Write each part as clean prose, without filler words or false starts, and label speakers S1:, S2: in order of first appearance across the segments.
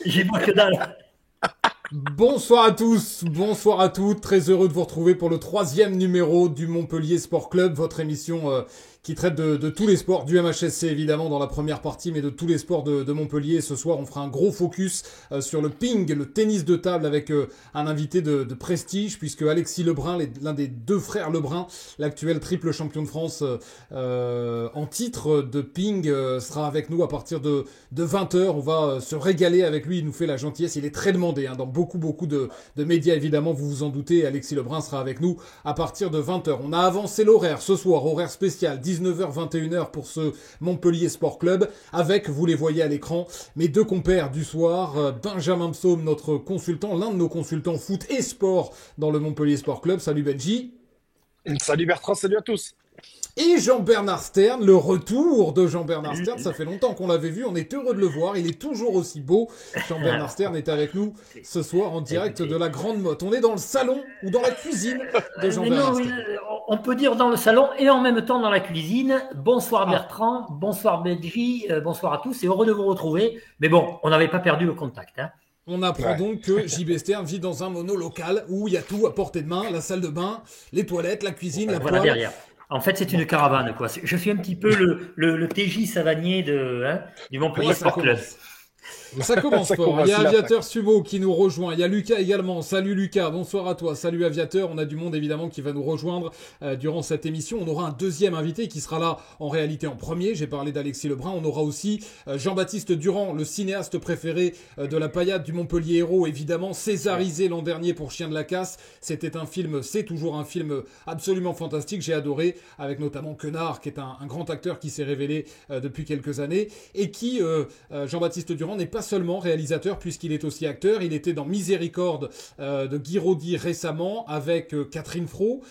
S1: J'ai moins que dalle.
S2: Bonsoir à tous, bonsoir à toutes, très heureux de vous retrouver pour le 3e numéro du Montpellier Sport Club, votre émission qui traite de tous les sports, du MHSC évidemment dans la première partie, mais de tous les sports de Montpellier. Ce soir, on fera un gros focus sur le ping, le tennis de table avec un invité de prestige, puisque Alexis Lebrun, l'un des deux frères Lebrun, l'actuel triple champion de France en titre de ping, sera avec nous à partir de 20h. On va se régaler avec lui, il nous fait la gentillesse, il est très demandé dans beaucoup de médias évidemment, vous vous en doutez. Alexis Lebrun sera avec nous à partir de 20h. On a avancé l'horaire ce soir, horaire spécial, 19h, 21h pour ce Montpellier Sport Club, avec, vous les voyez à l'écran, mes deux compères du soir, Benjamin Psaume, notre consultant, l'un de nos consultants foot et sport dans le Montpellier Sport Club. Salut Benji.
S3: Salut Bertrand, salut à tous.
S2: Et Jean-Bernard Stern, le retour de Jean-Bernard Stern, ça fait longtemps qu'on l'avait vu, on est heureux de le voir, il est toujours aussi beau. Jean-Bernard Stern est avec nous ce soir en direct de la Grande Motte. On est dans le salon ou dans la cuisine de Jean-Bernard Stern.
S1: On peut dire dans le salon et en même temps dans la cuisine. Bonsoir Bertrand, bonsoir Benji, bonsoir à tous et heureux de vous retrouver. Mais bon, on n'avait pas perdu le contact.
S2: On apprend donc que JB Stern vit dans un mono-local où il y a tout à portée de main, la salle de bain, les toilettes, la cuisine, la
S1: voilà
S2: poêle.
S1: Derrière. En fait, c'est une caravane, quoi. Je suis un petit peu le TJ Savanier du Montpellier Sport Club.
S2: Ça commence fort. Il y a Aviateur Sumo qui nous rejoint. Il y a Lucas également. Salut Lucas, bonsoir à toi. Salut Aviateur. On a du monde évidemment qui va nous rejoindre durant cette émission. On aura un deuxième invité qui sera là en réalité en premier. J'ai parlé d'Alexis Lebrun. On aura aussi Jean-Baptiste Durand, le cinéaste préféré de la paillade du Montpellier Hérault, évidemment césarisé l'an dernier pour Chien de la Casse. C'était un film, c'est toujours un film absolument fantastique. J'ai adoré, avec notamment Quenard, qui est un grand acteur qui s'est révélé depuis quelques années et qui, Jean-Baptiste Durand, n'est pas seulement réalisateur puisqu'il est aussi acteur. Il était dans Miséricorde de Guy Rodi récemment avec Catherine Fro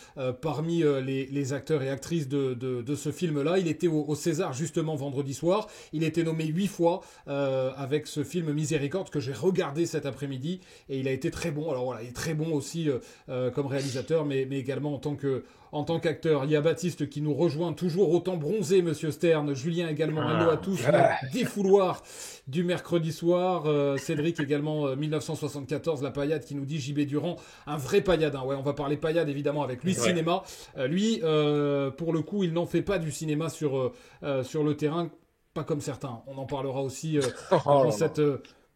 S2: parmi les acteurs et actrices de ce film-là. Il était au César justement vendredi soir. Il était nommé 8 fois avec ce film Miséricorde que j'ai regardé cet après-midi et il a été très bon. Alors voilà, il est très bon aussi comme réalisateur mais également en tant qu'acteur. Il y a Baptiste qui nous rejoint, toujours autant bronzé, monsieur Stern. Julien également, hello à tous, le défouloir du mercredi soir. Cédric également, 1974, la paillade qui nous dit JB Durand, un vrai pailladin. Ouais, on va parler paillade évidemment avec lui, cinéma. Lui, pour le coup, il n'en fait pas du cinéma sur le terrain, pas comme certains. On en parlera aussi dans cette...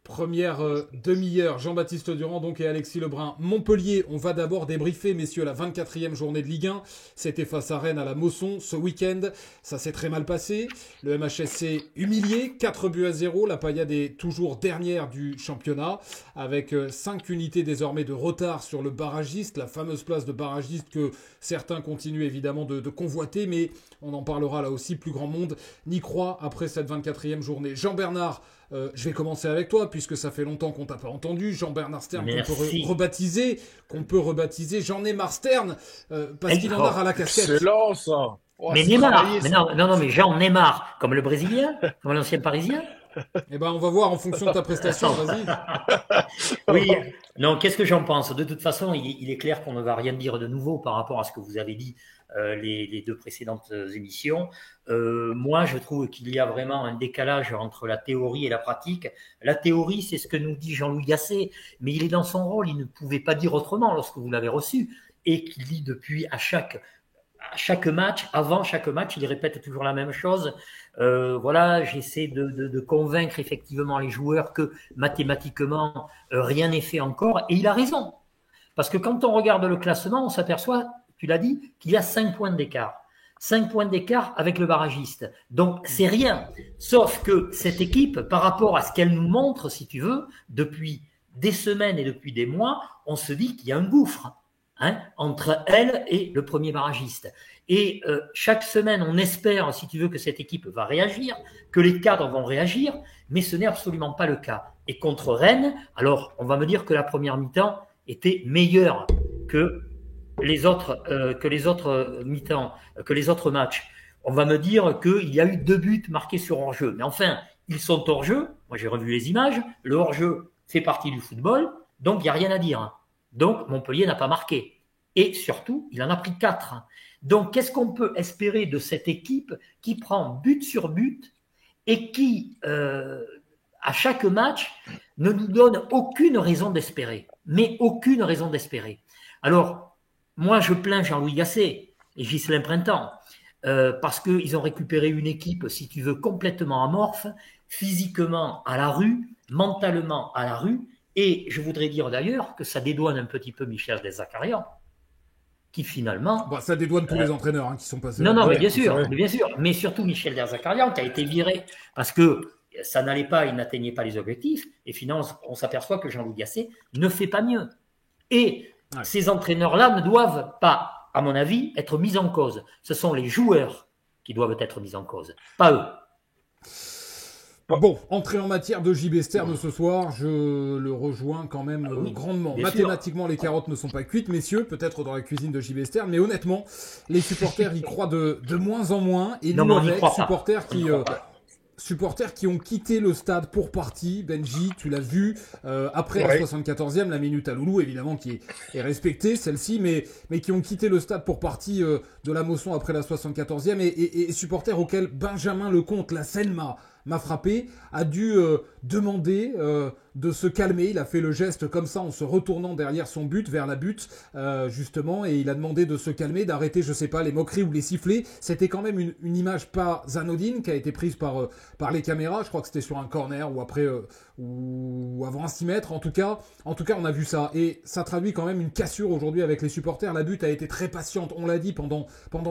S2: première demi-heure. Jean-Baptiste Durand donc et Alexis Lebrun. Montpellier, on va d'abord débriefer, messieurs, la 24e journée de Ligue 1. C'était face à Rennes à la Mosson ce week-end. Ça s'est très mal passé. Le MHSC humilié, 4-0. La paillade est toujours dernière du championnat, avec 5 unités désormais de retard sur le barragiste, la fameuse place de barragiste que certains continuent évidemment de convoiter, mais on en parlera là aussi. Plus grand monde n'y croit après cette 24e journée. Jean-Bernard, je vais commencer avec toi, puisque ça fait longtemps qu'on t'a pas entendu. Jean-Bernard Stern, qu'on peut rebaptiser Jean-Neymar Stern, parce qu'il en a ras la casquette.
S3: Excellent ça.
S1: Oh, mais Neymar, mais non, mais Jean-Neymar, comme le Brésilien, comme l'ancien Parisien.
S2: Eh ben, on va voir en fonction de ta prestation, vas-y.
S1: Oui, non, qu'est-ce que j'en pense? De toute façon, il est clair qu'on ne va rien dire de nouveau par rapport à ce que vous avez dit les deux précédentes émissions. Moi, je trouve qu'il y a vraiment un décalage entre la théorie et la pratique. La théorie, c'est ce que nous dit Jean-Louis Gasset, mais il est dans son rôle, il ne pouvait pas dire autrement lorsque vous l'avez reçu, et qu'il dit depuis à chaque match, avant chaque match, il répète toujours la même chose. Voilà, j'essaie de convaincre effectivement les joueurs que mathématiquement, rien n'est fait encore, et il a raison. Parce que quand on regarde le classement, on s'aperçoit, tu l'as dit, qu'il y a 5 points d'écart. 5 points d'écart avec le barragiste. Donc, c'est rien. Sauf que cette équipe, par rapport à ce qu'elle nous montre, si tu veux, depuis des semaines et depuis des mois, on se dit qu'il y a un gouffre entre elle et le premier barragiste. Et chaque semaine, on espère, si tu veux, que cette équipe va réagir, que les cadres vont réagir, mais ce n'est absolument pas le cas. Et contre Rennes, alors, on va me dire que la première mi-temps était meilleure que les autres mi-temps, que les autres matchs. On va me dire qu'il y a eu 2 buts marqués sur hors-jeu. Mais enfin, ils sont hors-jeu. Moi, j'ai revu les images. Le hors-jeu fait partie du football. Donc, il n'y a rien à dire. Donc, Montpellier n'a pas marqué. Et surtout, il en a pris 4. Donc, qu'est-ce qu'on peut espérer de cette équipe qui prend but sur but et qui, à chaque match, ne nous donne aucune raison d'espérer. Mais aucune raison d'espérer. Alors, moi, je plains Jean-Louis Gasset et Ghislain Printemps parce qu'ils ont récupéré une équipe, si tu veux, complètement amorphe, physiquement à la rue, mentalement à la rue. Et je voudrais dire d'ailleurs que ça dédouane un petit peu Michel Derzakarian, qui finalement...
S2: Bon, ça dédouane tous les entraîneurs qui sont passés.
S1: Non, mais bien sûr, mais surtout Michel Derzakarian qui a été viré parce que ça n'allait pas, il n'atteignait pas les objectifs, et finalement on s'aperçoit que Jean-Louis Gasset ne fait pas mieux. Et ces entraîneurs-là ne doivent pas, à mon avis, être mis en cause. Ce sont les joueurs qui doivent être mis en cause, pas eux.
S2: Bon, entrée en matière de JB Stern ce soir, je le rejoins quand même grandement. Mathématiquement, les carottes ne sont pas cuites, messieurs, peut-être dans la cuisine de JB Stern, mais honnêtement, les supporters y croient de moins en moins, et nous avec supporters qui ont quitté le stade pour partie. Benji, tu l'as vu, après la 74e, la minute à Loulou, évidemment, qui est respectée, celle-ci, mais qui ont quitté le stade pour partie de la Mosson après la 74e, et supporters auxquels Benjamin Lecomte, la scène m'a frappé, a dû demander de se calmer. Il a fait le geste comme ça en se retournant derrière son but, vers la butte, justement, et il a demandé de se calmer, d'arrêter, je sais pas, les moqueries ou les sifflets. C'était quand même une image pas anodine qui a été prise par les caméras. Je crois que c'était sur un corner ou après ou avant un 6 mètres. En tout cas, on a vu ça. Et ça traduit quand même une cassure aujourd'hui avec les supporters. La butte a été très patiente. On l'a dit pendant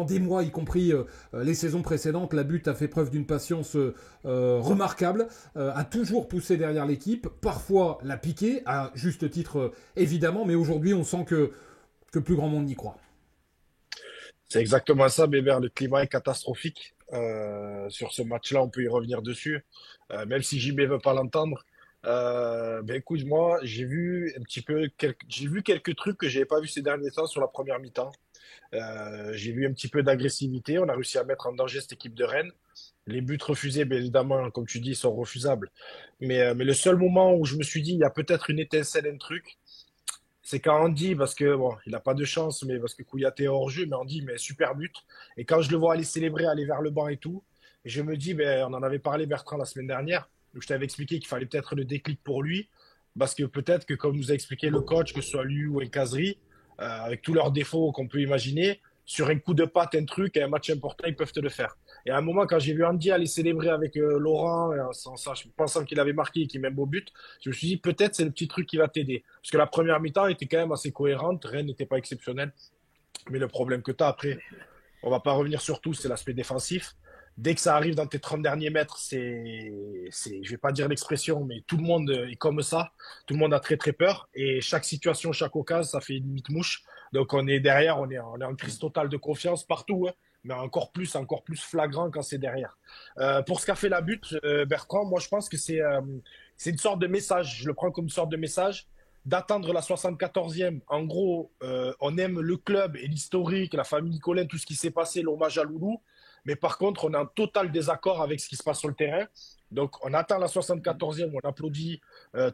S2: des mois, y compris les saisons précédentes. La butte a fait preuve d'une patience remarquable, a toujours poussé derrière l'équipe, parfois l'a piqué, à juste titre évidemment, mais aujourd'hui on sent que plus grand monde n'y croit.
S3: C'est exactement ça, Bébert. Le climat est catastrophique. Sur ce match-là, on peut y revenir dessus, même si JB veut pas l'entendre. Écoute, moi, j'ai vu quelques trucs que j'avais pas vu ces derniers temps sur la première mi-temps. J'ai vu un petit peu d'agressivité. On a réussi à mettre en danger cette équipe de Rennes. Les buts refusés, bien évidemment, comme tu dis, sont refusables. Mais le seul moment où je me suis dit, il y a peut-être une étincelle, un truc, c'est quand Andy, parce que bon, il n'a pas de chance, mais parce que Kouyaté est hors jeu, mais Andy met super but. Et quand je le vois aller célébrer, aller vers le banc et tout, et je me dis, on en avait parlé, Bertrand, la semaine dernière, où je t'avais expliqué qu'il fallait peut-être le déclic pour lui, parce que peut-être que, comme nous a expliqué le coach, que ce soit lui ou Nkazri, avec tous leurs défauts qu'on peut imaginer, sur un coup de patte, un truc, un match important, ils peuvent te le faire. Et à un moment, quand j'ai vu Andy aller célébrer avec Laurent, pensant qu'il avait marqué et qu'il met un beau but, je me suis dit, peut-être c'est le petit truc qui va t'aider. Parce que la première mi-temps était quand même assez cohérente, Rennes n'était pas exceptionnel. Mais le problème que tu as après, on va pas revenir sur tout, c'est l'aspect défensif. Dès que ça arrive dans tes 30 derniers mètres, je vais pas dire l'expression, mais tout le monde est comme ça. Tout le monde a très très peur. Et chaque situation, chaque occasion, ça fait une limite mouche. Donc on est derrière, on est en crise totale de confiance partout, hein, mais encore plus flagrant quand c'est derrière. Pour ce qu'a fait la butte, Bertrand, moi je pense que c'est une sorte de message. Je le prends comme une sorte de message d'attendre la 74e. En gros, on aime le club et l'historique, la famille Nicolin, tout ce qui s'est passé, l'hommage à Loulou. Mais par contre, on est en total désaccord avec ce qui se passe sur le terrain. Donc, on attend la 74e, on applaudit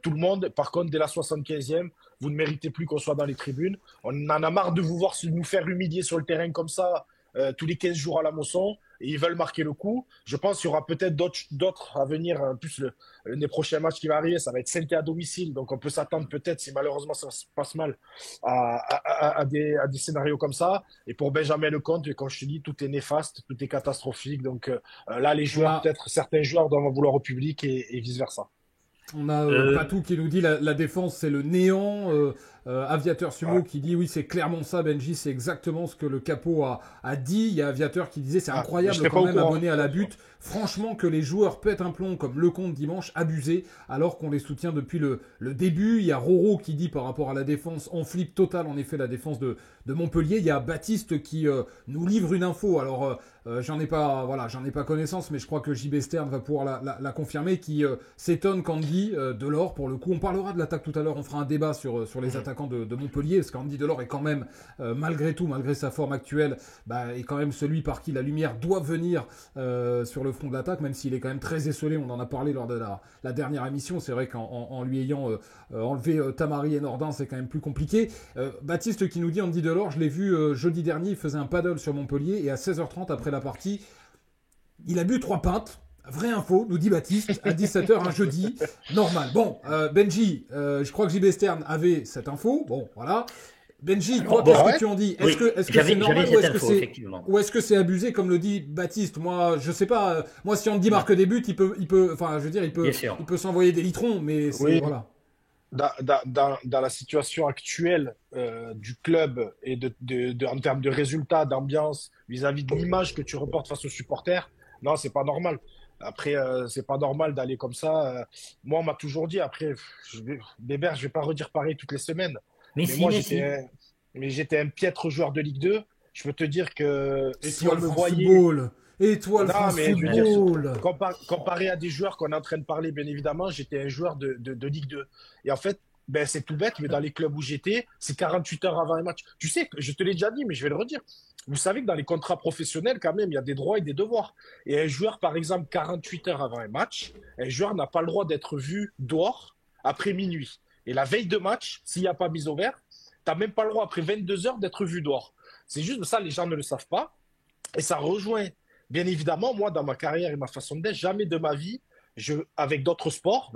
S3: tout le monde. Par contre, dès la 75e, vous ne méritez plus qu'on soit dans les tribunes. On en a marre de vous voir nous faire humilier sur le terrain comme ça tous les 15 jours à la Mosson. Et ils veulent marquer le coup. Je pense qu'il y aura peut-être d'autres à venir. En plus, les prochains matchs qui vont arriver, ça va être Saint-Étienne à domicile. Donc, on peut s'attendre peut-être, si malheureusement ça se passe mal, à des scénarios comme ça. Et pour Benjamin Lecomte, quand je te dis, tout est néfaste, tout est catastrophique. Donc là, les joueurs, peut-être certains joueurs doivent en vouloir au public et vice-versa.
S2: On a Patou qui nous dit la défense, c'est le néant. Aviateur Sumo qui dit oui, c'est clairement ça, Benji, c'est exactement ce que le capot a dit. Il y a Aviateur qui disait c'est incroyable quand même abonné à la butte. Franchement, que les joueurs pètent un plomb comme Lecomte dimanche, abusé, alors qu'on les soutient depuis le début. Il y a Roro qui dit par rapport à la défense, en flip total, en effet, la défense de Montpellier. Il y a Baptiste qui nous livre une info. Alors, j'en ai pas connaissance, mais je crois que JB Stern va pouvoir la confirmer, qui s'étonne qu'Andy Delors, pour le coup, on parlera de l'attaque tout à l'heure, on fera un débat sur les attaquants de Montpellier, parce qu'Andy Delors est quand même, malgré tout, malgré sa forme actuelle, est quand même celui par qui la lumière doit venir sur le front de l'attaque, même s'il est quand même très esselé. On en a parlé lors de la dernière émission. C'est vrai qu'en lui ayant enlevé Tamari et Nordin, c'est quand même plus compliqué. Baptiste qui nous dit, Andy Delors, je l'ai vu jeudi dernier, il faisait un paddle sur Montpellier, et à 16h30 après la partie, il a bu 3 pintes. Vraie info, nous dit Baptiste, à 17h un jeudi, normal. Bon, Benji, je crois que JB Stern avait cette info. Bon, voilà. Benji, toi, qu'est-ce que tu en dis? Est-ce que c'est normal ou est-ce que c'est abusé, comme le dit Baptiste? Moi, je sais pas. Moi, si on me dit marque des buts, il peut, enfin, je veux dire, il peut s'envoyer des litrons, mais c'est, voilà.
S3: Dans la situation actuelle du club et en termes de résultats, d'ambiance, vis-à-vis de l'image que tu reportes face aux supporters, non, c'est pas normal. Après, c'est pas normal d'aller comme ça. Moi, on m'a toujours dit, après, Bébert, je vais pas redire pareil toutes les semaines. Mais moi, j'étais un piètre joueur de Ligue 2. Je peux te dire que si on me voyait...
S2: Étoile France Football.
S3: Comparé à des joueurs qu'on est en train de parler, bien évidemment, j'étais un joueur de Ligue 2. Et en fait, ben, c'est tout bête, mais dans les clubs où j'étais, c'est 48 heures avant un match. Tu sais, je te l'ai déjà dit, mais je vais le redire. Vous savez que dans les contrats professionnels, quand même, il y a des droits et des devoirs. Et un joueur, par exemple, 48 heures avant un match, un joueur n'a pas le droit d'être vu dehors après minuit. Et la veille de match, s'il n'y a pas mise au vert, tu n'as même pas le droit après 22 heures d'être vu dehors. C'est juste ça, les gens ne le savent pas. Et ça rejoint, bien évidemment, moi, dans ma carrière et ma façon d'être, jamais de ma vie, avec d'autres sports,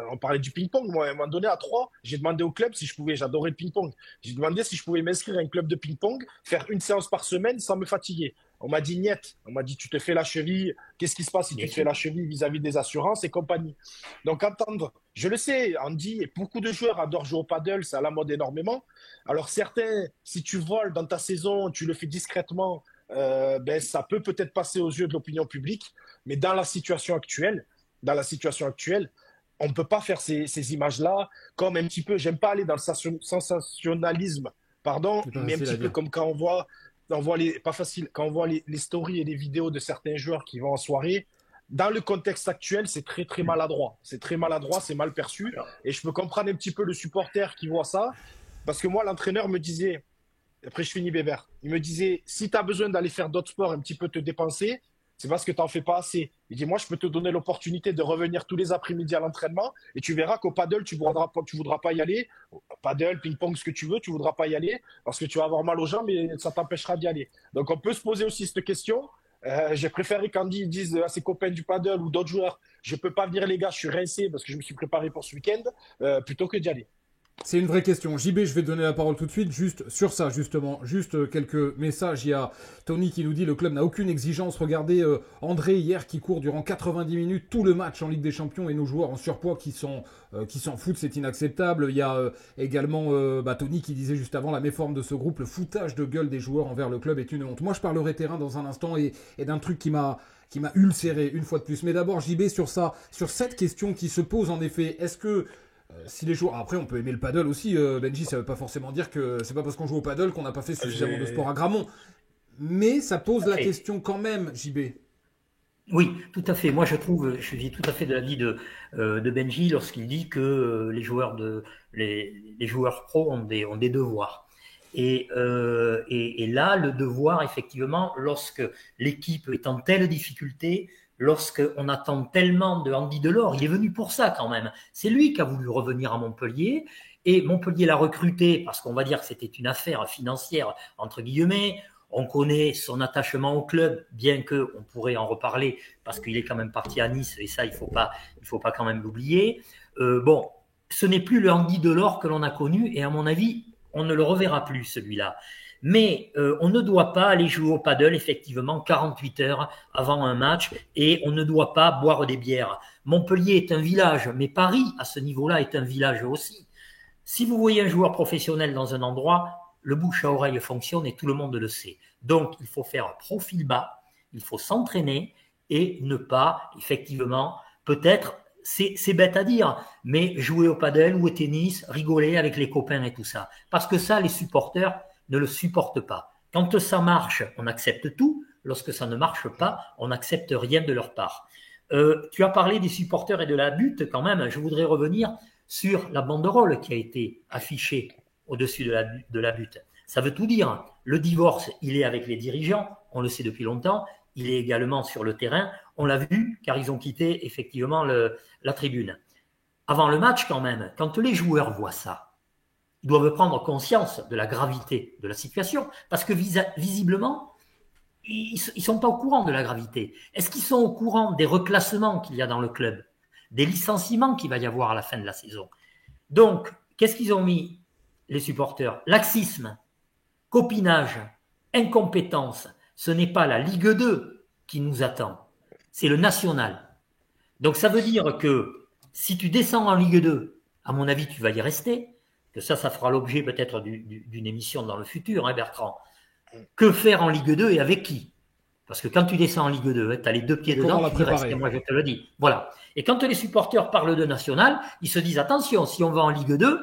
S3: on parlait du ping-pong. Moi, à un moment donné, à 3, j'ai demandé au club si je pouvais, j'adorais le ping-pong. J'ai demandé si je pouvais m'inscrire à un club de ping-pong, faire une séance par semaine sans me fatiguer. On m'a dit niet. On m'a dit, tu te fais la cheville. Qu'est-ce qui se passe si tu te fais la cheville vis-à-vis des assurances et compagnie? Donc, entendre, je le sais, Andy et beaucoup de joueurs adorent jouer au paddle, c'est à la mode énormément. Alors, certains, si tu voles dans ta saison, tu le fais discrètement, ça peut peut-être passer aux yeux de l'opinion publique. Mais dans la situation actuelle, on ne peut pas faire ces images-là comme un petit peu, j'aime pas aller dans le sensationnalisme, pardon, mais un petit peu comme quand on voit quand on voit les stories et les vidéos de certains joueurs qui vont en soirée. Dans le contexte actuel, c'est très, très maladroit. C'est très maladroit, c'est mal perçu. Et je peux comprendre un petit peu le supporter qui voit ça. Parce que moi, l'entraîneur me disait, après je finis Bébert, il me disait, si tu as besoin d'aller faire d'autres sports, un petit peu te dépenser, c'est parce que tu n'en fais pas assez. Il dit, moi, je peux te donner l'opportunité de revenir tous les après-midi à l'entraînement et tu verras qu'au paddle, tu voudras pas y aller. Paddle, ping-pong, ce que tu veux, tu voudras pas y aller parce que tu vas avoir mal aux jambes et ça t'empêchera d'y aller. Donc, on peut se poser aussi cette question. J'ai préféré qu'Andy dise à ses copains du paddle ou d'autres joueurs, je peux pas venir les gars, je suis rincé parce que je me suis préparé pour ce week-end, plutôt que d'y aller.
S2: C'est une vraie question. JB, je vais te donner la parole tout de suite, juste sur ça, justement. Juste quelques messages. Il y a Tony qui nous dit, le club n'a aucune exigence. Regardez André hier qui court durant 90 minutes tout le match en Ligue des Champions et nos joueurs en surpoids qui s'en foutent, c'est inacceptable. Il y a également Tony qui disait juste avant la méforme de ce groupe, le foutage de gueule des joueurs envers le club est une honte. Moi, je parlerai terrain dans un instant et d'un truc qui m'a ulcéré une fois de plus. Mais d'abord, JB, sur cette question qui se pose en effet, est-ce que si les joueurs... Après, on peut aimer le paddle aussi, Benji, ça veut pas forcément dire que c'est pas parce qu'on joue au paddle qu'on n'a pas fait suffisamment de sport à Gramont. Mais ça pose la question quand même, JB.
S1: Oui, tout à fait. Moi, je suis tout à fait de l'avis de Benji lorsqu'il dit que les joueurs pros ont des devoirs. Et là, le devoir, effectivement, lorsque l'équipe est en telle difficulté, lorsqu'on attend tellement de Andy Delors, il est venu pour ça quand même. C'est lui qui a voulu revenir à Montpellier et Montpellier l'a recruté parce qu'on va dire que c'était une affaire financière, entre guillemets. On connaît son attachement au club, bien qu'on pourrait en reparler parce qu'il est quand même parti à Nice et ça, il faut pas quand même l'oublier. Ce n'est plus le Andy Delors que l'on a connu et à mon avis, on ne le reverra plus celui-là. Mais on ne doit pas aller jouer au paddle effectivement 48 heures avant un match et on ne doit pas boire des bières. Montpellier est un village, mais Paris à ce niveau-là est un village aussi. Si vous voyez un joueur professionnel dans un endroit, le bouche à oreille fonctionne et tout le monde le sait. Donc il faut faire profil bas, il faut s'entraîner et ne pas effectivement, peut-être, c'est bête à dire, mais jouer au paddle ou au tennis, rigoler avec les copains et tout ça. Parce que ça, les supporters ne le supportent pas. Quand ça marche, on accepte tout. Lorsque ça ne marche pas, on n'accepte rien de leur part. Tu as parlé des supporters et de la butte quand même. Je voudrais revenir sur la banderole qui a été affichée au-dessus de la butte. Ça veut tout dire. Le divorce, il est avec les dirigeants, on le sait depuis longtemps. Il est également sur le terrain. On l'a vu car ils ont quitté effectivement la tribune. Avant le match quand même, quand les joueurs voient ça, ils doivent prendre conscience de la gravité de la situation parce que visiblement, ils sont pas au courant de la gravité. Est-ce qu'ils sont au courant des reclassements qu'il y a dans le club, des licenciements qu'il va y avoir à la fin de la saison? Donc, qu'est-ce qu'ils ont mis, les supporters? Laxisme, copinage, incompétence. Ce n'est pas la Ligue 2 qui nous attend, c'est le national. Donc, ça veut dire que si tu descends en Ligue 2, à mon avis, tu vas y rester, que ça fera l'objet peut-être d'une émission dans le futur, hein, Bertrand. Que faire en Ligue 2 et avec qui? Parce que quand tu descends en Ligue 2, tu as les deux pieds dedans, tu restes, moi je te le dis. Voilà. Et quand les supporters parlent de national, ils se disent attention, si on va en Ligue 2,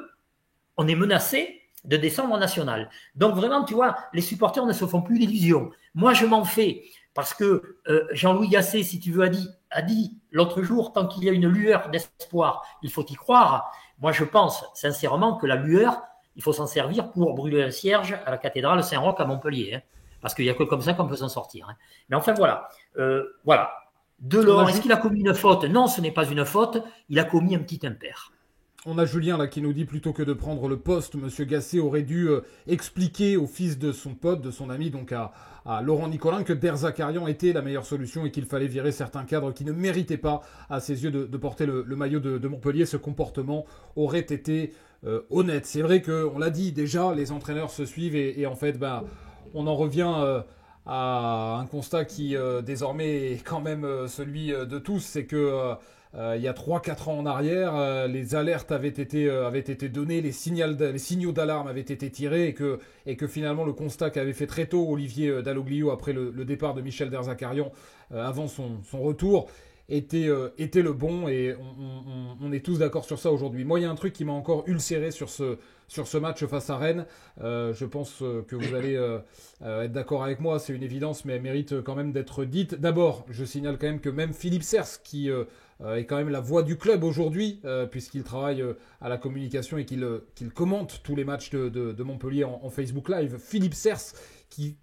S1: on est menacé de descendre en national. Donc vraiment, tu vois, les supporters ne se font plus d'illusions. Moi, je m'en fais parce que Jean-Louis Gasset, si tu veux, a dit l'autre jour, tant qu'il y a une lueur d'espoir, il faut y croire. Moi, je pense sincèrement que la lueur, il faut s'en servir pour brûler un cierge à la cathédrale Saint-Roch à Montpellier. Hein, parce qu'il n'y a que comme ça qu'on peut s'en sortir. Hein. Mais enfin, voilà. Voilà. Delors, est-ce qu'il a commis une faute? Non, ce n'est pas une faute. Il a commis un petit impair.
S2: On a Julien là qui nous dit plutôt que de prendre le poste, Monsieur Gasset aurait dû expliquer au fils de son pote, de son ami, donc à Laurent Nicolin, que Derzakarian était la meilleure solution et qu'il fallait virer certains cadres qui ne méritaient pas, à ses yeux, de porter le maillot de Montpellier. Ce comportement aurait été honnête. C'est vrai qu'on l'a dit déjà, les entraîneurs se suivent et en fait, on en revient à un constat qui désormais est quand même celui de tous, c'est que il y a 3-4 ans en arrière, les alertes avaient été données, les signaux d'alarme avaient été tirés et que finalement le constat qu'avait fait très tôt Olivier Dalloglio après le départ de Michel Derzakarian avant son retour était le bon et on est tous d'accord sur ça aujourd'hui. Moi, il y a un truc qui m'a encore ulcéré sur ce match face à Rennes. Je pense que vous allez être d'accord avec moi, c'est une évidence, mais elle mérite quand même d'être dite. D'abord, je signale quand même que même Philippe Sers, qui est quand même la voix du club aujourd'hui, puisqu'il travaille à la communication et qu'il commente tous les matchs de Montpellier en Facebook Live, Philippe Sers, qui,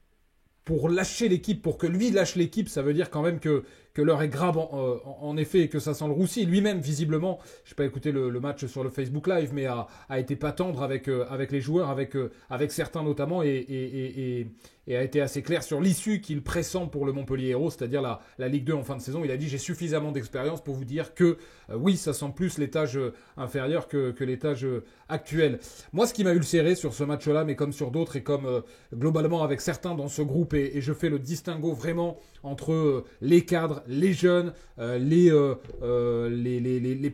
S2: pour lâcher l'équipe, pour que lui lâche l'équipe, ça veut dire quand même que l'heure est grave en effet et que ça sent le roussi. Lui-même, visiblement, je n'ai pas écouté le match sur le Facebook Live, mais a été pas tendre avec les joueurs, avec certains notamment, et a été assez clair sur l'issue qu'il pressent pour le Montpellier Hérault, c'est-à-dire la Ligue 2 en fin de saison. Il a dit: j'ai suffisamment d'expérience pour vous dire que oui, ça sent plus l'étage inférieur que l'étage actuel. Moi, ce qui m'a ulcéré sur ce match-là, mais comme sur d'autres et comme globalement avec certains dans ce groupe, et je fais le distinguo vraiment entre les cadres, les jeunes, les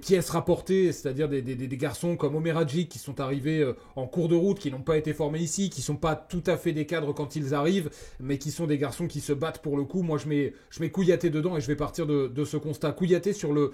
S2: pièces rapportées, c'est-à-dire des garçons comme Omer Hadji qui sont arrivés en cours de route, qui n'ont pas été formés ici, qui sont pas tout à fait des cadres quand ils arrivent, mais qui sont des garçons qui se battent pour le coup. Moi, je mets Kouyaté dedans et je vais partir de ce constat. Kouyaté sur le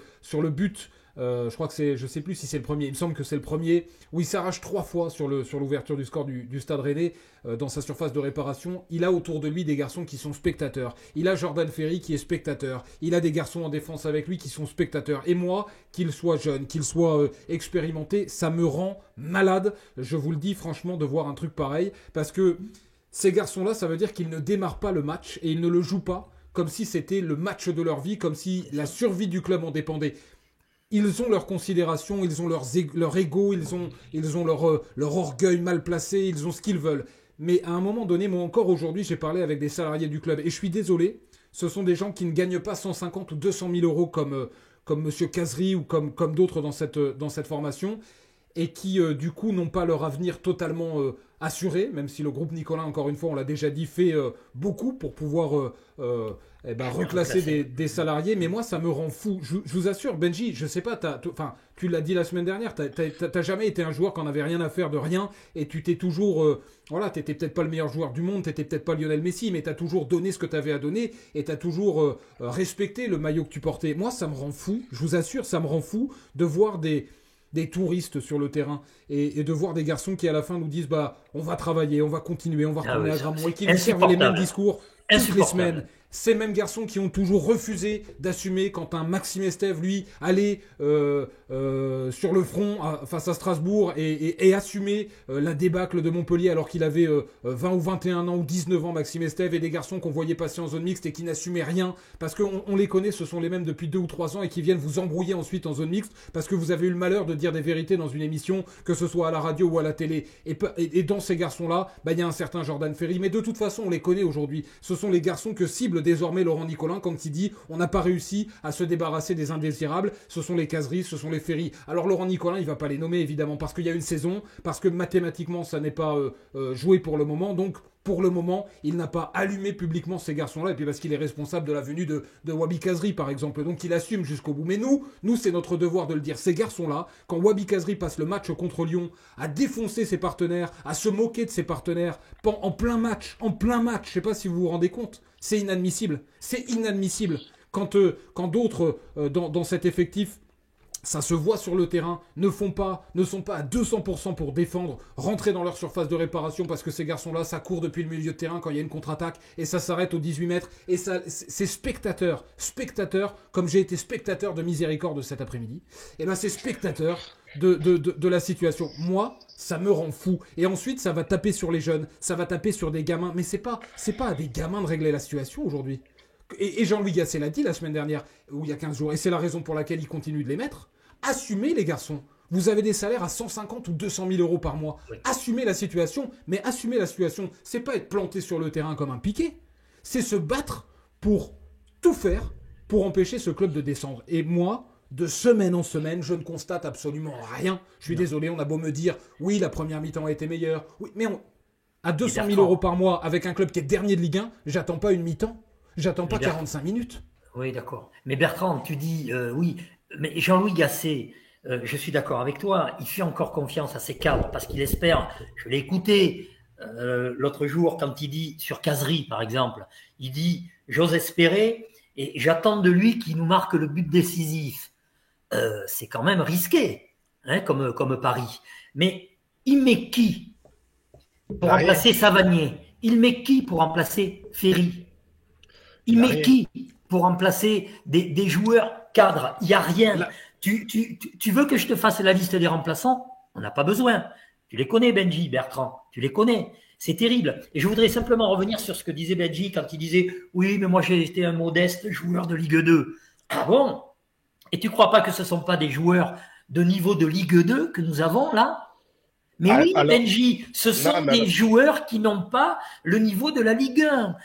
S2: but. Je crois que je sais plus si c'est le premier, il me semble que c'est le premier, où il s'arrache 3 fois sur l'ouverture du score du Stade Rennais, dans sa surface de réparation. Il a autour de lui des garçons qui sont spectateurs. Il a Jordan Ferry qui est spectateur. Il a des garçons en défense avec lui qui sont spectateurs. Et moi, qu'il soit jeune, qu'il soit expérimenté, ça me rend malade, je vous le dis franchement, de voir un truc pareil, parce que ces garçons-là, ça veut dire qu'ils ne démarrent pas le match et ils ne le jouent pas comme si c'était le match de leur vie, comme si la survie du club en dépendait. Ils ont leur considération, ils ont leur ego, ils ont leur orgueil mal placé, ils ont ce qu'ils veulent. Mais à un moment donné, moi encore aujourd'hui, j'ai parlé avec des salariés du club et je suis désolé, ce sont des gens qui ne gagnent pas 150 ou 200 000 euros comme Monsieur Kazri ou comme d'autres dans cette formation, et qui du coup n'ont pas leur avenir totalement assuré, même si le groupe Nicolin, encore une fois, on l'a déjà dit, fait beaucoup pour pouvoir reclasser des salariés. Mais moi, ça me rend fou. Je vous assure, Benji, je sais pas, tu l'as dit la semaine dernière, t'as jamais été un joueur qui en avait rien à faire de rien, et tu t'es toujours... t'étais peut-être pas le meilleur joueur du monde, t'étais peut-être pas Lionel Messi, mais t'as toujours donné ce que t'avais à donner, et t'as toujours respecté le maillot que tu portais. Moi, ça me rend fou, je vous assure, ça me rend fou de voir des touristes sur le terrain et de voir des garçons qui à la fin nous disent on va travailler, on va continuer, on va retourner à Gramont, et qui nous servent les mêmes discours toutes les semaines. Ces mêmes garçons qui ont toujours refusé d'assumer quand un Maxime Estève, lui, allait sur le front face à Strasbourg et assumer la débâcle de Montpellier alors qu'il avait 20 ou 21 ans ou 19 ans, Maxime Estève, et des garçons qu'on voyait passer en zone mixte et qui n'assumaient rien parce qu'on les connaît, ce sont les mêmes depuis 2 ou 3 ans et qui viennent vous embrouiller ensuite en zone mixte parce que vous avez eu le malheur de dire des vérités dans une émission, que ce soit à la radio ou à la télé. Et dans ces garçons-là, il y a un certain Jordan Ferry, mais de toute façon, on les connaît aujourd'hui. Ce sont les garçons que cible désormais Laurent Nicolin quand il dit on n'a pas réussi à se débarrasser des indésirables. Ce sont les Cazeries, ce sont les Ferry. Alors Laurent Nicolin, il va pas les nommer évidemment parce qu'il y a une saison, parce que mathématiquement ça n'est pas joué pour le moment. Donc pour le moment, il n'a pas allumé publiquement ces garçons-là, et puis parce qu'il est responsable de la venue de Wabi Kazri, par exemple. Donc il assume jusqu'au bout. Mais nous, c'est notre devoir de le dire. Ces garçons-là, quand Wabi Kazri passe le match contre Lyon, à défoncer ses partenaires, à se moquer de ses partenaires, en plein match, je sais pas si vous vous rendez compte, c'est inadmissible. C'est inadmissible. Quand d'autres, dans cet effectif, ça se voit sur le terrain, ne sont pas à 200% pour défendre, rentrer dans leur surface de réparation parce que ces garçons-là, ça court depuis le milieu de terrain quand il y a une contre-attaque et ça s'arrête aux 18 mètres. Et ça, c'est spectateurs, comme j'ai été spectateur de Miséricorde cet après-midi, et ben c'est spectateur de la situation. Moi, ça me rend fou. Et ensuite, ça va taper sur les jeunes, ça va taper sur des gamins. Mais c'est pas à des gamins de régler la situation aujourd'hui. Et Jean-Louis Gasset l'a dit la semaine dernière, ou il y a 15 jours, et c'est la raison pour laquelle il continue de les mettre. Assumez les garçons. Vous avez des salaires à 150 ou 200 000 euros par mois. Oui. Assumez la situation. Mais assumer la situation, c'est pas être planté sur le terrain comme un piqué. C'est se battre pour tout faire pour empêcher ce club de descendre. Et moi, de semaine en semaine, je ne constate absolument rien. Je suis désolé, on a beau me dire, oui, la première mi-temps a été meilleure. Oui, mais à 200 000 euros par mois, avec un club qui est dernier de Ligue 1, j'attends pas une mi-temps. J'attends pas 45 minutes.
S1: Oui, d'accord. Mais Bertrand, tu dis, oui, mais Jean-Louis Gasset, je suis d'accord avec toi, il fait encore confiance à ses cadres parce qu'il espère, je l'ai écouté l'autre jour quand il dit, sur Cazerie par exemple, il dit, j'ose espérer et j'attends de lui qu'il nous marque le but décisif. C'est quand même risqué, hein, comme pari. Mais il met qui pour remplacer Savanier? Il met qui pour remplacer Ferry? Il met qui pour remplacer des joueurs cadres? Il n'y a rien. Tu veux que je te fasse la liste des remplaçants? On n'a pas besoin. Tu les connais, Benji, Bertrand. Tu les connais. C'est terrible. Et je voudrais simplement revenir sur ce que disait Benji quand il disait « Oui, mais moi j'ai été un modeste joueur de Ligue 2. » Ah bon? Et tu ne crois pas que ce ne sont pas des joueurs de niveau de Ligue 2 que nous avons là? Mais oui, alors, Benji, ce sont des joueurs qui n'ont pas le niveau de la Ligue 1.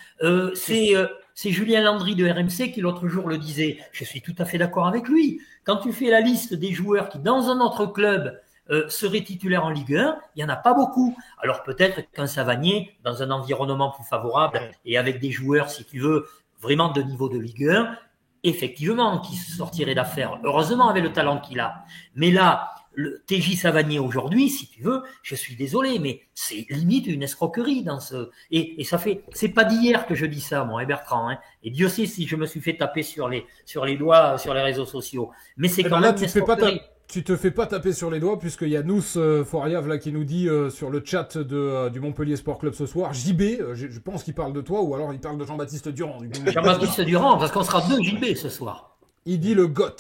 S1: C'est Julien Landry de RMC qui l'autre jour le disait. Je suis tout à fait d'accord avec lui. Quand tu fais la liste des joueurs qui, dans un autre club, seraient titulaires en Ligue 1, il n'y en a pas beaucoup. Alors peut-être qu'un Savanier, dans un environnement plus favorable et avec des joueurs, si tu veux, vraiment de niveau de Ligue 1, effectivement, qui sortirait d'affaire. Heureusement, avec le talent qu'il a. Mais là, le TJ Savanier aujourd'hui, si tu veux, je suis désolé, mais c'est limite une escroquerie dans ce. Et ça fait. C'est pas d'hier que je dis ça, moi, Bertrand. Hein. Et Dieu sait si je me suis fait taper sur les doigts sur les réseaux sociaux. Mais c'est quand même une escroquerie.
S2: Tu te fais pas taper sur les doigts puisqu'il y a Nous Foriav là qui nous dit sur le chat du Montpellier Sport Club ce soir, JB, je pense qu'il parle de toi ou alors il parle de Jean-Baptiste Durand.
S1: Jean-Baptiste Durand, parce qu'on sera 2 JB ce soir.
S2: Il dit le GOT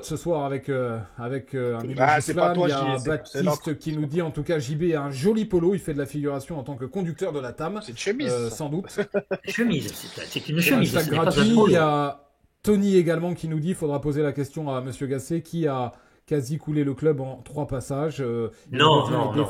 S2: ce soir avec un
S3: c'est pas toi,
S2: il y a Baptiste qui nous dit en tout cas JB a un joli polo, il fait de la figuration en tant que conducteur de la TAM.
S3: C'est une chemise.
S2: Sans doute.
S1: Chemise, c'est une chemise.
S2: C'est gratuit. Il y a Tony également qui nous dit, il faudra poser la question à Monsieur Gasset qui a quasi coulé le club en 3 passages. Il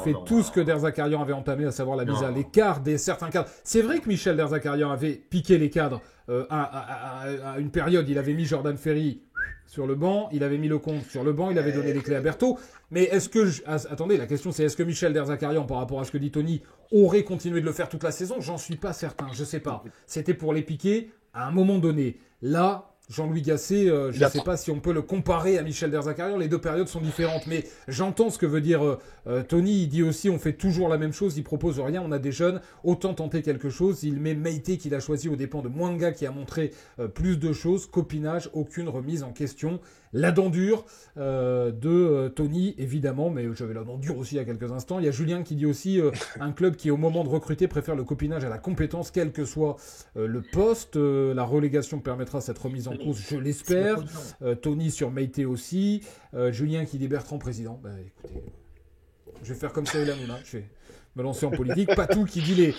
S2: fait tout ce que Derzakarian avait entamé, à savoir la mise à l'écart des certains cadres. C'est vrai que Michel Derzakarian avait piqué les cadres à une période. Il avait mis Jordan Ferry sur le banc, il avait mis Lecomte sur le banc, il avait donné les clés à Berthaud. Mais est-ce que... Attendez, la question c'est est-ce que Michel Derzakarian, par rapport à ce que dit Tony, aurait continué de le faire toute la saison? J'en suis pas certain, je sais pas. C'était pour les piquer à un moment donné. Là... Jean-Louis Gasset, je ne sais pas si on peut le comparer à Michel Derzakarian, les deux périodes sont différentes, mais j'entends ce que veut dire Tony, il dit aussi on fait toujours la même chose, il propose rien, on a des jeunes, autant tenter quelque chose, il met Meïté qu'il a choisi aux dépens de Mwanga qui a montré plus de choses, copinage, aucune remise en question, la dent dure de Tony, évidemment, mais j'avais la dent dure aussi il y a quelques instants. Il y a Julien qui dit aussi un club qui, au moment de recruter, préfère le copinage à la compétence, quel que soit le poste. La relégation permettra cette remise en cause, je l'espère. Tony sur Meïté aussi. Julien qui dit Bertrand président. Bah écoutez, je vais faire comme ça, Hélène, je vais me lancer en politique. Patou qui dit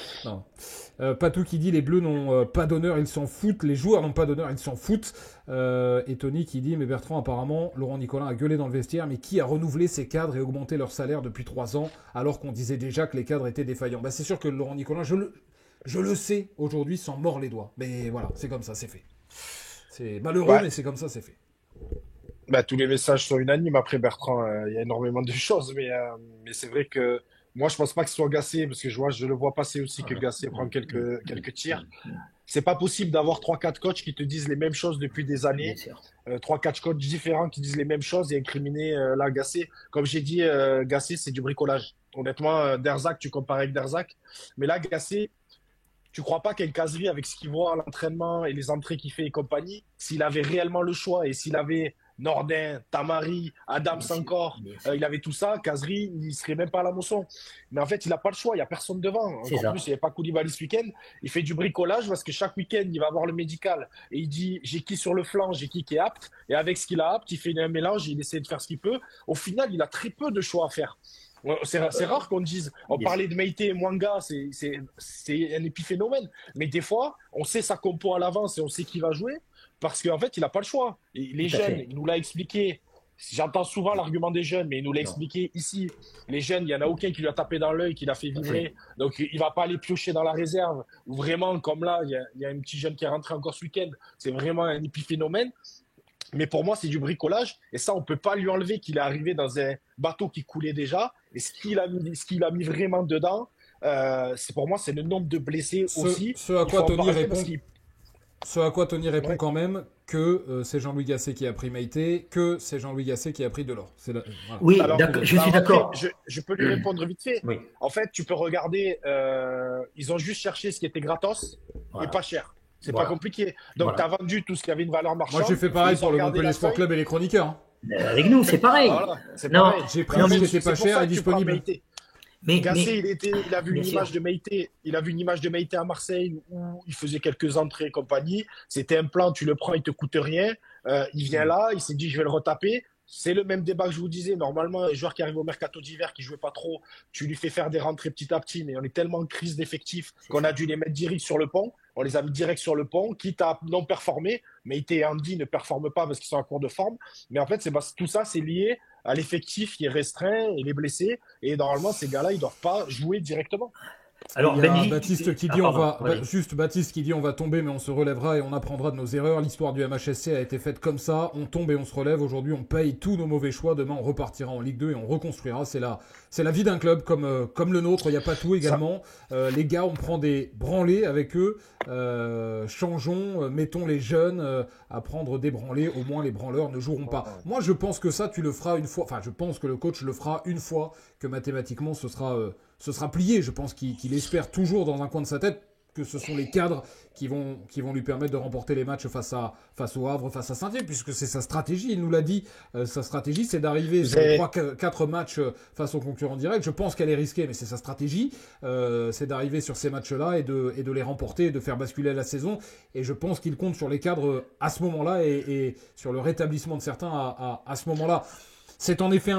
S2: Patou qui dit les Bleus n'ont pas d'honneur, ils s'en foutent. Les joueurs n'ont pas d'honneur, ils s'en foutent. Et Tony qui dit mais Bertrand, apparemment, Laurent Nicolin a gueulé dans le vestiaire, mais qui a renouvelé ses cadres et augmenté leur salaire depuis 3 ans, alors qu'on disait déjà que les cadres étaient défaillants. Bah, c'est sûr que Laurent Nicolin, je le sais aujourd'hui, s'en mord les doigts. Mais voilà, c'est comme ça, c'est fait. C'est malheureux, mais c'est comme ça, c'est fait.
S3: Bah, tous les messages sont unanimes. Après, Bertrand, il y a énormément de choses, mais c'est vrai que moi, je pense pas que ce soit Gasset, parce que je le vois passer aussi que Gasset prend quelques tirs. C'est pas possible d'avoir 3-4 coachs qui te disent les mêmes choses depuis des années. 3-4 coachs différents qui disent les mêmes choses et incriminer là Gasset. Comme j'ai dit, Gasset, c'est du bricolage. Honnêtement, Derzac, tu compares avec Derzac. Mais là, Gasset, tu crois pas qu'El Kazri, avec ce qu'il voit à l'entraînement et les entrées qu'il fait et compagnie, s'il avait réellement le choix et s'il avait Nordin, Tamari, Adams encore, il avait tout ça, Kazri, il serait même pas à la moisson. Mais en fait, il n'a pas le choix, il n'y a personne devant. Encore plus, il n'y avait pas Koulibaly ce week-end. Il fait du bricolage parce que chaque week-end, il va avoir le médical et il dit j'ai qui sur le flanc, j'ai qui est apte. Et avec ce qu'il a apte, il fait un mélange, il essaie de faire ce qu'il peut. Au final, il a très peu de choix à faire. C'est rare qu'on dise, on parlait de Meïté et Mwanga, c'est un épiphénomène. Mais des fois, on sait sa compo à l'avance et on sait qui va jouer parce qu'en fait, il n'a pas le choix. Et les jeunes, il nous l'a expliqué. J'entends souvent l'argument des jeunes, mais il nous l'a expliqué ici. Les jeunes, il n'y en a aucun qui lui a tapé dans l'œil, qui l'a fait vibrer. Donc, il ne va pas aller piocher dans la réserve. Ou vraiment, comme là, il y a un petit jeune qui est rentré encore ce week-end. C'est vraiment un épiphénomène. Mais pour moi, c'est du bricolage. Et ça, on ne peut pas lui enlever qu'il est arrivé dans un bateau qui coulait déjà. Et ce qu'il a mis vraiment dedans, pour moi, c'est le nombre de blessés aussi.
S2: Ce à quoi Tony répond quand même que c'est Jean-Louis Gasset qui a pris Meïté, que c'est Jean-Louis Gasset qui a pris Delors. Voilà.
S1: Oui, je suis d'accord.
S3: Je peux lui répondre vite fait.
S1: Oui.
S3: En fait, tu peux regarder, ils ont juste cherché ce qui était gratos et pas cher. C'est pas compliqué. Donc, tu as vendu tout ce qui avait une valeur marchande.
S2: Moi, j'ai fait pareil pour le Montpellier Sport Club et les chroniqueurs.
S1: Avec nous, c'est pareil.
S3: Voilà, pareil.
S2: J'ai pris ce qui était pas cher et disponible.
S3: Gasset, il a vu une image de Meïté. Il a vu une image de Meïté à Marseille où il faisait quelques entrées et compagnie. C'était un plan, tu le prends, il te coûte rien. Il vient là, il s'est dit je vais le retaper. C'est le même débat que je vous disais. Normalement, un joueur qui arrive au mercato d'hiver, qui ne jouait pas trop, tu lui fais faire des rentrées petit à petit, mais on est tellement en crise d'effectifs qu'on a dû les mettre direct sur le pont. On les a mis direct sur le pont, quitte à non performer. Meïté et Andy ne performent pas parce qu'ils sont en cours de forme. Mais en fait, tout ça, c'est lié à l'effectif qui est restreint et les blessés. Et normalement, ces gars-là, ils ne doivent pas jouer directement.
S2: Alors, il y a Baptiste qui dit Baptiste qui dit on va tomber mais on se relèvera et on apprendra de nos erreurs. L'histoire du MHSC a été faite comme ça, on tombe et on se relève. Aujourd'hui on paye tous nos mauvais choix, demain on repartira en Ligue 2 et on reconstruira. C'est la vie d'un club comme le nôtre. Il n'y a pas tout également. Les gars, on prend des branlés avec eux. Changeons, mettons les jeunes à prendre des branlés. Au moins les branleurs ne joueront pas. Moi je pense que ça tu le feras une fois. Enfin je pense que le coach le fera une fois que mathématiquement ce sera plié. Je pense qu'il espère toujours dans un coin de sa tête que ce sont les cadres qui vont lui permettre de remporter les matchs face au Havre, face à Saint-Étienne, puisque c'est sa stratégie. Il nous l'a dit, sa stratégie, c'est d'arriver sur 3-4 matchs face aux concurrents directs. Je pense qu'elle est risquée, mais c'est sa stratégie. C'est d'arriver sur ces matchs-là et de les remporter, et de faire basculer la saison. Et je pense qu'il compte sur les cadres à ce moment-là et sur le rétablissement de certains à ce moment-là. C'est en effet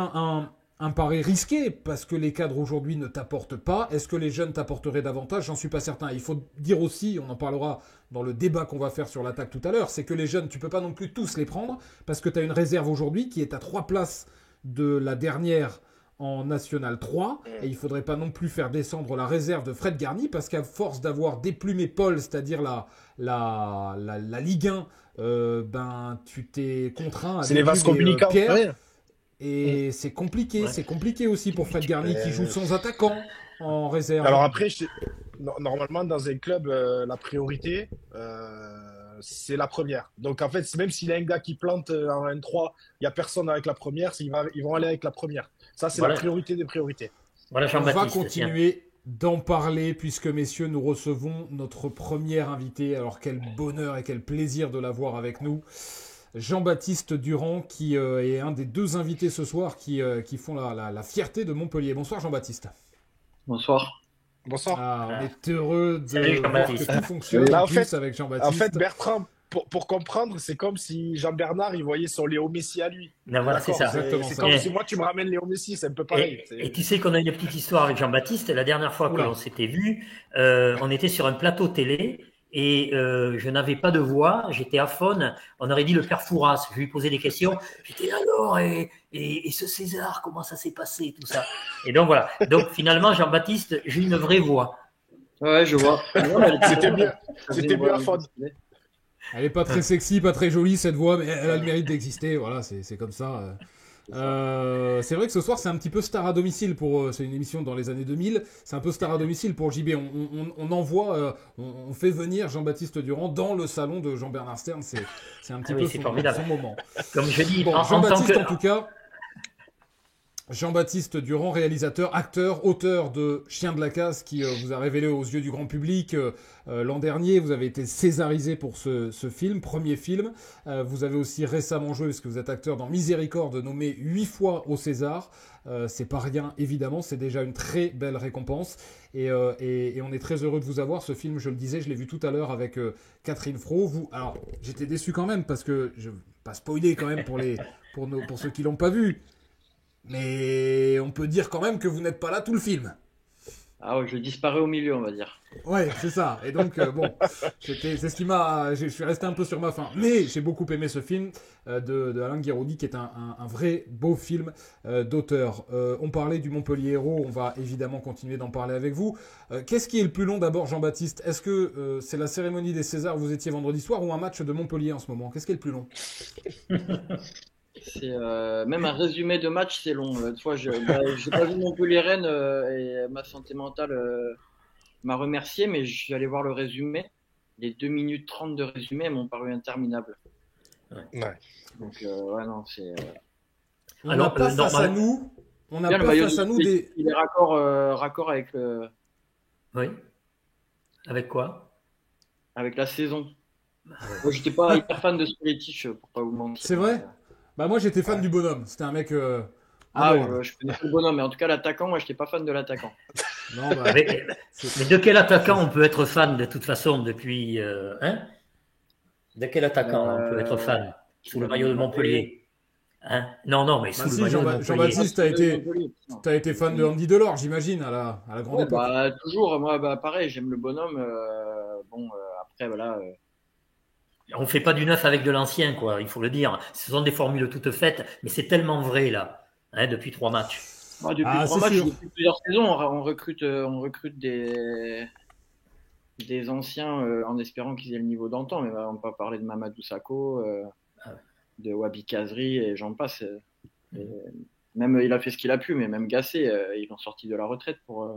S2: un pari risqué parce que les cadres aujourd'hui ne t'apportent pas. Est-ce que les jeunes t'apporteraient davantage? J'en suis pas certain. Il faut dire aussi, on en parlera dans le débat qu'on va faire sur l'attaque tout à l'heure, c'est que les jeunes, tu peux pas non plus tous les prendre parce que tu as une réserve aujourd'hui qui est à 3 places de la dernière en National 3 et il faudrait pas non plus faire descendre la réserve de Fred Garny parce qu'à force d'avoir déplumé Paul, c'est-à-dire la Ligue 1, tu t'es contraint à
S3: c'est les vases communicants.
S2: Et c'est compliqué aussi pour Fred Garny qui joue sans attaquant en réserve.
S3: Alors après, normalement dans un club, la priorité, c'est la première. Donc en fait, même s'il y a un gars qui plante en N3, il n'y a personne avec la première, ils vont aller avec la première. Ça, c'est la priorité des priorités.
S2: Voilà, on va continuer d'en parler puisque, messieurs, nous recevons notre premier invité. Alors quel bonheur et quel plaisir de l'avoir avec nous. Jean-Baptiste Durand, qui est un des deux invités ce soir qui font la fierté de Montpellier. Bonsoir Jean-Baptiste.
S4: Bonsoir.
S3: Bonsoir.
S2: On est heureux
S1: Salut,
S2: de voir que tout fonctionne
S3: Là,
S2: en plus avec Jean-Baptiste.
S3: En fait, Bertrand, pour comprendre, c'est comme si Jean-Bernard, il voyait son Léo Messi à lui.
S1: Ben voilà, c'est ça.
S2: Exactement
S3: C'est
S2: ça.
S3: comme si moi, tu me ramènes Léo Messi, c'est un peu pareil.
S1: Et tu sais qu'on a une petite histoire avec Jean-Baptiste. La dernière fois que
S2: Oula.
S1: l'on s'était vu, on était sur un plateau télé et je n'avais pas de voix, j'étais aphone. On aurait dit le père Fouras. Je lui posais des questions. J'étais alors, et ce César, comment ça s'est passé, tout ça. Et donc voilà. Donc finalement, Jean-Baptiste, j'ai une vraie voix.
S4: Ouais, je vois.
S3: C'était mieux à fond.
S2: Elle est pas très sexy, pas très jolie cette voix, mais elle a le mérite d'exister. Voilà, c'est comme ça. C'est vrai que ce soir c'est un petit peu star à domicile pour. C'est une émission dans les années 2000. C'est un peu star à domicile pour JB. On envoie, on fait venir Jean-Baptiste Durand dans le salon de Jean-Bernard Stern. C'est un petit peu son moment.
S1: Comme je dis,
S2: Bon,
S1: en
S2: Jean-Baptiste
S1: tant que...
S2: en tout cas. Jean-Baptiste Durand, réalisateur, acteur, auteur de Chien de la Casse, qui vous a révélé aux yeux du grand public l'an dernier. Vous avez été césarisé pour ce film, premier film. Vous avez aussi récemment joué, parce que vous êtes acteur dans Miséricorde, nommé 8 fois au César. C'est pas rien, évidemment, c'est déjà une très belle récompense. Et on est très heureux de vous avoir. Ce film, je le disais, je l'ai vu tout à l'heure avec Catherine Fro. Alors, j'étais déçu quand même, parce que je ne vais pas spoiler quand même pour ceux qui l'ont pas vu. Mais on peut dire quand même que vous n'êtes pas là tout le film.
S4: Ah ouais, je disparais au milieu, on va dire.
S2: Ouais, c'est ça. Et donc, bon, c'est ce qui m'a... Je suis resté un peu sur ma faim. Mais j'ai beaucoup aimé ce film de Alain Guiraudie, qui est un vrai beau film d'auteur. On parlait du Montpellier Hérault, on va évidemment continuer d'en parler avec vous. Qu'est-ce qui est le plus long d'abord, Jean-Baptiste? Est-ce que c'est la cérémonie des Césars où vous étiez vendredi soir ou un match de Montpellier en ce moment? Qu'est-ce qui est le plus long?
S4: C'est même un résumé de match, c'est long. Une fois, j'ai pas vu Montpellier-Rennes et ma santé mentale m'a remercié, mais je suis allé voir le résumé. Les 2 minutes 30 de résumé m'ont paru interminables.
S3: Ouais.
S4: Donc, ouais, non, c'est.
S2: On n'a pas face à nous. On n'a pas face à nous des.
S4: Il est raccord avec le.
S1: Oui. Avec quoi?
S4: Avec la saison. Moi, j'étais pas hyper fan de Spiritich, pour pas vous mentir.
S2: C'est vrai? Bah moi j'étais fan du bonhomme, c'était un mec...
S4: je connais le bonhomme, mais en tout cas l'attaquant, moi j'étais pas fan de l'attaquant.
S2: Non, bah,
S1: mais de quel attaquant on peut être fan de toute façon depuis... De quel attaquant on peut être fan sous le maillot de Montpellier? Non, mais sous le maillot de Montpellier.
S2: Jean-Baptiste, t'as été fan de Andy Delors, j'imagine, à la grande époque.
S4: Bah, toujours, moi pareil, j'aime le bonhomme. Après voilà...
S1: On fait pas du neuf avec de l'ancien, quoi, il faut le dire. Ce sont des formules toutes faites, mais c'est tellement vrai, là, depuis 3 matchs.
S4: Depuis 3 matchs, depuis plusieurs saisons, on recrute des anciens en espérant qu'ils aient le niveau d'antan. Mais on peut parler de Mamadou Sakho, de Wabi Kazri et j'en passe. Même il a fait ce qu'il a pu, mais même Gassé, ils l'ont sorti de la retraite pour...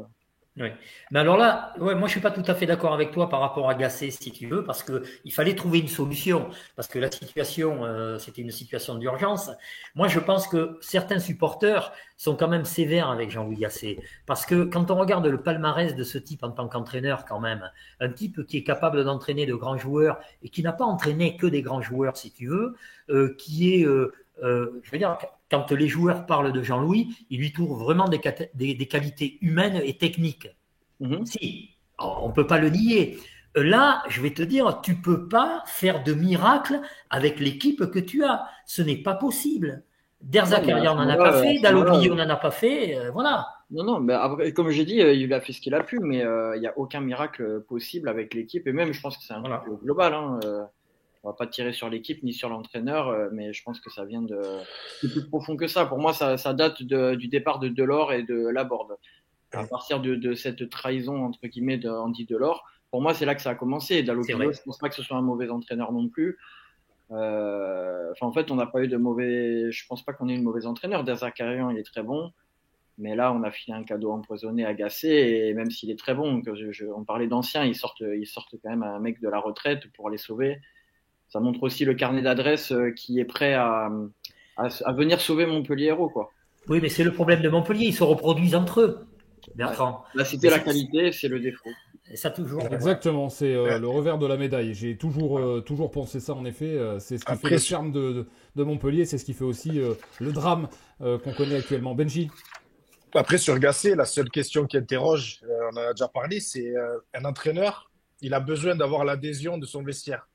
S1: Oui. Mais alors là, moi je suis pas tout à fait d'accord avec toi par rapport à Gassé, si tu veux, parce que il fallait trouver une solution, parce que la situation, c'était une situation d'urgence. Moi, je pense que certains supporters sont quand même sévères avec Jean-Louis Gassé, parce que quand on regarde le palmarès de ce type en tant qu'entraîneur, quand même, un type qui est capable d'entraîner de grands joueurs et qui n'a pas entraîné que des grands joueurs, si tu veux, qui est je veux dire, quand les joueurs parlent de Jean-Louis, ils lui trouvent vraiment des qualités humaines et techniques. Si, on ne peut pas le nier. Là, je vais te dire, tu ne peux pas faire de miracle avec l'équipe que tu as. Ce n'est pas possible. Derzakaria, on n'en a pas fait. Dalogli, on n'en a pas fait. Voilà.
S4: Non, mais après, comme j'ai dit, il a fait ce qu'il a pu, mais il n'y a aucun miracle possible avec l'équipe. Et même, je pense que c'est un truc global. On va pas tirer sur l'équipe ni sur l'entraîneur, mais je pense que ça vient c'est plus profond que ça. Pour moi, ça date du départ de Delors et de Laborde. À partir de cette trahison entre guillemets d'Andy Delors, pour moi, c'est là que ça a commencé. Dalogli, je pense pas que ce soit un mauvais entraîneur non plus. En fait, on n'a pas eu de mauvais. Je pense pas qu'on ait eu de mauvais entraîneur. Derzakarian, il est très bon. Mais là, on a filé un cadeau empoisonné à Gassé, et même s'il est très bon, on parlait d'anciens, ils sortent quand même un mec de la retraite pour les sauver. Ça montre aussi le carnet d'adresses qui est prêt à venir sauver Montpellier Hérault, quoi.
S1: Oui, mais c'est le problème de Montpellier, ils se reproduisent entre eux, Bertrand.
S4: La cité, la qualité, c'est le défaut.
S1: Ça toujours.
S2: Exactement, c'est le revers de la médaille. J'ai toujours pensé ça, en effet. C'est ce qui fait le charme de Montpellier, c'est ce qui fait aussi le drame qu'on connaît actuellement. Benji?
S3: Après, sur Gasset, la seule question qui interroge, on en a déjà parlé, c'est un entraîneur, il a besoin d'avoir l'adhésion de son vestiaire.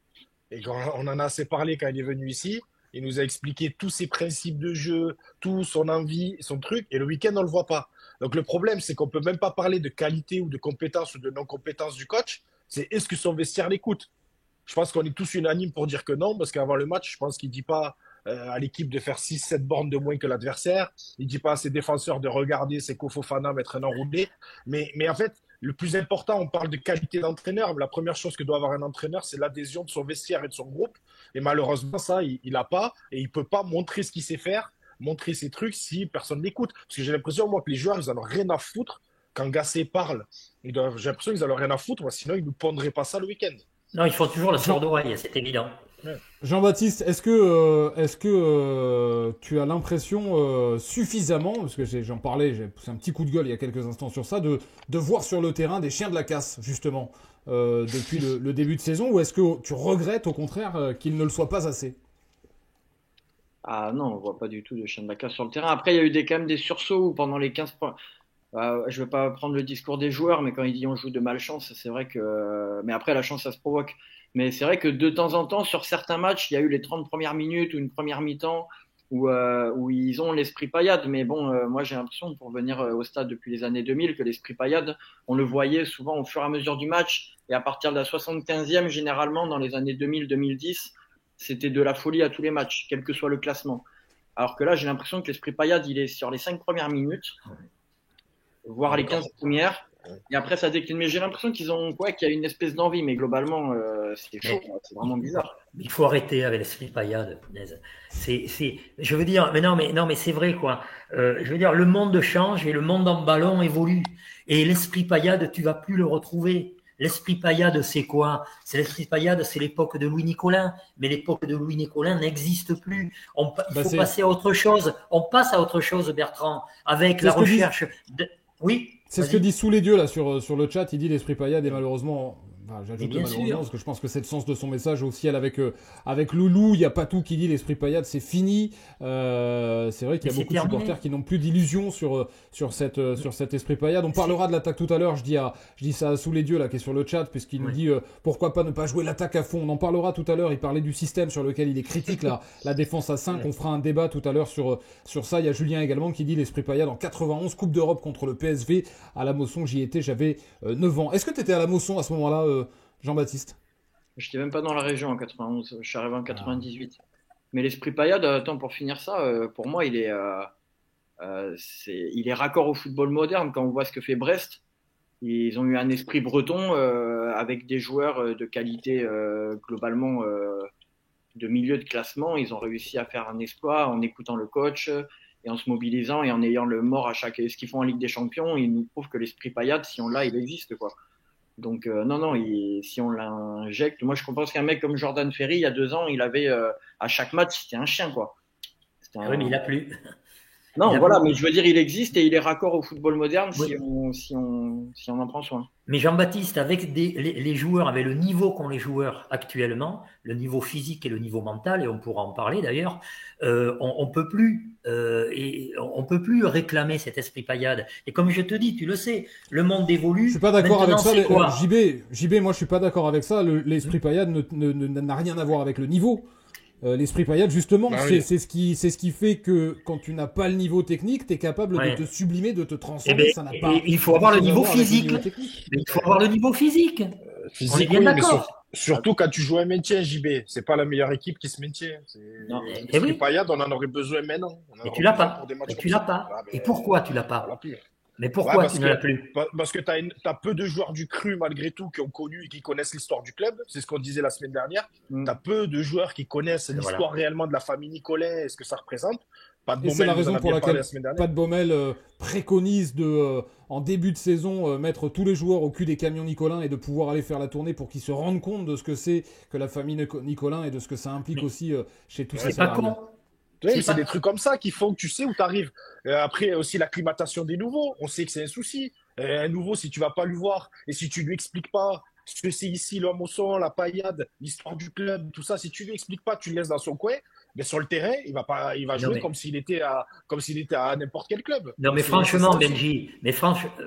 S3: Et on en a assez parlé quand il est venu ici. Il nous a expliqué tous ses principes de jeu, tout son envie, son truc. Et le week-end, on ne le voit pas. Donc le problème, c'est qu'on ne peut même pas parler de qualité ou de compétence ou de non-compétence du coach. C'est est-ce que son vestiaire l'écoute? Je pense qu'on est tous unanimes pour dire que non, parce qu'avant le match, je pense qu'il ne dit pas à l'équipe de faire 6-7 bornes de moins que l'adversaire. Il ne dit pas à ses défenseurs de regarder Seko Fofana mettre un enroulé. Mais en fait, le plus important, on parle de qualité d'entraîneur. Mais la première chose que doit avoir un entraîneur, c'est l'adhésion de son vestiaire et de son groupe. Et malheureusement, ça, il n'a pas. Et il ne peut pas montrer ce qu'il sait faire, montrer ses trucs si personne l'écoute. Parce que j'ai l'impression, moi, que les joueurs, ils n'en ont rien à foutre quand Gasset parle. J'ai l'impression qu'ils n'en ont rien à foutre. Moi, sinon, ils ne nous pondraient pas ça le week-end.
S1: Non, ils font toujours la sourde oreille, c'est évident.
S2: Jean-Baptiste, est-ce que tu as l'impression suffisamment, parce que j'en parlais, j'ai poussé un petit coup de gueule il y a quelques instants sur ça, de voir sur le terrain des chiens de la casse, justement, depuis le début de saison, ou est-ce que tu regrettes au contraire qu'il ne le soit pas assez?
S4: Ah non, on voit pas du tout de chiens de la casse sur le terrain. Après, il y a eu quand même des sursauts où pendant les 15 points. Je ne vais pas prendre le discours des joueurs, mais quand il dit on joue de malchance, c'est vrai que. Mais après, la chance, ça se provoque. Mais c'est vrai que de temps en temps, sur certains matchs, il y a eu les 30 premières minutes ou une première mi-temps où ils ont l'esprit paillade. Mais bon, moi, j'ai l'impression, pour venir au stade depuis les années 2000, que l'esprit paillade, on le voyait souvent au fur et à mesure du match. Et à partir de la 75e, généralement, dans les années 2000-2010, c'était de la folie à tous les matchs, quel que soit le classement. Alors que là, j'ai l'impression que l'esprit paillade, il est sur les 5 premières minutes, voire les 15 premières. Et après, ça décline. Mais j'ai l'impression qu'il y a une espèce d'envie. Mais globalement, c'est chaud. C'est vraiment bizarre.
S1: Il faut arrêter avec l'esprit paillade. Je veux dire, mais c'est vrai, quoi. Je veux dire, le monde change et le monde en ballon évolue. Et l'esprit paillade, tu vas plus le retrouver. L'esprit paillade, c'est quoi? L'esprit paillade, c'est l'époque de Louis Nicolin. Mais l'époque de Louis Nicolin n'existe plus. Il faut passer à autre chose. On passe à autre chose, Bertrand, avec la recherche. Oui.
S2: C'est ce que dit Sous les Dieux là sur le chat. Il dit l'esprit paillade est malheureusement. Enfin, j'ajoute malheureusement parce que je pense que c'est le sens de son message aussi. Avec Loulou, il y a pas tout qui dit l'esprit paillade, c'est fini. C'est vrai qu'il y a beaucoup de supporters qui n'ont plus d'illusions sur cet esprit paillade. On parlera de l'attaque tout à l'heure. Je dis ça à Sous les Dieux là qui est sur le chat puisqu'il nous dit pourquoi pas ne pas jouer l'attaque à fond. On en parlera tout à l'heure. Il parlait du système sur lequel il est critique la défense à 5. On fera un débat tout à l'heure sur ça. Il y a Julien également qui dit l'esprit paillade en 91 Coupe d'Europe contre le PSV à la Mosson. J'y étais, j'avais 9 ans. Est-ce que tu étais à la Mosson à ce moment-là? Jean-Baptiste?
S4: Je n'étais même pas dans la région en 91, je suis arrivé en 98. Mais l'esprit paillade, attends, pour finir ça, pour moi, il est raccord au football moderne. Quand on voit ce que fait Brest, ils ont eu un esprit breton avec des joueurs de qualité globalement de milieu de classement. Ils ont réussi à faire un exploit en écoutant le coach et en se mobilisant et en ayant le mort à chaque. Ce qu'ils font en Ligue des Champions, ils nous prouvent que l'esprit paillade, si on l'a, il existe, quoi. Donc non, si on l'injecte, moi je pense qu'un mec comme Jordan Ferry, il y a 2 ans, il avait à chaque match, c'était un chien, quoi.
S1: Oui, mais il n'a plus.
S4: Non, voilà, mais je veux dire, il existe et il est raccord au football moderne si on en prend soin.
S1: Mais Jean-Baptiste, avec les joueurs, avec le niveau qu'ont les joueurs actuellement, le niveau physique et le niveau mental, et on pourra en parler d'ailleurs, on peut plus réclamer cet esprit paillade. Et comme je te dis, tu le sais, le monde évolue.
S2: Je suis pas d'accord avec ça. JB, moi je suis pas d'accord avec ça. L'esprit paillade n'a rien à voir avec le niveau. L'esprit paillade, justement, c'est ce qui fait que quand tu n'as pas le niveau technique, tu es capable de te sublimer, de te transcender.
S1: Il faut avoir le niveau physique. Il faut avoir le niveau physique. On est bien d'accord.
S3: Surtout quand tu joues un maintien, JB. C'est pas la meilleure équipe qui se maintient. L'esprit paillade, on en aurait besoin maintenant.
S1: Et tu l'as pas. Et pourquoi tu l'as pas? Mais pourquoi tu ne l'as plus?
S3: Parce que tu as peu de joueurs du cru, malgré tout, qui ont connu et qui connaissent l'histoire du club. C'est ce qu'on disait la semaine dernière. Tu as peu de joueurs qui connaissent l'histoire réellement de la famille Nicolet et ce que ça représente.
S2: Et c'est la raison pour laquelle Pat Baumel préconise en début de saison, mettre tous les joueurs au cul des camions Nicolin et de pouvoir aller faire la tournée pour qu'ils se rendent compte de ce que c'est que la famille Nicolin et de ce que ça implique aussi chez tous ces salariés.
S3: Oui, c'est des trucs comme ça qui font que tu sais où tu arrives. Après, aussi l'acclimatation des nouveaux. On sait que c'est un souci. Un nouveau, si tu vas pas lui voir et si tu lui expliques pas ce que c'est ici, l'homme au son, la paillade, l'histoire du club, tout ça, si tu lui expliques pas, tu le laisses dans son coin, mais sur le terrain, il va jouer comme s'il était à n'importe quel club.
S1: Non, mais franchement, Benji,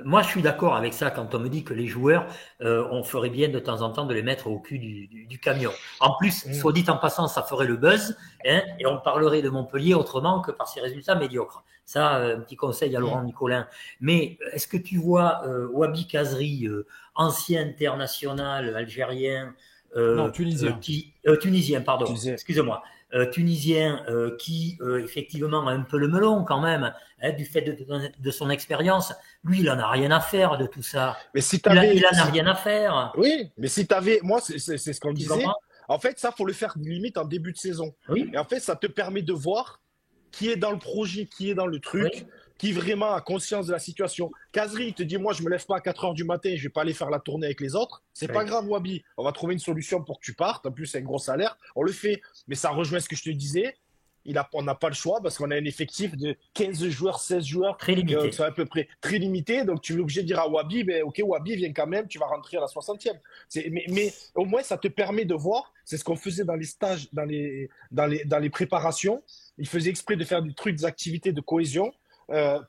S1: moi je suis d'accord avec ça quand on me dit que les joueurs, on ferait bien de temps en temps de les mettre au cul du camion. En plus, soit dit en passant, ça ferait le buzz, hein, et on parlerait de Montpellier autrement que par ses résultats médiocres. Ça, un petit conseil à Laurent Nicolin. Mais est-ce que tu vois Wabi Kazri, ancien international algérien,
S2: non, tunisien.
S1: Tunisien, pardon, excusez-moi. Tunisien qui effectivement a un peu le melon quand même, hein, du fait de son expérience. Lui, il en a rien à faire de tout ça.
S3: Mais si
S1: il en a rien à faire.
S3: Oui, mais si moi, c'est ce qu'on disait. En fait, ça, faut le faire limite en début de saison.
S1: Oui.
S3: Et en fait, ça te permet de voir qui est dans le projet, qui est dans le truc, qui vraiment a conscience de la situation. Kazri, il te dit, moi, je me lève pas à 4 heures du matin, je vais pas aller faire la tournée avec les autres. C'est pas grave, Wabi. On va trouver une solution pour que tu partes. En plus, c'est un gros salaire. On le fait. Mais ça rejoint ce que je te disais. On n'a pas le choix parce qu'on a un effectif de 15 joueurs, 16 joueurs.
S1: Très limité.
S3: C'est à peu près très limité. Donc, tu es obligé de dire à Wabi, ben, OK, Wabi, viens quand même, tu vas rentrer à la 60e. Mais au moins, ça te permet de voir. C'est ce qu'on faisait dans les stages, dans les préparations. Il faisait exprès de faire des trucs, des activités de cohésion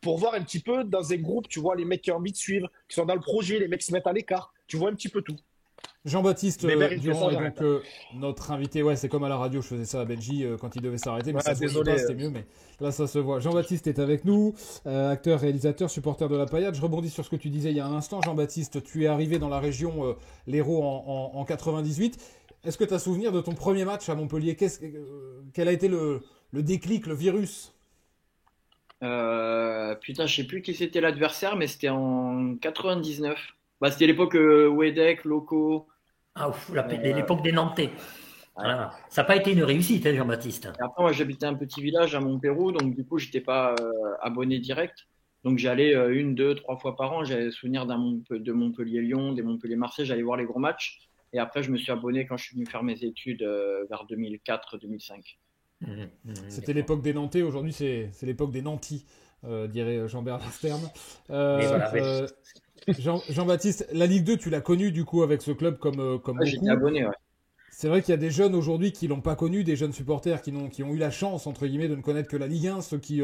S3: pour voir un petit peu dans un groupe, tu vois, les mecs qui ont envie de suivre, qui sont dans le projet, les mecs qui se mettent à l'écart. Tu vois un petit peu tout.
S2: Jean-Baptiste Durand est donc notre invité. Ouais, c'est comme à la radio, je faisais ça à Benji quand il devait s'arrêter, mais ça se voyait pas, c'était mieux, mais là ça se voit. Jean-Baptiste est avec nous, acteur, réalisateur, supporter de la Paillade. Je rebondis sur ce que tu disais il y a un instant. Jean-Baptiste, tu es arrivé dans la région l'Hérault en 98. Est-ce que tu as souvenir de ton premier match à Montpellier? Quel a été le déclic, le virus?
S4: Putain, je sais plus qui c'était l'adversaire, mais c'était en 99. Bah, c'était l'époque Wedek, Loco.
S1: Ah ouf, l'époque des Nantais. Voilà. Ça n'a pas été une réussite, hein, Jean-Baptiste.
S4: Et après, moi, j'habitais un petit village à Montpérou, donc du coup, j'étais pas abonné direct. Donc j'allais 1, 2, 3 fois par an. J'avais souvenir de Montpellier-Lyon, des Montpellier-Marseille. J'allais voir les gros matchs. Et après, je me suis abonné quand je suis venu faire mes études vers 2004-2005.
S2: C'était l'époque des Nantais. Aujourd'hui, c'est l'époque des Nantis, dirait Jean-Bernard Stern. Jean-Baptiste, la Ligue 2, tu l'as connue du coup avec ce club comme beaucoup.
S4: J'étais abonné, ouais.
S2: C'est vrai qu'il y a des jeunes aujourd'hui qui l'ont pas connu, des jeunes supporters qui ont eu la chance, entre guillemets, de ne connaître que la Ligue 1, ceux qui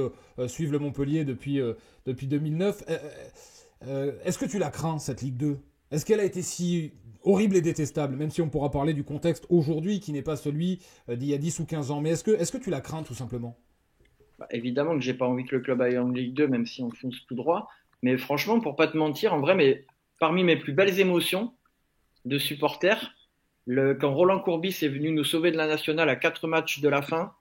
S2: suivent le Montpellier depuis 2009. Est-ce que tu la crains, cette Ligue 2? Est-ce qu'elle a été si horrible et détestable, même si on pourra parler du contexte aujourd'hui qui n'est pas celui d'il y a 10 ou 15 ans, mais est-ce que tu la crains tout simplement?
S4: Bah, évidemment que j'ai pas envie que le club aille en Ligue 2, même si on fonce tout droit. Mais franchement, pour pas te mentir, en vrai, parmi mes plus belles émotions de supporter, quand Roland Courbis est venu nous sauver de la nationale à 4 matchs de la fin,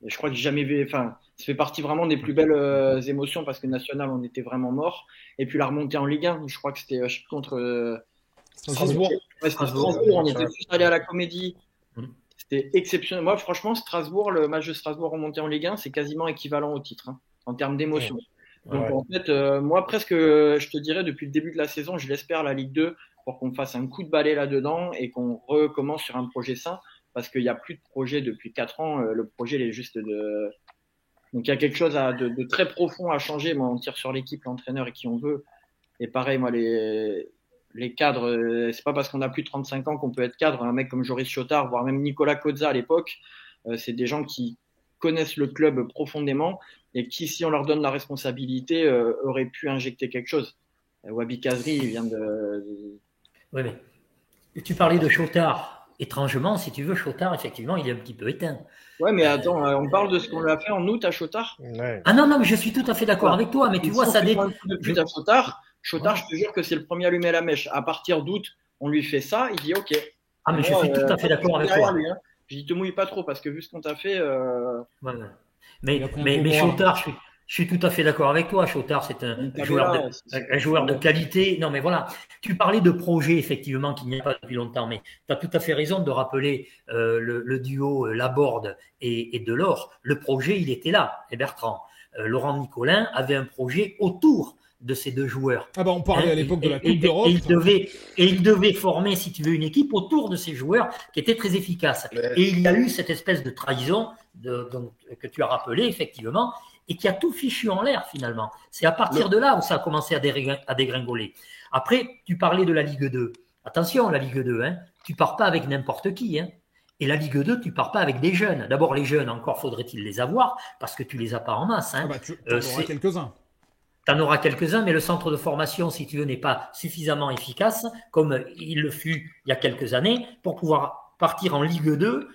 S4: et je crois que j'ai jamais vu, ça fait partie vraiment des plus belles émotions parce que national, on était vraiment mort. Et puis la remontée en Ligue 1, je crois que c'était contre
S3: Strasbourg.
S4: Ouais, Strasbourg, on était juste allé à la Comédie. C'était exceptionnel. Moi, franchement, le match de Strasbourg remonté en Ligue 1, c'est quasiment équivalent au titre, hein, en termes d'émotion. Donc, en fait, moi, presque, je te dirais, depuis le début de la saison, je l'espère, la Ligue 2, pour qu'on fasse un coup de balai là-dedans et qu'on recommence sur un projet sain, parce qu'il n'y a plus de projet depuis 4 ans. Le projet, il est juste de... Donc, il y a quelque chose de très profond à changer. Moi, on tire sur l'équipe, l'entraîneur et qui on veut. Et pareil, moi, les cadres, c'est pas parce qu'on a plus de 35 ans qu'on peut être cadre. Un mec comme Joris Chotard, voire même Nicolas Cozza à l'époque, c'est des gens qui connaissent le club profondément et qui, si on leur donne la responsabilité, auraient pu injecter quelque chose. Wabi Kazri, il vient de...
S1: Oui, mais tu parlais de Chotard. Étrangement, si tu veux, Chotard, effectivement, il est un petit peu éteint.
S4: Ouais, mais attends, on parle de ce qu'on a fait en août à Chotard.
S1: Ah non, mais je suis tout à fait d'accord avec toi, mais tu vois, ça dépend.
S4: Depuis à Chotard, je te jure que c'est le premier allumé à la mèche. À partir d'août, on lui fait ça, il dit OK.
S1: Ah, mais je suis tout à fait d'accord avec toi.
S4: Lui, hein. Je dis, te mouille pas trop, parce que vu ce qu'on t'a fait...
S1: Voilà. Mais Chotard, je suis tout à fait d'accord avec toi. Chotard, c'est un joueur de qualité. Non, mais voilà. Tu parlais de projet, effectivement, qu'il n'y a pas depuis longtemps, mais tu as tout à fait raison de rappeler le duo Laborde et Delors. Le projet, il était là, et Bertrand. Laurent Nicolin avait un projet autour de ces deux joueurs.
S2: Ah bah on parlait à l'époque de la Coupe d'Europe.
S1: Et il devait former, si tu veux, une équipe autour de ces joueurs qui étaient très efficaces. Et il y a eu cette espèce de trahison que tu as rappelé, effectivement, et qui a tout fichu en l'air, finalement. C'est à partir de là où ça a commencé à dégringoler. Après, tu parlais de la Ligue 2. Attention, la Ligue 2, hein, tu pars pas avec n'importe qui, hein. Et la Ligue 2, tu pars pas avec des jeunes. D'abord, les jeunes, encore faudrait-il les avoir, parce que tu les as pas en masse. Hein.
S2: Tu en auras quelques-uns.
S1: Tu en auras quelques-uns, mais le centre de formation, si tu veux, n'est pas suffisamment efficace, comme il le fut il y a quelques années, pour pouvoir partir en Ligue 2,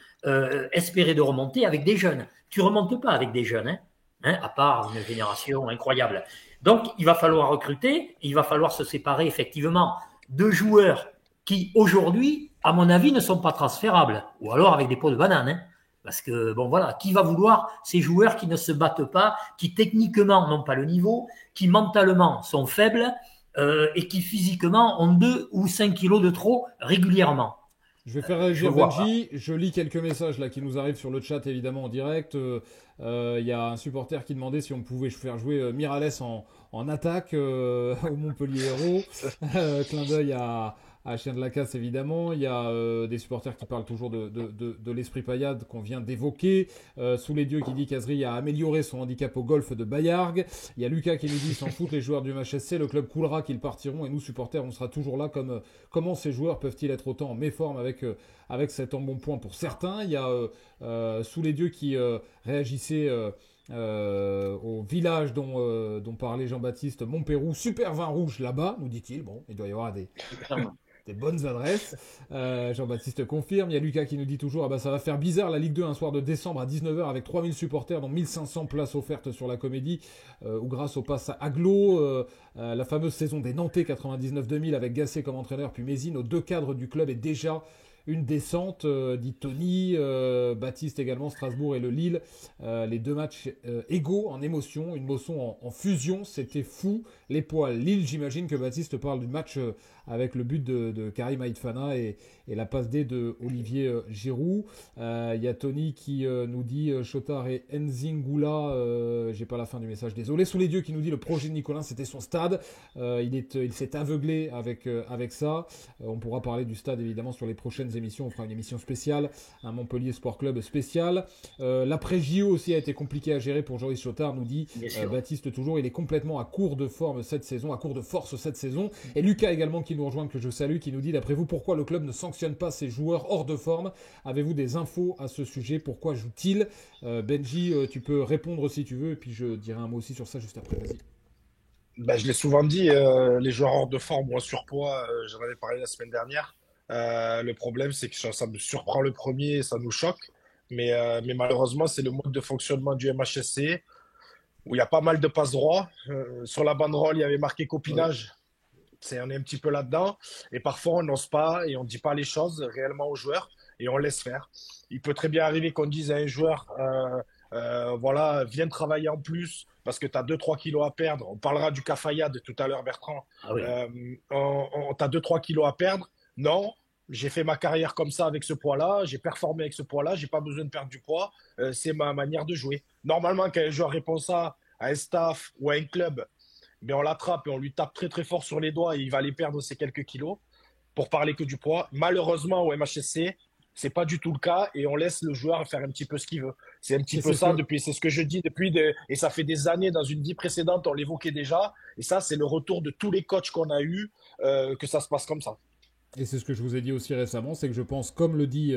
S1: espérer de remonter avec des jeunes. Tu remontes pas avec des jeunes, hein, à part une génération incroyable. Donc, il va falloir recruter, et il va falloir se séparer effectivement de joueurs qui, aujourd'hui, à mon avis, ne sont pas transférables, ou alors avec des pots de banane, hein. Parce que, bon, voilà, qui va vouloir ces joueurs qui ne se battent pas, qui techniquement n'ont pas le niveau, qui mentalement sont faibles et qui physiquement ont 2 ou 5 kilos de trop régulièrement.
S2: Je vais faire réagir Benji. Je lis quelques messages là qui nous arrivent sur le chat, évidemment, en direct. Il y a un supporter qui demandait si on pouvait faire jouer Miralles en attaque au Montpellier Hérault. Clin d'œil à Chien de la Casse, évidemment. Il y a des supporters qui parlent toujours de l'esprit paillade qu'on vient d'évoquer. Sous les dieux qui dit qu'Azri a amélioré son handicap au golf de Bayargues. Il y a Lucas qui nous dit s'en foutent les joueurs du MHSC, le club coulera qu'ils partiront et nous supporters on sera toujours là. Comment ces joueurs peuvent-ils être autant en méforme avec cet embonpoint pour certains. Il y a Sous les dieux qui réagissait au village dont parlait Jean-Baptiste, Montpérou, super vin rouge là-bas, nous dit-il. Bon, il doit y avoir des bonnes adresses. Jean-Baptiste confirme. Il y a Lucas qui nous dit toujours ça va faire bizarre la Ligue 2 un soir de décembre à 19h avec 3000 supporters dont 1500 places offertes sur la Comédie ou grâce au pass Aglo. La fameuse saison des Nantais 99-2000 avec Gasset comme entraîneur puis Mézine aux 2 cadres du club est déjà une descente, dit Tony. Baptiste également, Strasbourg et le Lille. Les 2 matchs égaux en émotion, une motion en fusion, c'était fou. Les poils. Lille, j'imagine que Baptiste parle du match avec le but de Karim Aïtfana et la passe D de Olivier Giroud. Il y a Tony qui nous dit Chotard et Nzingula, j'ai pas la fin du message, désolé. Sous les dieux qui nous dit le projet de Nicolin, c'était son stade. Il s'est aveuglé avec ça. On pourra parler du stade évidemment sur les prochaines émissions. On fera une émission spéciale, un Montpellier Sport Club spécial. L'après-JO aussi a été compliqué à gérer pour Joris Chotard, nous dit Baptiste toujours. Il est complètement à court de forme cette saison, à court de force cette saison. Et Lucas également qui nous rejoint, que je salue, qui nous dit d'après vous pourquoi le club ne sanctionne pas ses joueurs hors de forme? Avez-vous des infos à ce sujet? Pourquoi joue-t-il? Benji, tu peux répondre si tu veux et puis je dirai un mot aussi sur ça juste après, vas-y.
S3: Je l'ai souvent dit, les joueurs hors de forme ou en surpoids, j'en avais parlé la semaine dernière. Le problème, c'est que ça me surprend le premier, ça nous choque. Mais malheureusement, c'est le mode de fonctionnement du MHSC où il y a pas mal de passes droits. Sur la banderole, il y avait marqué copinage. On est un petit peu là-dedans. Et parfois, on n'ose pas et on ne dit pas les choses réellement aux joueurs et on laisse faire. Il peut très bien arriver qu'on dise à un joueur viens travailler en plus parce que tu as 2-3 kilos à perdre. On parlera du Cafayade tout à l'heure, Bertrand.
S1: Ah oui.
S3: Tu as 2-3 kilos à perdre. Non, j'ai fait ma carrière comme ça avec ce poids-là, j'ai performé avec ce poids-là, j'ai pas besoin de perdre du poids, c'est ma manière de jouer. Normalement, quand un joueur répond ça à un staff ou à un club, on l'attrape et on lui tape très très fort sur les doigts et il va aller perdre ces quelques kilos pour parler que du poids. Malheureusement, au MHSC, c'est pas du tout le cas et on laisse le joueur faire un petit peu ce qu'il veut. C'est un petit peu ça, c'est ce que je dis et ça fait des années, dans une vie précédente, on l'évoquait déjà, et ça, c'est le retour de tous les coachs qu'on a eu que ça se passe comme ça.
S2: Et c'est ce que je vous ai dit aussi récemment, c'est que je pense, comme le dit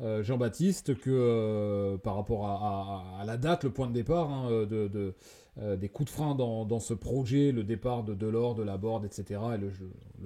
S2: Jean-Baptiste, que par rapport à la date, le point de départ des coups de frein dans ce projet, le départ de Delors, de Laborde, etc., et le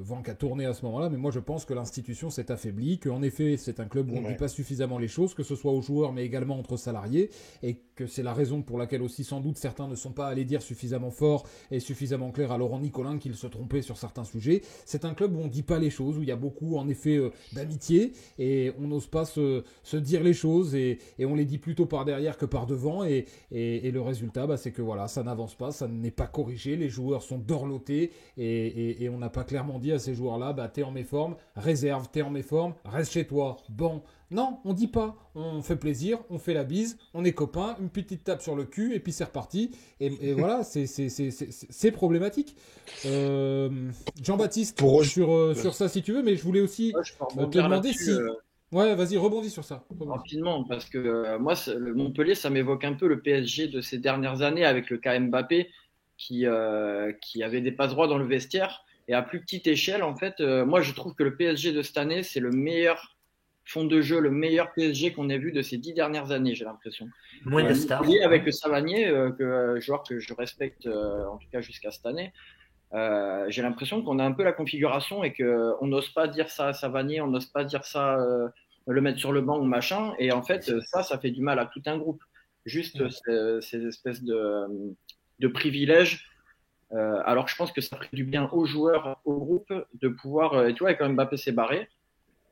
S2: vent qui a tourné à ce moment-là, mais moi je pense que l'institution s'est affaiblie, qu'en effet c'est un club où on ne dit pas suffisamment les choses, que ce soit aux joueurs mais également entre salariés, et que c'est la raison pour laquelle aussi sans doute certains ne sont pas allés dire suffisamment fort et suffisamment clair à Laurent Nicolin qu'il se trompait sur certains sujets. C'est un club où on ne dit pas les choses, où il y a beaucoup en effet d'amitié, et on n'ose pas se dire les choses, et on les dit plutôt par derrière que par devant, et le résultat c'est que voilà, ça n'avance pas, ça n'est pas corrigé, les joueurs sont dorlotés, et on n'a pas clairement dit à ces joueurs-là, t'es en méforme, réserve, t'es en méforme, reste chez toi, bon. Non, on dit pas, on fait plaisir, on fait la bise, on est copains, une petite tape sur le cul, et puis c'est reparti, et voilà, c'est problématique. Jean-Baptiste, sur ça si tu veux, mais je voulais aussi te demander si... Ouais, vas-y, rebondis sur ça.
S4: Rapidement, parce que moi, le Montpellier, ça m'évoque un peu le PSG de ces dernières années avec le cas Mbappé qui avait des passes droits dans le vestiaire. Et à plus petite échelle, en fait, moi, je trouve que le PSG de cette année, c'est le meilleur fond de jeu, le meilleur PSG qu'on ait vu de ces 10 dernières années, j'ai l'impression.
S1: Moins de stars.
S4: Avec Savanier, joueur que je respecte, en tout cas jusqu'à cette année, j'ai l'impression qu'on a un peu la configuration et qu'on n'ose pas dire ça à Savanier, on n'ose pas dire ça, le mettre sur le banc ou machin. Et en fait, ça fait du mal à tout un groupe. Juste ces espèces de privilèges. Alors je pense que ça ferait du bien aux joueurs, au groupe, de pouvoir. Tu vois, quand Mbappé s'est barré,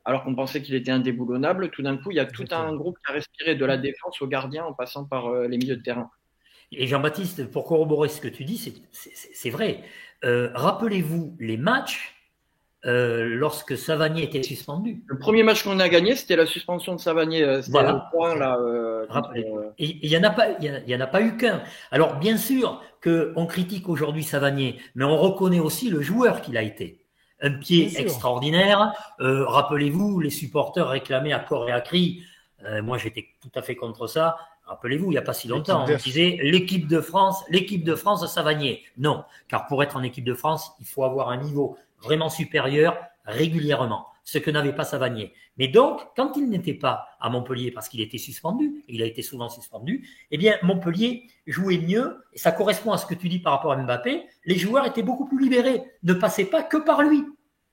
S4: alors qu'on pensait qu'il était indéboulonnable, tout d'un coup, il y a tout un groupe qui a respiré de la défense au gardien en passant par les milieux de terrain.
S1: Et Jean-Baptiste, pour corroborer ce que tu dis, c'est vrai. Rappelez-vous les matchs lorsque Savanier était suspendu.
S4: Le premier match qu'on a gagné, c'était la suspension de Savanier. C'était
S1: voilà.
S4: le point là.
S1: Et il n'y en a pas eu qu'un. Alors bien sûr qu'on critique aujourd'hui Savanier, mais on reconnaît aussi le joueur qu'il a été. Un pied extraordinaire. Rappelez-vous, les supporters réclamaient à corps et à cri. Moi, j'étais tout à fait contre ça. Rappelez-vous, il n'y a pas si longtemps, on disait l'équipe de France Savanier. Non, car pour être en équipe de France, il faut avoir un niveau vraiment supérieur régulièrement, ce que n'avait pas Savanier. Mais donc, quand il n'était pas à Montpellier, parce qu'il était suspendu, et il a été souvent suspendu, eh bien, Montpellier jouait mieux, et ça correspond à ce que tu dis par rapport à Mbappé, les joueurs étaient beaucoup plus libérés, ne passaient pas que par lui.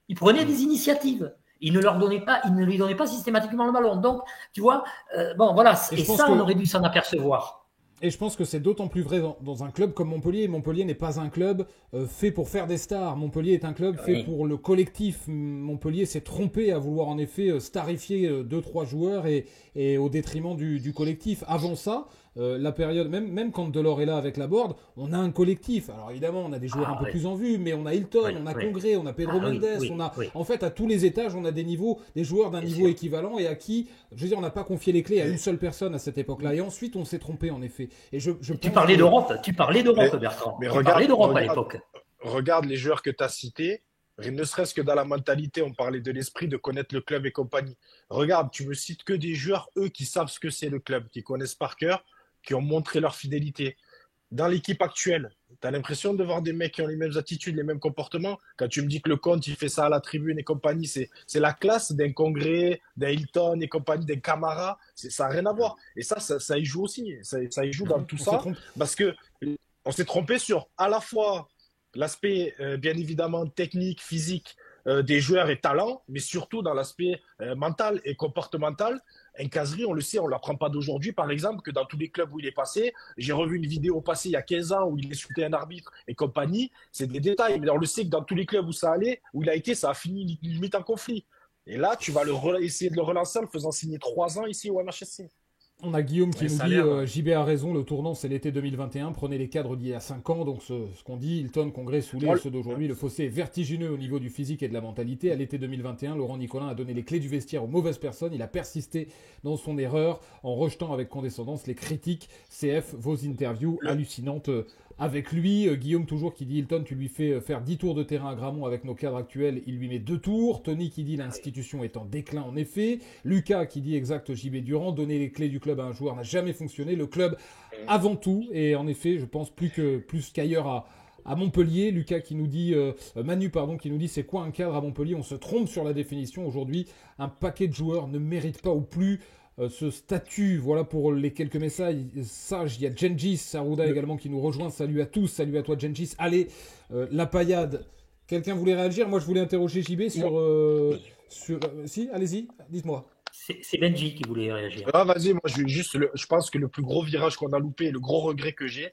S1: Ils prenaient des initiatives. Il ne lui donnait pas systématiquement le ballon. Donc, tu vois, voilà. Et ça, on aurait dû s'en apercevoir.
S2: Et je pense que c'est d'autant plus vrai dans un club comme Montpellier. Montpellier n'est pas un club fait pour faire des stars. Montpellier est un club fait pour le collectif. Montpellier s'est trompé à vouloir en effet starifier 2-3 joueurs et au détriment du collectif. Avant ça, la période, même quand Delors est là avec Laborde, on a un collectif. Alors évidemment, on a des joueurs un peu plus en vue, mais on a Hilton, on a Congré, on a Pedro Mendes, en fait, à tous les étages, on a des joueurs d'un niveau équivalent et à qui, je veux dire, on n'a pas confié les clés à une seule personne à cette époque-là. Et ensuite, on s'est trompé, en effet. Et
S1: tu parlais d'Europe, Bertrand.
S3: Mais regarde d'Europe à l'époque. Regarde les joueurs que tu as cités. Ne serait-ce que dans la mentalité, on parlait de l'esprit, de connaître le club et compagnie. Regarde, tu me cites que des joueurs, eux, qui savent ce que c'est le club, qui connaissent par cœur, qui ont montré leur fidélité. Dans l'équipe actuelle, tu as l'impression de voir des mecs qui ont les mêmes attitudes, les mêmes comportements. Quand tu me dis que le Comte, il fait ça à la tribune et compagnie, c'est la classe d'un Congré, d'un Hilton et compagnie, d'un Camara. Ça n'a rien à voir. Et ça y joue aussi. Ça y joue dans tout ça. Parce qu'on s'est trompé sur à la fois l'aspect, bien évidemment, technique, physique des joueurs et talent, mais surtout dans l'aspect mental et comportemental. Un Kazri, on le sait, on ne l'apprend pas d'aujourd'hui, par exemple, que dans tous les clubs où il est passé, j'ai revu une vidéo passée il y a 15 ans où il insultait un arbitre et compagnie, c'est des détails, mais on le sait que dans tous les clubs où ça allait, où il a été, ça a fini limite en conflit. Et là, tu vas essayer de le relancer en le faisant signer 3 ans ici au MHSC.
S2: On a Guillaume qui nous dit JB a raison, le tournant c'est l'été 2021, prenez les cadres d'il y a 5 ans, donc ce qu'on dit, Hilton, Congré, Soulé, ceux d'aujourd'hui, le fossé est vertigineux au niveau du physique et de la mentalité. À l'été 2021, Laurent Nicolin a donné les clés du vestiaire aux mauvaises personnes, il a persisté dans son erreur en rejetant avec condescendance les critiques. CF, vos interviews hallucinantes avec lui. Guillaume toujours qui dit Hilton, tu lui fais faire 10 tours de terrain à Gramont avec nos cadres actuels, il lui met 2 tours. Tony qui dit l'institution est en déclin en effet. Lucas qui dit exact JB Durand, donner les clés du club à un joueur n'a jamais fonctionné. Le club avant tout, et en effet je pense plus qu'ailleurs à Montpellier. Lucas qui nous dit, Manu qui nous dit c'est quoi un cadre à Montpellier? On se trompe sur la définition aujourd'hui. Un paquet de joueurs ne mérite pas ou plus ce statut. Voilà pour les quelques messages sages. Il y a Gengis Sarouda également qui nous rejoint. Salut à tous, salut à toi Gengis. Allez, la paillade. Quelqu'un voulait réagir? Moi je voulais interroger JB sur si, allez-y, dites-moi.
S1: C'est Benji qui voulait réagir.
S3: Ah, vas-y, moi je pense que le plus gros virage qu'on a loupé, le gros regret que j'ai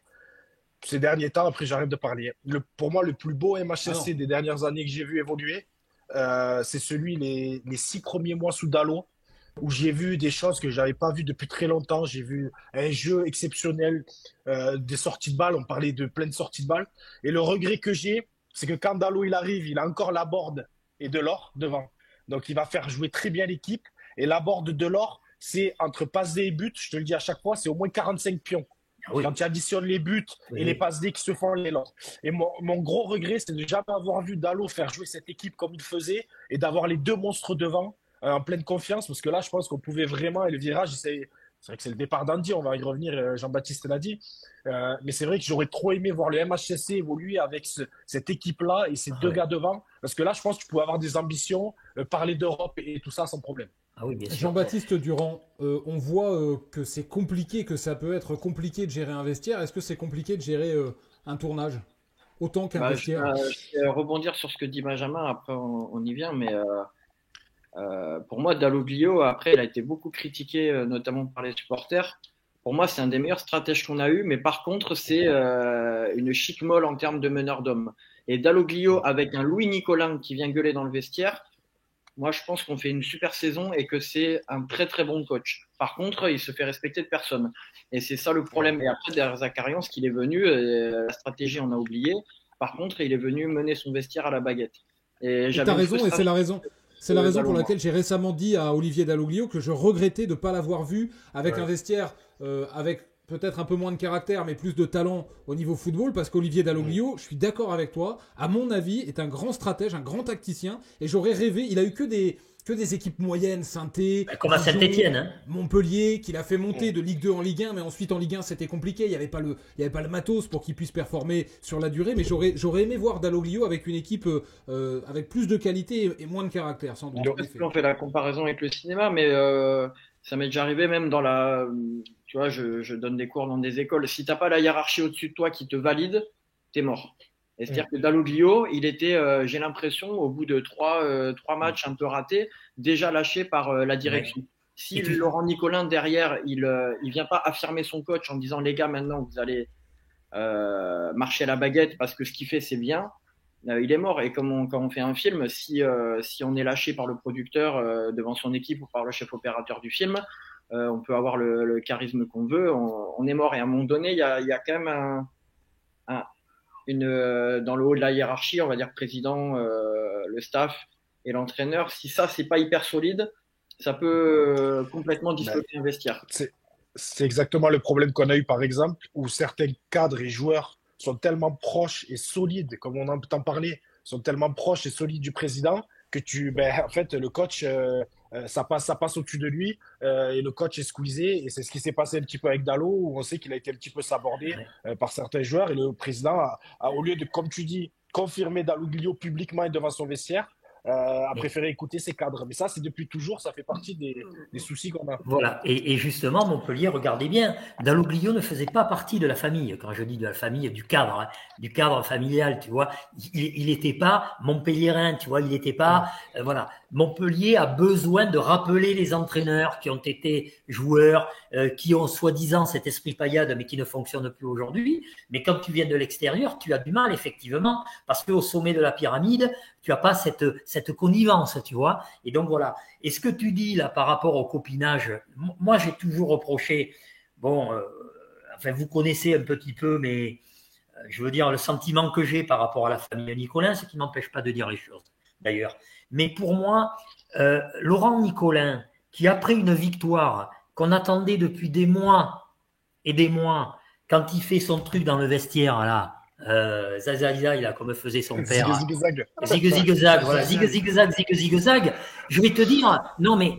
S3: ces derniers temps, après j'arrête de parler. Pour moi, le plus beau MHSC des dernières années que j'ai vu évoluer, c'est celui les 6 premiers mois sous Dallot, où j'ai vu des choses que je n'avais pas vues depuis très longtemps. J'ai vu un jeu exceptionnel, des sorties de balles. On parlait de plein de sorties de balles. Et le regret que j'ai, c'est que quand Dallot il arrive, il a encore Laborde et Delors devant. Donc il va faire jouer très bien l'équipe. Et Laborde Delors, c'est entre passe D et but, je te le dis à chaque fois, c'est au moins 45 pions. Oui. Quand tu additionnes les buts et les passes D qui se font les l'autre. Et mon gros regret, c'est de ne jamais avoir vu Dallot faire jouer cette équipe comme il faisait et d'avoir les 2 monstres devant, en pleine confiance, parce que là, je pense qu'on pouvait vraiment, et le virage, c'est vrai que c'est le départ d'Andy, on va y revenir, Jean-Baptiste l'a dit. Mais c'est vrai que j'aurais trop aimé voir le MHSC évoluer avec cette équipe-là et ces deux gars devant, parce que là, je pense que tu pouvais avoir des ambitions, parler d'Europe et tout ça sans problème.
S1: Ah oui, bien sûr.
S2: Jean-Baptiste Durand, on voit que c'est compliqué, que ça peut être compliqué de gérer un vestiaire. Est-ce que c'est compliqué de gérer un tournage autant qu'un vestiaire?
S4: Je vais rebondir sur ce que dit Benjamin, après on y vient, mais pour moi, Dalloglio, après, il a été beaucoup critiqué, notamment par les supporters. Pour moi, c'est un des meilleurs stratèges qu'on a eu, mais par contre, c'est une chic molle en termes de meneur d'hommes. Et Dalloglio, avec un Louis Nicolin qui vient gueuler dans le vestiaire, moi, je pense qu'on fait une super saison et que c'est un très très bon coach. Par contre, il se fait respecter de personne. Et c'est ça le problème. Et après, derrière Zakarian, ce qu'il est venu, la stratégie, on a oublié. Par contre, il est venu mener son vestiaire à la baguette.
S2: Et tu as raison, et c'est la raison. C'est la raison pour laquelle j'ai récemment dit à Olivier Dalloglio que je regrettais de ne pas l'avoir vu avec un vestiaire avec peut-être un peu moins de caractère, mais plus de talent au niveau football, parce qu'Olivier Dalloglio, je suis d'accord avec toi, à mon avis, est un grand stratège, un grand tacticien, et j'aurais rêvé, il a eu que des équipes moyennes, Saint-Étienne,
S1: comme à Saint-Étienne, hein.
S2: Montpellier, qu'il a fait monter de Ligue 2 en Ligue 1, mais ensuite en Ligue 1 c'était compliqué, il n'y avait pas le matos pour qu'il puisse performer sur la durée, mais j'aurais aimé voir Dalloglio avec une équipe avec plus de qualité et moins de caractère, sans doute.
S4: On fait la comparaison avec le cinéma, mais ça m'est déjà arrivé même dans tu vois, je donne des cours dans des écoles. Si t'as pas la hiérarchie au-dessus de toi qui te valide, t'es mort. Et c'est-à-dire que Dalloglio, il était, j'ai l'impression, au bout de trois matchs un peu ratés, déjà lâché par la direction. Si Laurent Nicolin derrière, il vient pas affirmer son coach en disant les gars, maintenant vous allez marcher à la baguette parce que ce qu'il fait c'est bien, il est mort. Et quand on fait un film, si on est lâché par le producteur devant son équipe ou par le chef opérateur du film, on peut avoir le charisme qu'on veut, on est mort. Et à un moment donné, il y a quand même dans le haut de la hiérarchie, on va dire président, le staff et l'entraîneur. Si ça, c'est pas hyper solide, ça peut complètement disloquer un vestiaire.
S3: C'est exactement le problème qu'on a eu, par exemple, où certains cadres et joueurs sont tellement proches et solides, comme on entend parler, sont tellement proches et solides du président que en fait, le coach, ça passe au-dessus de lui et le coach est squeezé. Et c'est ce qui s'est passé un petit peu avec Dallo, où on sait qu'il a été un petit peu sabordé par certains joueurs. Et le président au lieu de, comme tu dis, confirmer Dalloglio publiquement et devant son vestiaire, a préféré écouter ses cadres. Mais ça, c'est depuis toujours, ça fait partie des soucis qu'on a.
S1: Voilà, et justement, Montpellier, regardez bien, Dalloglio ne faisait pas partie de la famille. Quand je dis de la famille, du cadre familial, tu vois. Il n'était pas montpelliérain, tu vois, il n'était pas... voilà. Montpellier a besoin de rappeler les entraîneurs qui ont été joueurs, qui ont soi-disant cet esprit paillade, mais qui ne fonctionne plus aujourd'hui. Mais quand tu viens de l'extérieur, tu as du mal, effectivement, parce qu'au sommet de la pyramide, tu n'as pas cette connivence, tu vois. Et donc, voilà. Et ce que tu dis, là, par rapport au copinage, moi, j'ai toujours reproché, enfin, vous connaissez un petit peu, mais je veux dire, le sentiment que j'ai par rapport à la famille Nicolin, ce qui ne m'empêche pas de dire les choses, d'ailleurs. Mais pour moi, Laurent Nicolin, qui après une victoire qu'on attendait depuis des mois et des mois, quand il fait son truc dans le vestiaire, là, Zazaï, là, comme faisait son père.
S3: Zig-zag.
S1: Zig-zig-zag, voilà, zig-zig-zag. Je vais te dire, non, mais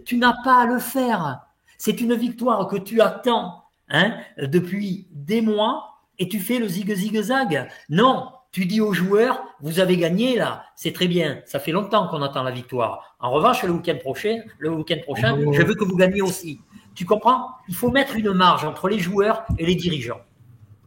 S1: tu n'as pas à le faire. C'est une victoire que tu attends depuis des mois et tu fais le zig-zig-zag. Non. Tu dis aux joueurs, vous avez gagné là, c'est très bien, ça fait longtemps qu'on attend la victoire. En revanche, le week-end prochain, je veux que vous gagniez aussi. Tu comprends? Il faut mettre une marge entre les joueurs et les dirigeants.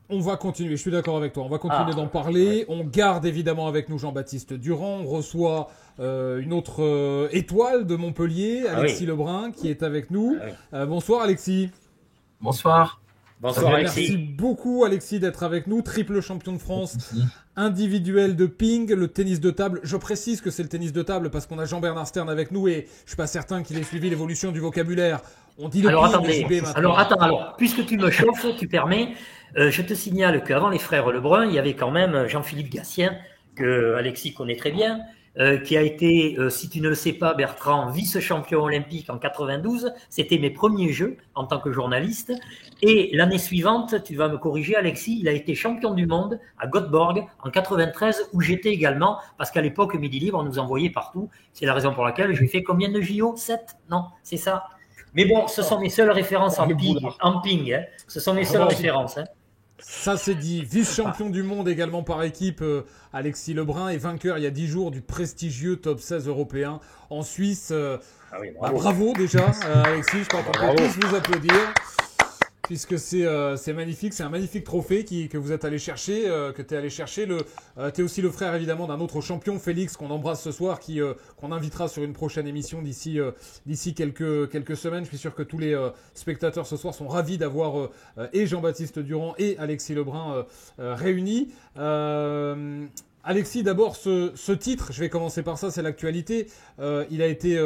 S2: On va continuer, je suis d'accord avec toi, on va continuer d'en parler. On garde évidemment avec nous Jean-Baptiste Durand, on reçoit une autre étoile de Montpellier, Alexis Lebrun, qui est avec nous. Bonsoir Alexis.
S5: Bonsoir.
S1: Bonsoir Alexis.
S2: Merci beaucoup Alexis d'être avec nous, triple champion de France, individuel de ping, le tennis de table. Je précise que c'est le tennis de table parce qu'on a Jean-Bernard Stern avec nous et je suis pas certain qu'il ait suivi l'évolution du vocabulaire. On dit le ping,
S1: alors, puisque tu me chauffes, tu permets, je te signale qu'avant les frères Lebrun, il y avait quand même Jean-Philippe Gatien, que Alexis connaît très bien, qui a été, si tu ne le sais pas, Bertrand, vice-champion olympique en 92. C'était mes premiers Jeux en tant que journaliste. Et l'année suivante, tu vas me corriger, Alexis, il a été champion du monde à Göteborg en 93, où j'étais également, parce qu'à l'époque, Midi Libre, on nous envoyait partout. C'est la raison pour laquelle j'ai fait combien de JO? 7? Non, c'est ça. Mais bon, ce sont mes seules références en ping, hein. Ce sont mes seules références. Hein.
S2: Ça c'est dit. Vice-champion du monde également par équipe, Alexis Lebrun, et vainqueur il y a 10 jours du prestigieux top 16 européen en Suisse. Bravo déjà, Alexis, je crois qu'on peut tous vous applaudir. Puisque c'est magnifique, c'est un magnifique trophée que vous êtes allé chercher, que tu es allé chercher. Tu es aussi le frère évidemment d'un autre champion, Félix, qu'on embrasse ce soir, qu'on invitera sur une prochaine émission d'ici quelques semaines. Je suis sûr que tous les spectateurs ce soir sont ravis d'avoir et Jean-Baptiste Durand et Alexis Lebrun réunis. Alexis, d'abord ce titre, je vais commencer par ça, c'est l'actualité. Il a été,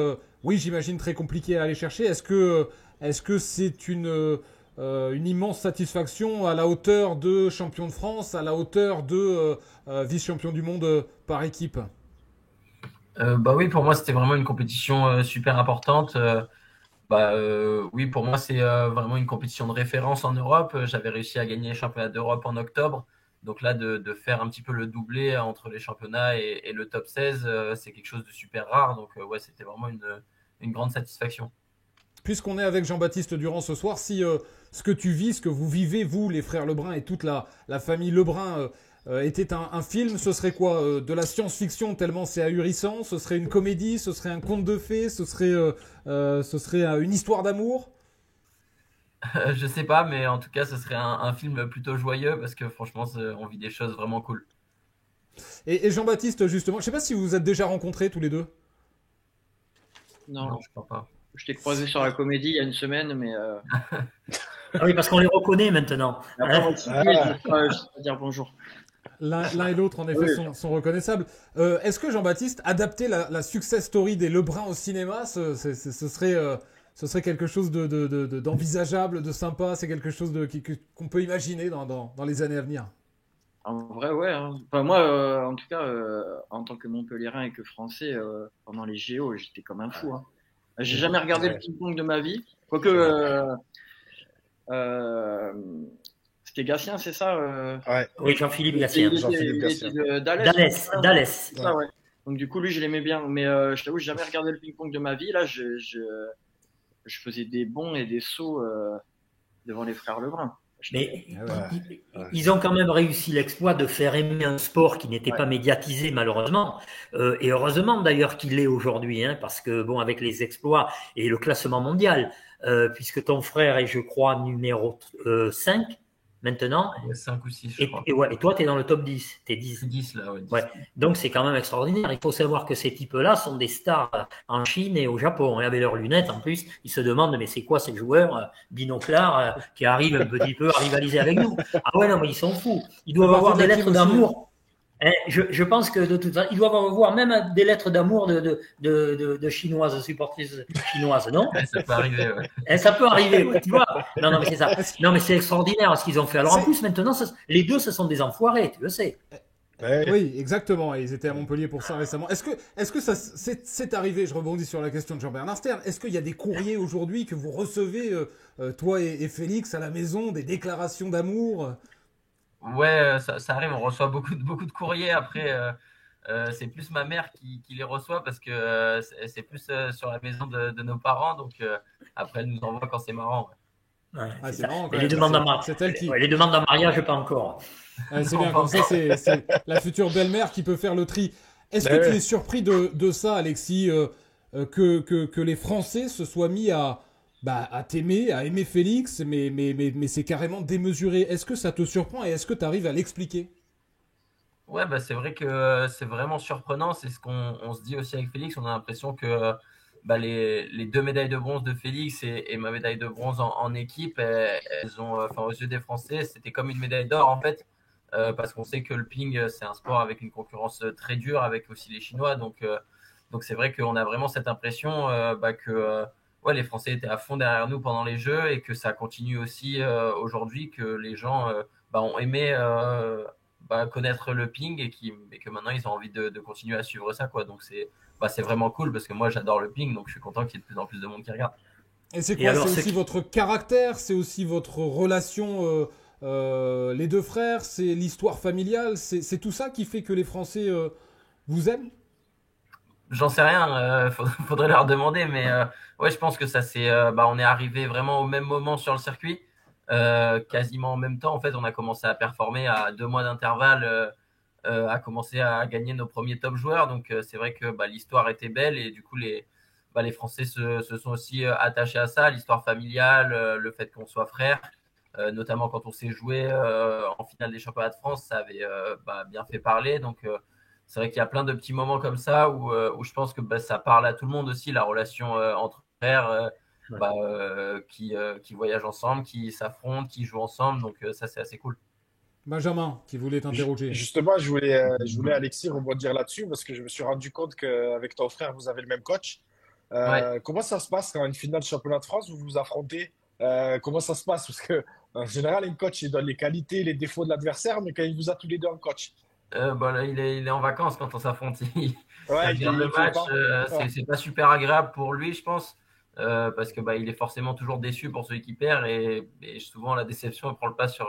S2: oui j'imagine, très compliqué à aller chercher. Est-ce que c'est une immense satisfaction à la hauteur de champion de France, à la hauteur de vice-champion du monde par équipe?
S5: Oui, pour moi, c'était vraiment une compétition super importante. Oui, pour moi, c'est vraiment une compétition de référence en Europe. J'avais réussi à gagner les championnats d'Europe en octobre. Donc là, de faire un petit peu le doublé entre les championnats et le top 16, c'est quelque chose de super rare. Donc c'était vraiment une grande satisfaction.
S2: Puisqu'on est avec Jean-Baptiste Durand ce soir, si ce que tu vis, ce que vous vivez, vous, les frères Lebrun et toute la famille Lebrun, était un film, ce serait quoi? De la science-fiction tellement c'est ahurissant? Ce serait une comédie? Ce serait un conte de fées? Ce serait une histoire d'amour?
S5: Je sais pas, mais en tout cas, ce serait un film plutôt joyeux parce que franchement, on vit des choses vraiment cool.
S2: Et Jean-Baptiste, justement, je sais pas si vous vous êtes déjà rencontrés tous les deux.
S4: Non,
S5: je crois pas.
S4: Je t'ai croisé sur la comédie il y a une semaine, mais.
S1: Ah oui, parce qu'on les reconnaît maintenant.
S4: Après, je vais dire bonjour.
S2: L'un et l'autre, en effet, sont reconnaissables. Est-ce que Jean-Baptiste, adapter la success story des Lebrun au cinéma, ce serait quelque chose d'envisageable, de sympa? C'est quelque chose qu'on peut imaginer dans les années à venir?
S4: En vrai, ouais. Hein. Enfin, moi, en tout cas, en tant que Montpellierin et que Français, pendant les JO, j'étais comme un fou. Hein. J'ai jamais regardé le ping-pong de ma vie. Quoique, c'était Gatien, c'est ça
S1: Ouais. Oui, Jean-Philippe Gatien. D'Alès.
S4: Ça, ouais. Donc du coup, lui, je l'aimais bien. Mais je t'avoue, j'ai jamais regardé le ping-pong de ma vie. Là, je faisais des bonds et des sauts devant les frères Lebrun.
S1: Mais ils ont quand même réussi l'exploit de faire aimer un sport qui n'était pas médiatisé malheureusement, et heureusement d'ailleurs qu'il l'est aujourd'hui, hein, parce que bon, avec les exploits et le classement mondial, puisque ton frère est, je crois, numéro 5 maintenant.
S5: 5 ou 6, je crois.
S1: Et toi, tu es dans le top 10. Tu es 10.
S5: 10 là, ouais. 10.
S1: Ouais. Donc, c'est quand même extraordinaire. Il faut savoir que ces types-là sont des stars en Chine et au Japon. Et avec leurs lunettes, en plus, ils se demandent, mais c'est quoi ces joueurs binoclars qui arrivent un petit peu à rivaliser avec nous? Ah ouais, non, mais ils sont fous. Ils doivent avoir des lettres d'amour. Je pense que de toute façon, ils doivent avoir même des lettres d'amour de chinoises, supportrices chinoises, non?
S5: Ça peut arriver, ouais.
S1: Ça peut arriver, ouais, tu vois. Non, mais c'est ça. Non, mais c'est extraordinaire ce qu'ils ont fait. Alors en plus, maintenant, les deux, ce sont des enfoirés, tu le sais.
S2: Oui, exactement. Ils étaient à Montpellier pour ça récemment. Est-ce que ça c'est arrivé? Je rebondis sur la question de Jean-Bernard Stern. Est-ce qu'il y a des courriers aujourd'hui que vous recevez, toi et Félix, à la maison, des déclarations d'amour?
S5: Ouais, ça arrive, on reçoit beaucoup de courriers. Après, c'est plus ma mère qui les reçoit parce que c'est plus sur la maison de nos parents. Donc, après, elle nous envoie quand c'est marrant.
S1: Ouais. Ouais, c'est marrant, les demandes en mariage, pas encore.
S2: C'est bien, comme ça, c'est la future belle-mère qui peut faire le tri. Est-ce que tu es surpris de ça, Alexis, que les Français se soient mis à t'aimer, à aimer Félix, mais c'est carrément démesuré. Est-ce que ça te surprend et est-ce que tu arrives à l'expliquer?
S5: Ouais, c'est vrai que c'est vraiment surprenant. C'est ce qu'on se dit aussi avec Félix. On a l'impression que les 2 médailles de bronze de Félix et ma médaille de bronze en équipe, elles ont, aux yeux des Français, c'était comme une médaille d'or en fait, parce qu'on sait que le ping, c'est un sport avec une concurrence très dure, avec aussi les Chinois. Donc c'est vrai qu'on a vraiment cette impression que les Français étaient à fond derrière nous pendant les Jeux et que ça continue aussi aujourd'hui, que les gens ont aimé connaître le ping et que maintenant ils ont envie de continuer à suivre ça, quoi. Donc c'est vraiment cool parce que moi j'adore le ping, donc je suis content qu'il y ait de plus en plus de monde qui regarde.
S2: Et c'est quoi? C'est aussi votre caractère, c'est aussi votre relation, les deux frères, c'est l'histoire familiale, c'est tout ça qui fait que les Français vous aiment?
S5: J'en sais rien, faudrait leur demander, mais ouais, je pense que ça c'est, on est arrivé vraiment au même moment sur le circuit, quasiment en même temps. En fait, on a commencé à performer à 2 mois d'intervalle, à commencer à gagner nos premiers top joueurs. Donc c'est vrai que l'histoire était belle et du coup les Français se sont aussi attachés à ça, l'histoire familiale, le fait qu'on soit frères, notamment quand on s'est joué en finale des championnats de France, ça avait bien fait parler. Donc c'est vrai qu'il y a plein de petits moments comme ça où je pense que ça parle à tout le monde aussi, la relation entre frères qui voyagent ensemble, qui s'affrontent, qui jouent ensemble. Donc ça, c'est assez cool.
S2: Benjamin, qui voulait t'interroger.
S3: Justement, je voulais Alexis rebondir là-dessus parce que je me suis rendu compte qu'avec ton frère, vous avez le même coach.
S5: Ouais.
S3: Comment ça se passe quand une finale de championnat de France, vous vous affrontez? Comment ça se passe? Parce que en général, un coach, il donne les qualités, les défauts de l'adversaire, mais quand il vous a tous les deux en coach.
S5: Là, il est en vacances quand on s'affronte. Il
S3: Ouais,
S5: regarde le match.
S3: Ouais.
S5: C'est pas super agréable pour lui, je pense, parce que il est forcément toujours déçu pour celui qui perd et souvent la déception prend le pas sur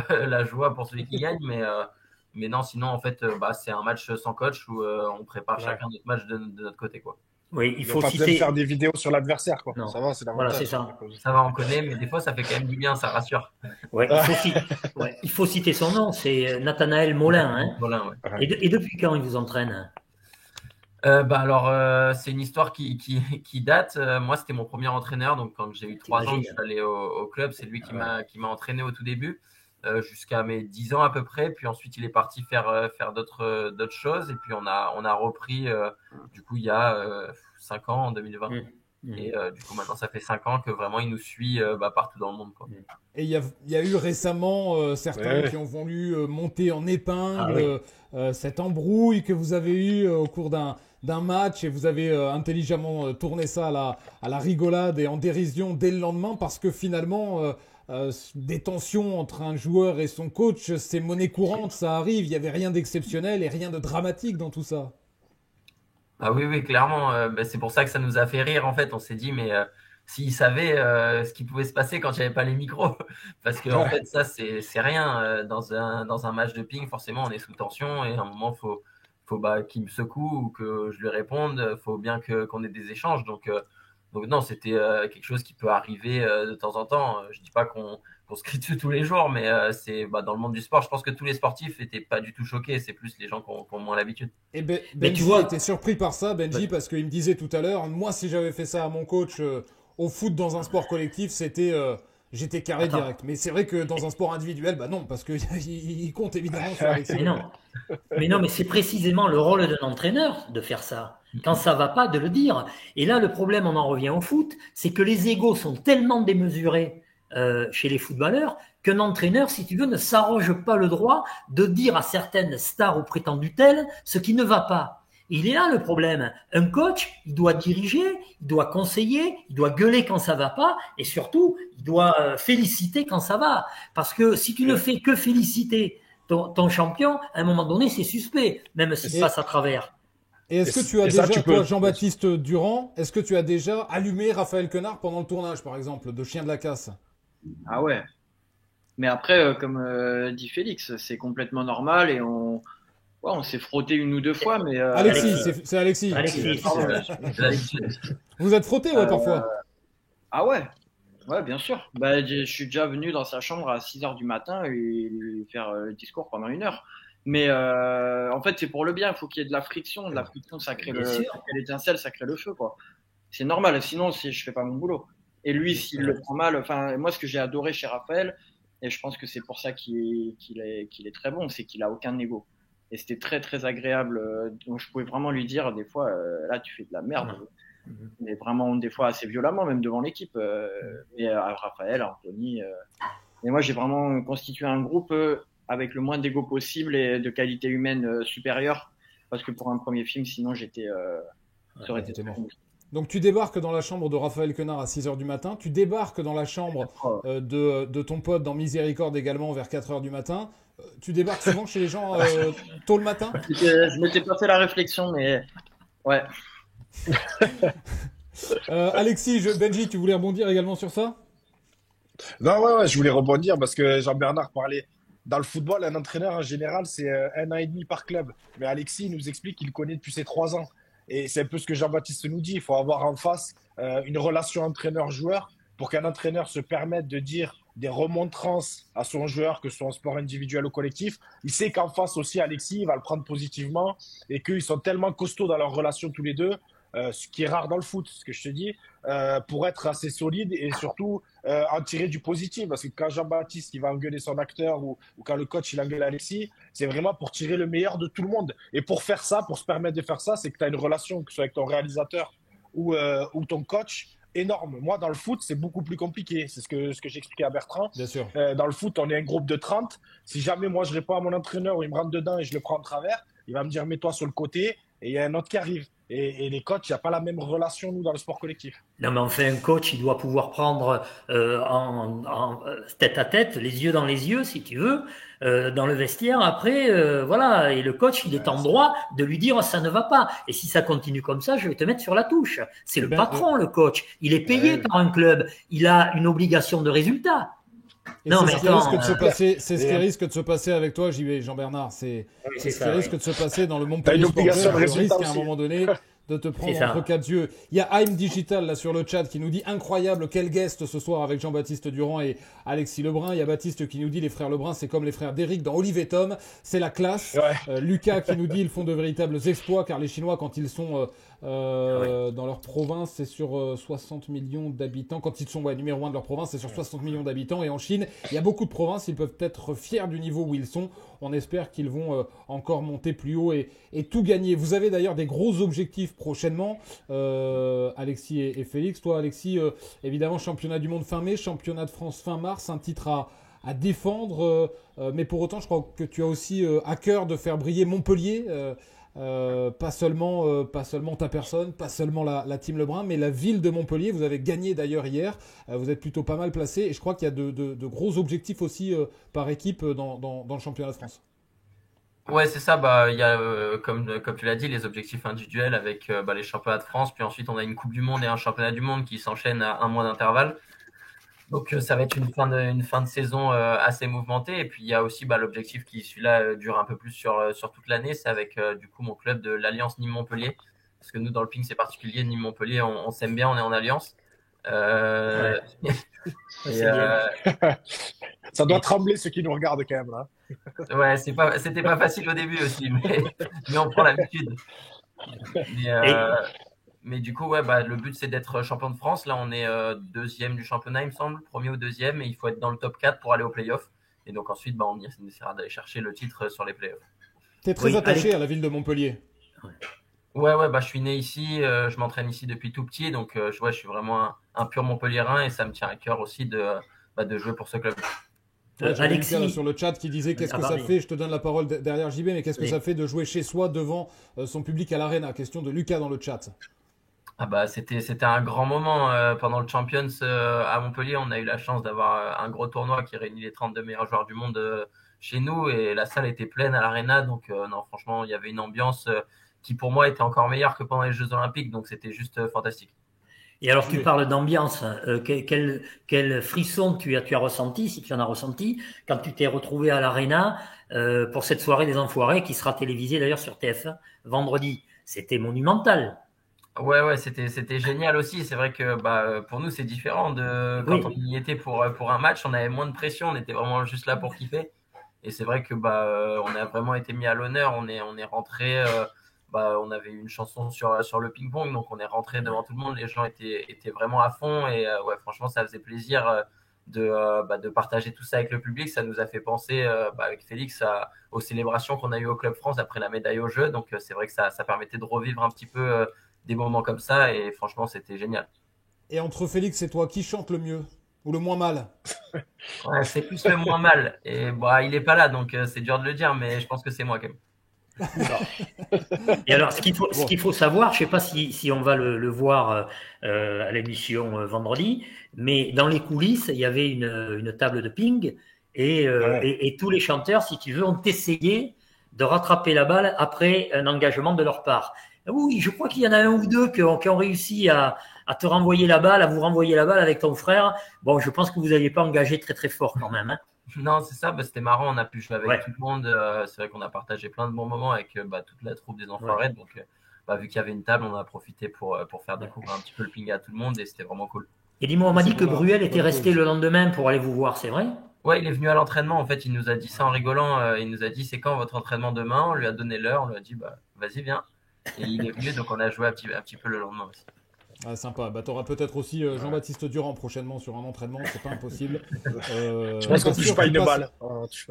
S5: la joie pour celui qui gagne. Mais non, sinon en fait, c'est un match sans coach où on prépare
S3: Ouais.
S5: chacun notre match de notre côté, quoi.
S1: Oui,
S3: Il
S1: il
S3: n'y a
S1: faut
S3: pas besoin de
S1: citer.
S3: faire des vidéos sur l'adversaire, quoi.
S1: Non.
S3: Ça va, c'est
S1: Voilà,
S3: l'avantage.
S1: c'est ça.
S5: Ça va, on connaît, mais des fois ça fait quand même du bien, ça rassure.
S1: Ouais, il faut citer son nom, c'est Nathanaël Molin. Hein.
S5: Voilà, ouais.
S3: Ouais.
S1: Et depuis quand il vous entraîne?
S5: C'est une histoire qui date. Moi, c'était mon premier entraîneur. Donc, quand j'ai eu 3 ans, je suis allé au club. C'est lui qui m'a entraîné au tout début, jusqu'à mes 10 ans à peu près. Puis ensuite, il est parti faire d'autres choses. Et puis, on a repris, du coup, il y a 5 ans, en 2020. Et du coup, maintenant, ça fait 5 ans que vraiment, il nous suit partout dans le monde, quoi.
S2: Et il y a eu récemment certains qui ont voulu monter en épingle cette embrouille que vous avez eue au cours d'un match et vous avez intelligemment tourné ça à la rigolade et en dérision dès le lendemain parce que finalement des tensions entre un joueur et son coach, c'est monnaie courante, ça arrive, il n'y avait rien d'exceptionnel et rien de dramatique dans tout ça.
S5: Ah oui, clairement. C'est pour ça que ça nous a fait rire, en fait. On s'est dit, mais s'ils savaient ce qui pouvait se passer quand il n'y avait pas les micros. Parce que, en fait, ça, c'est rien. Dans un match de ping, forcément, on est sous tension et à un moment, faut qu'il me secoue ou que je lui réponde. Faut bien qu'on ait des échanges. Donc non, c'était quelque chose qui peut arriver de temps en temps. Je dis pas qu'on se crie dessus tous les jours, mais c'est dans le monde du sport. Je pense que tous les sportifs n'étaient pas du tout choqués. C'est plus les gens qui ont moins l'habitude.
S2: Et Benji était surpris par ça, Benji, parce qu'il me disait tout à l'heure, moi, si j'avais fait ça à mon coach au foot dans un sport collectif, j'étais carré direct. Mais c'est vrai que dans un sport individuel, non, parce qu'il compte évidemment sur Alexis.
S1: Mais non, mais c'est précisément le rôle d'un entraîneur de faire ça. Quand ça va pas, de le dire. Et là, le problème, on en revient au foot, c'est que les égos sont tellement démesurés chez les footballeurs qu'un entraîneur, si tu veux, ne s'arroge pas le droit de dire à certaines stars ou prétendus telles ce qui ne va pas. Il est là le problème. Un coach, il doit diriger, il doit conseiller, il doit gueuler quand ça va pas, et surtout, il doit féliciter quand ça va. Parce que si tu ne fais que féliciter ton champion, à un moment donné, c'est suspect, même s'il passe à travers.
S2: Et est-ce que tu as déjà, toi, Jean-Baptiste Durand, est-ce que tu as déjà allumé Raphaël Quenard pendant le tournage, par exemple, de Chien de la Casse?
S4: Ah ouais. Mais après, comme dit Félix, c'est complètement normal et on s'est frotté 1 ou 2 fois. Mais
S2: Alexis, c'est Alexis. Vous êtes frotté, parfois.
S4: Ah ouais. Ouais, bien sûr. Je suis déjà venu dans sa chambre à 6h du matin et lui faire le discours pendant 1 heure. Mais en fait, c'est pour le bien. Il faut qu'il y ait de la friction. De la friction, ça crée l'étincelle, ça crée le feu, quoi. C'est normal. Sinon, je fais pas mon boulot. Et lui, s'il le prend mal, moi, ce que j'ai adoré chez Raphaël, et je pense que c'est pour ça qu'il est très bon, c'est qu'il a aucun ego. Et c'était très, très agréable. Donc, je pouvais vraiment lui dire, des fois, là, tu fais de la merde. Mais vraiment, des fois, assez violemment, même devant l'équipe. Et à Raphaël, à Anthony. Et moi, j'ai vraiment constitué un groupe avec le moins d'ego possible et de qualité humaine supérieure. Parce que pour un premier film, sinon, ça aurait été mort.
S2: Donc tu débarques dans la chambre de Raphaël Quenard à 6h du matin, tu débarques dans la chambre de ton pote dans Miséricorde également vers 4h du matin. Tu débarques souvent chez les gens tôt le matin?
S4: Je m'étais pas fait la réflexion, mais ouais.
S2: Alexis, Benji, tu voulais rebondir également sur ça?
S3: Non, ouais, je voulais rebondir parce que Jean-Bernard parlait. Dans le football, un entraîneur en général, c'est 1 an et demi par club. Mais Alexis nous explique qu'il connaît depuis ses 3 ans. Et c'est un peu ce que Jean-Baptiste nous dit. Il faut avoir en face une relation entraîneur-joueur pour qu'un entraîneur se permette de dire des remontrances à son joueur, que ce soit en sport individuel ou collectif. Il sait qu'en face aussi, Alexis, il va le prendre positivement et qu'ils sont tellement costauds dans leur relation tous les deux, ce qui est rare dans le foot, ce que je te dis, pour être assez solide et surtout en tirer du positif. Parce que quand Jean-Baptiste il va engueuler son acteur ou quand le coach il engueule Alexis, c'est vraiment pour tirer le meilleur de tout le monde. Et pour faire ça, pour se permettre de faire ça, c'est que tu as une relation, que ce soit avec ton réalisateur ou ton coach, énorme. Moi, dans le foot, c'est beaucoup plus compliqué. C'est ce que j'expliquais à Bertrand.
S2: Bien sûr.
S3: Dans le foot, on est un groupe de 30. Si jamais moi, je réponds à mon entraîneur ou il me rentre dedans et je le prends en travers, il va me dire mets-toi sur le côté et il y a un autre qui arrive. Et les coachs, il n'y a pas la même relation, nous, dans le sport collectif.
S1: Non, mais enfin, un coach, il doit pouvoir prendre tête à tête, les yeux dans les yeux, si tu veux, dans le vestiaire. Après, voilà, et le coach, il est en droit de lui dire ça ne va pas. Et si ça continue comme ça, je vais te mettre sur la touche. C'est le patron, le coach. Il est payé par un club. Il a une obligation de résultat.
S2: Et non, c'est ce qui risque de se passer avec toi, Jean-Bernard. C'est ce qui risque de se passer dans le Montpellier Sport Club. Le risque à un moment donné de te prendre entre quatre yeux. Il y a Haim Digital là sur le chat qui nous dit incroyable, quel guest ce soir avec Jean-Baptiste Durand et Alexis Lebrun. Il y a Baptiste qui nous dit les frères Lebrun c'est comme les frères d'Éric dans Olive et Tom, c'est la classe. Ouais. Lucas qui nous dit ils font de véritables exploits car les Chinois quand ils sont dans leur province c'est sur 60 millions d'habitants. Quand ils sont numéro 1 de leur province c'est sur 60 millions d'habitants et en Chine il y a beaucoup de provinces, ils peuvent être fiers du niveau où ils sont. On espère qu'ils vont encore monter plus haut et tout gagner. Vous avez d'ailleurs des gros objectifs prochainement, Alexis et Félix. Toi, Alexis, évidemment, championnat du monde fin mai, championnat de France fin mars, un titre à défendre. Mais pour autant, je crois que tu as aussi à cœur de faire briller Montpellier. Pas seulement ta personne, pas seulement la team Lebrun, mais la ville de Montpellier. Vous avez gagné d'ailleurs hier. Vous êtes plutôt pas mal placé. Et je crois qu'il y a de gros objectifs aussi par équipe dans le championnat de France.
S5: Ouais, c'est ça. Il y a, comme tu l'as dit, les objectifs individuels avec les championnats de France. Puis ensuite, on a une Coupe du Monde et un championnat du monde qui s'enchaînent à un mois d'intervalle. Donc, ça va être une fin de saison assez mouvementée. Et puis, il y a aussi l'objectif qui, celui-là, dure un peu plus sur toute l'année. C'est avec, du coup, mon club de l'Alliance Nîmes-Montpellier. Parce que nous, dans le ping, c'est particulier. Nîmes-Montpellier, on s'aime bien, on est en alliance.
S3: Ouais. Ça doit trembler ceux qui nous regardent quand même là.
S5: Ouais, c'était pas facile au début aussi, mais on prend l'habitude. Mais du coup, le but c'est d'être champion de France. Là, on est deuxième du championnat, il me semble, premier ou deuxième, et il faut être dans le top 4 pour aller au play-off. Et donc ensuite, on essaiera d'aller chercher le titre sur les play-offs.
S2: T'es très attaché à la ville de Montpellier.
S5: Ouais, je suis né ici, je m'entraîne ici depuis tout petit, donc je suis vraiment un pur Montpelliérain et ça me tient à cœur aussi de jouer pour ce club.
S2: Alexis là, sur le chat qui disait qu'est-ce que ça fait, je te donne la parole derrière JB, mais qu'est-ce que ça fait de jouer chez soi devant son public à l'Arena? Question de Lucas dans le chat.
S5: C'était un grand moment pendant le Champions à Montpellier. On a eu la chance d'avoir un gros tournoi qui réunit les 32 meilleurs joueurs du monde chez nous et la salle était pleine à l'Arena. Donc non, franchement, il y avait une ambiance qui pour moi était encore meilleure que pendant les Jeux Olympiques. Donc c'était juste fantastique.
S1: Et alors tu parles d'ambiance, quel frisson tu as ressenti, si tu en as ressenti, quand tu t'es retrouvé à l'Arena pour cette soirée des Enfoirés qui sera télévisée d'ailleurs sur TF1 vendredi. C'était monumental.
S5: Ouais, c'était génial aussi. C'est vrai que pour nous c'est différent de quand on y était pour un match, on avait moins de pression, on était vraiment juste là pour kiffer. Et c'est vrai que on a vraiment été mis à l'honneur. On est rentré. On avait une chanson sur le ping-pong, donc on est rentré devant tout le monde. Les gens étaient vraiment à fond et franchement ça faisait plaisir de partager tout ça avec le public. Ça nous a fait penser avec Félix aux célébrations qu'on a eues au Club France après la médaille aux Jeux. Donc c'est vrai que ça permettait de revivre un petit peu des moments comme ça et franchement c'était génial.
S2: Et entre Félix et toi, qui chante le mieux ou le moins mal?
S5: Ouais, c'est plus le moins mal et il est pas là donc c'est dur de le dire, mais je pense que c'est moi quand même.
S1: Et alors, ce qu'il faut savoir, je ne sais pas si on va le voir à l'émission vendredi, mais dans les coulisses, il y avait une table de ping et tous les chanteurs, si tu veux, ont essayé de rattraper la balle après un engagement de leur part. Oui, je crois qu'il y en a un ou deux qui ont réussi à te renvoyer la balle, à vous renvoyer la balle avec ton frère. Bon, je pense que vous n'aviez pas engagé très très fort quand même. Hein.
S5: Non, c'est ça, c'était marrant, on a pu jouer avec tout le monde. C'est vrai qu'on a partagé plein de bons moments avec toute la troupe des Enfoirés. Donc, vu qu'il y avait une table, on en a profité pour faire découvrir un petit peu le ping à tout le monde et c'était vraiment cool.
S1: Et dis-moi, on m'a dit que Bruel était resté le lendemain pour aller vous voir, c'est vrai?
S5: Ouais, il est venu à l'entraînement. En fait, il nous a dit ça en rigolant. Il nous a dit, c'est quand votre entraînement demain? On lui a donné l'heure. On lui a dit, vas-y, viens. Et il est venu, donc on a joué un petit peu le lendemain aussi.
S2: Ah, sympa. Tu auras peut-être aussi Jean-Baptiste Durand prochainement sur un entraînement, c'est pas impossible.
S3: Je pense qu'on touche pas une balle.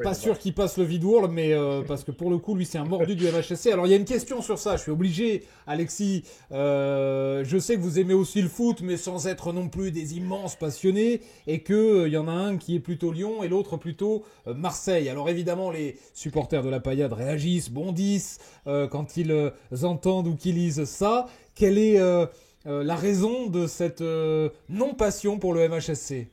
S2: Pas sûr qu'il passe le Vidourle, mais parce que pour le coup, lui, c'est un mordu du MHSC. Alors, il y a une question sur ça, je suis obligé, Alexis. Je sais que vous aimez aussi le foot, mais sans être non plus des immenses passionnés, et que y en a un qui est plutôt Lyon et l'autre plutôt Marseille. Alors, évidemment, les supporters de la Paillade réagissent, bondissent quand ils entendent ou qu'ils lisent ça. Quelle est la raison de cette non-passion pour le MHSC?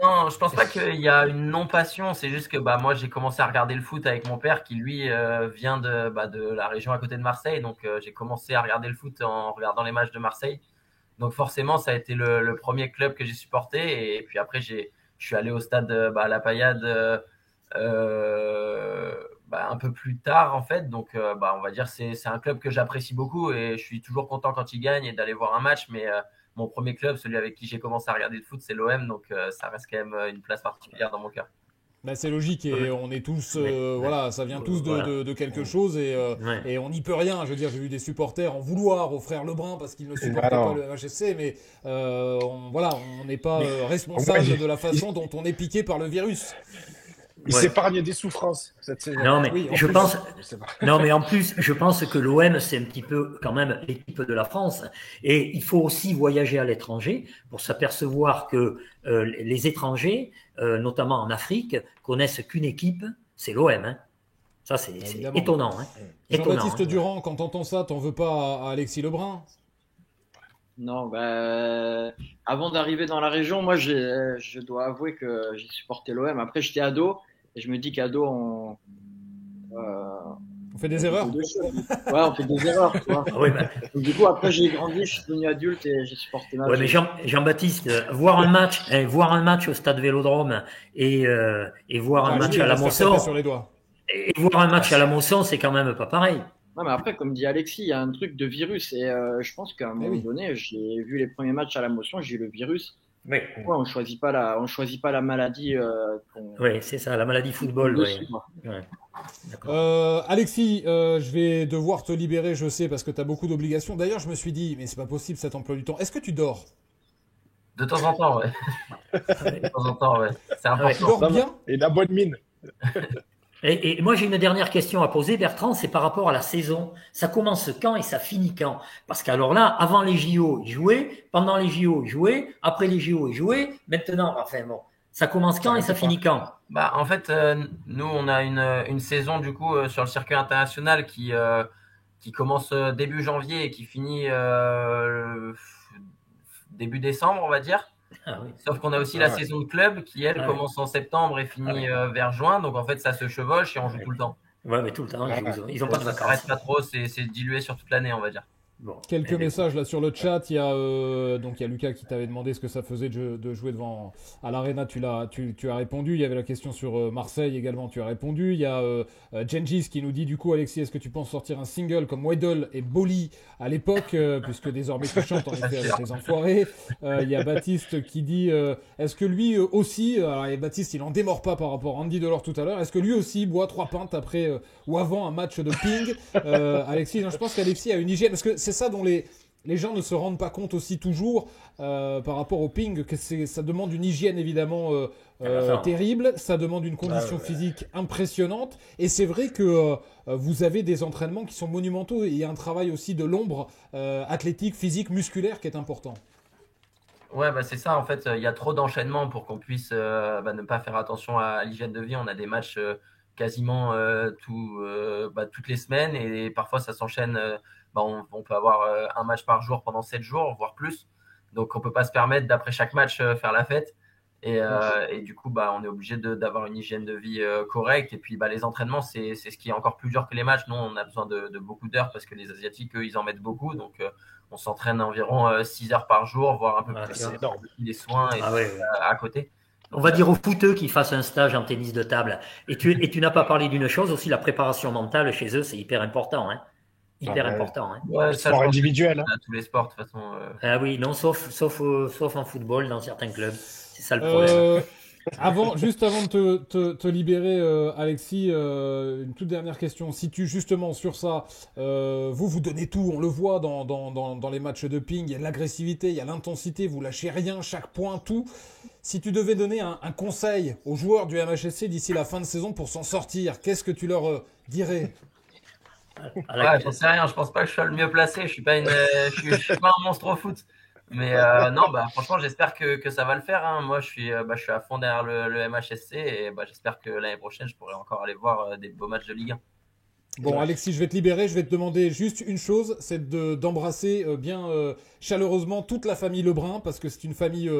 S5: Non, je pense pas qu'il y a une non-passion. C'est juste que moi, j'ai commencé à regarder le foot avec mon père qui, lui, vient de la région à côté de Marseille. Donc, j'ai commencé à regarder le foot en regardant les matchs de Marseille. Donc, forcément, ça a été le premier club que j'ai supporté. Et puis après, je suis allé au stade à la Paillade un peu plus tard en fait, donc on va dire c'est un club que j'apprécie beaucoup et je suis toujours content quand il gagne et d'aller voir un match, mais mon premier club, celui avec qui j'ai commencé à regarder le foot, c'est l'OM, donc ça reste quand même une place particulière dans mon cœur.
S2: C'est logique et on est tous, ça vient tous de quelque chose et on n'y peut rien. Je veux dire, j'ai vu des supporters en vouloir aux frères Lebrun parce qu'ils ne supportaient pas le MHSC, mais on n'est pas responsable de la façon dont on est piqué par le virus.
S3: Il s'épargne des souffrances cette saison.
S1: Non, mais en plus, je pense que l'OM, c'est un petit peu quand même l'équipe de la France. Et il faut aussi voyager à l'étranger pour s'apercevoir que les étrangers, notamment en Afrique, connaissent qu'une équipe, c'est l'OM. Hein. Ça, c'est étonnant. Hein.
S2: Jean-Baptiste Durand, quand t'entends ça, t'en veux pas à Alexis Lebrun?
S4: Non, avant d'arriver dans la région, moi, je dois avouer que j'ai supporté l'OM. Après, j'étais ado et je me dis qu'ado, on
S2: fait des erreurs.
S4: Ouais, on fait des erreurs. Tu vois. Donc, du coup, après, j'ai grandi, je suis devenu adulte et j'ai supporté ma.
S1: Ouais, mais Jean-Baptiste, voir un match au stade Vélodrome et voir un match à la Mosson, et voir un match à la Mosson, c'est quand même pas pareil.
S4: Non, mais après, comme dit Alexis, il y a un truc de virus et je pense qu'à un moment donné, j'ai vu les premiers matchs à la Motion, j'ai eu le virus.
S1: Oui.
S4: Pourquoi on choisit pas la maladie
S1: Oui, c'est ça, la maladie football.
S2: Alexis, je vais devoir te libérer, je sais, parce que tu as beaucoup d'obligations. D'ailleurs, je me suis dit, mais c'est pas possible cet emploi du temps. Est-ce que tu dors?
S5: De temps en temps, ouais. De temps en temps, ouais. C'est important.
S2: Tu dors bien?
S3: Et la bonne mine.
S1: Et moi, j'ai une dernière question à poser, Bertrand, c'est par rapport à la saison. Ça commence quand et ça finit quand? Parce qu'alors là, avant les JO, ils jouaient, pendant les JO, ils jouaient, après les JO, ils jouaient, maintenant, ça commence quand et ça finit quand?
S5: En fait, nous, on a une saison, du coup, sur le circuit international qui commence début janvier et qui finit début décembre, on va dire.
S1: Ah oui.
S5: Sauf qu'on a aussi la saison de club qui, elle, commence en septembre et finit vers juin. Donc, en fait, ça se chevauche et on joue tout le temps.
S1: Ouais, mais tout le temps, ils n'ont pas de vacances.
S5: Ça s'arrête pas trop, c'est dilué sur toute l'année, on va dire.
S2: Bon. Quelques messages là sur le chat. Il y a Lucas qui t'avait demandé ce que ça faisait de jouer devant à l'Arena. Tu as répondu. Il y avait la question sur Marseille également. Tu as répondu. Il y a Gengis qui nous dit du coup, Alexis, est-ce que tu penses sortir un single comme Weddle et Bolly à l'époque, puisque désormais tu chantes en effet avec les Enfoirés. Il y a Baptiste qui dit est-ce que lui aussi, alors Baptiste il en démord pas par rapport à Andy Delors tout à l'heure, est-ce que lui aussi boit 3 pintes après ou avant un match de ping? Alexis, non, je pense qu'Alexis a une hygiène, parce que c'est ça dont les gens ne se rendent pas compte aussi toujours par rapport au ping, que ça demande une hygiène évidemment terrible, ça demande une condition physique impressionnante, et c'est vrai que vous avez des entraînements qui sont monumentaux, et il y a un travail aussi de l'ombre athlétique, physique, musculaire qui est important.
S5: Ouais, c'est ça, en fait, il y a trop d'enchaînements pour qu'on puisse ne pas faire attention à l'hygiène de vie. On a des matchs quasiment toutes les semaines, et parfois ça s'enchaîne. On peut avoir un match par jour pendant 7 jours, voire plus. Donc on peut pas se permettre d'après chaque match faire la fête. Et du coup, on est obligé d'avoir une hygiène de vie correcte. Et puis, les entraînements, c'est ce qui est encore plus dur que les matchs. Nous, on a besoin de beaucoup d'heures parce que les Asiatiques, eux, ils en mettent beaucoup. Donc, on s'entraîne environ 6 heures par jour, voire un peu plus. Les soins à côté.
S1: On va dire aux footeux qu'ils fassent un stage en tennis de table. Et tu n'as pas parlé d'une chose aussi, la préparation mentale chez eux, c'est hyper important. Hyper important.
S3: Ouais, sport individuel.
S5: Tous les sports, de toute façon.
S1: Ah oui, non, sauf en football, dans certains clubs. C'est ça le problème.
S2: Juste avant de te libérer, Alexis, une toute dernière question. Si tu, justement, sur ça, vous donnez tout, on le voit dans les matchs de ping, il y a de l'agressivité, il y a l'intensité, vous lâchez rien, chaque point, tout. Si tu devais donner un conseil aux joueurs du MHSC d'ici la fin de saison pour s'en sortir, qu'est-ce que tu leur dirais?
S5: J'en sais rien, je pense pas que je sois le mieux placé, je suis pas je suis pas un monstre au foot. Mais non, franchement, j'espère que ça va le faire. Moi, je suis à fond derrière le MHSC, et j'espère que l'année prochaine, je pourrai encore aller voir des beaux matchs de Ligue 1.
S2: Bon, Alexis, je vais te libérer. Je vais te demander juste une chose, c'est d'embrasser bien chaleureusement toute la famille Lebrun, parce que c'est une famille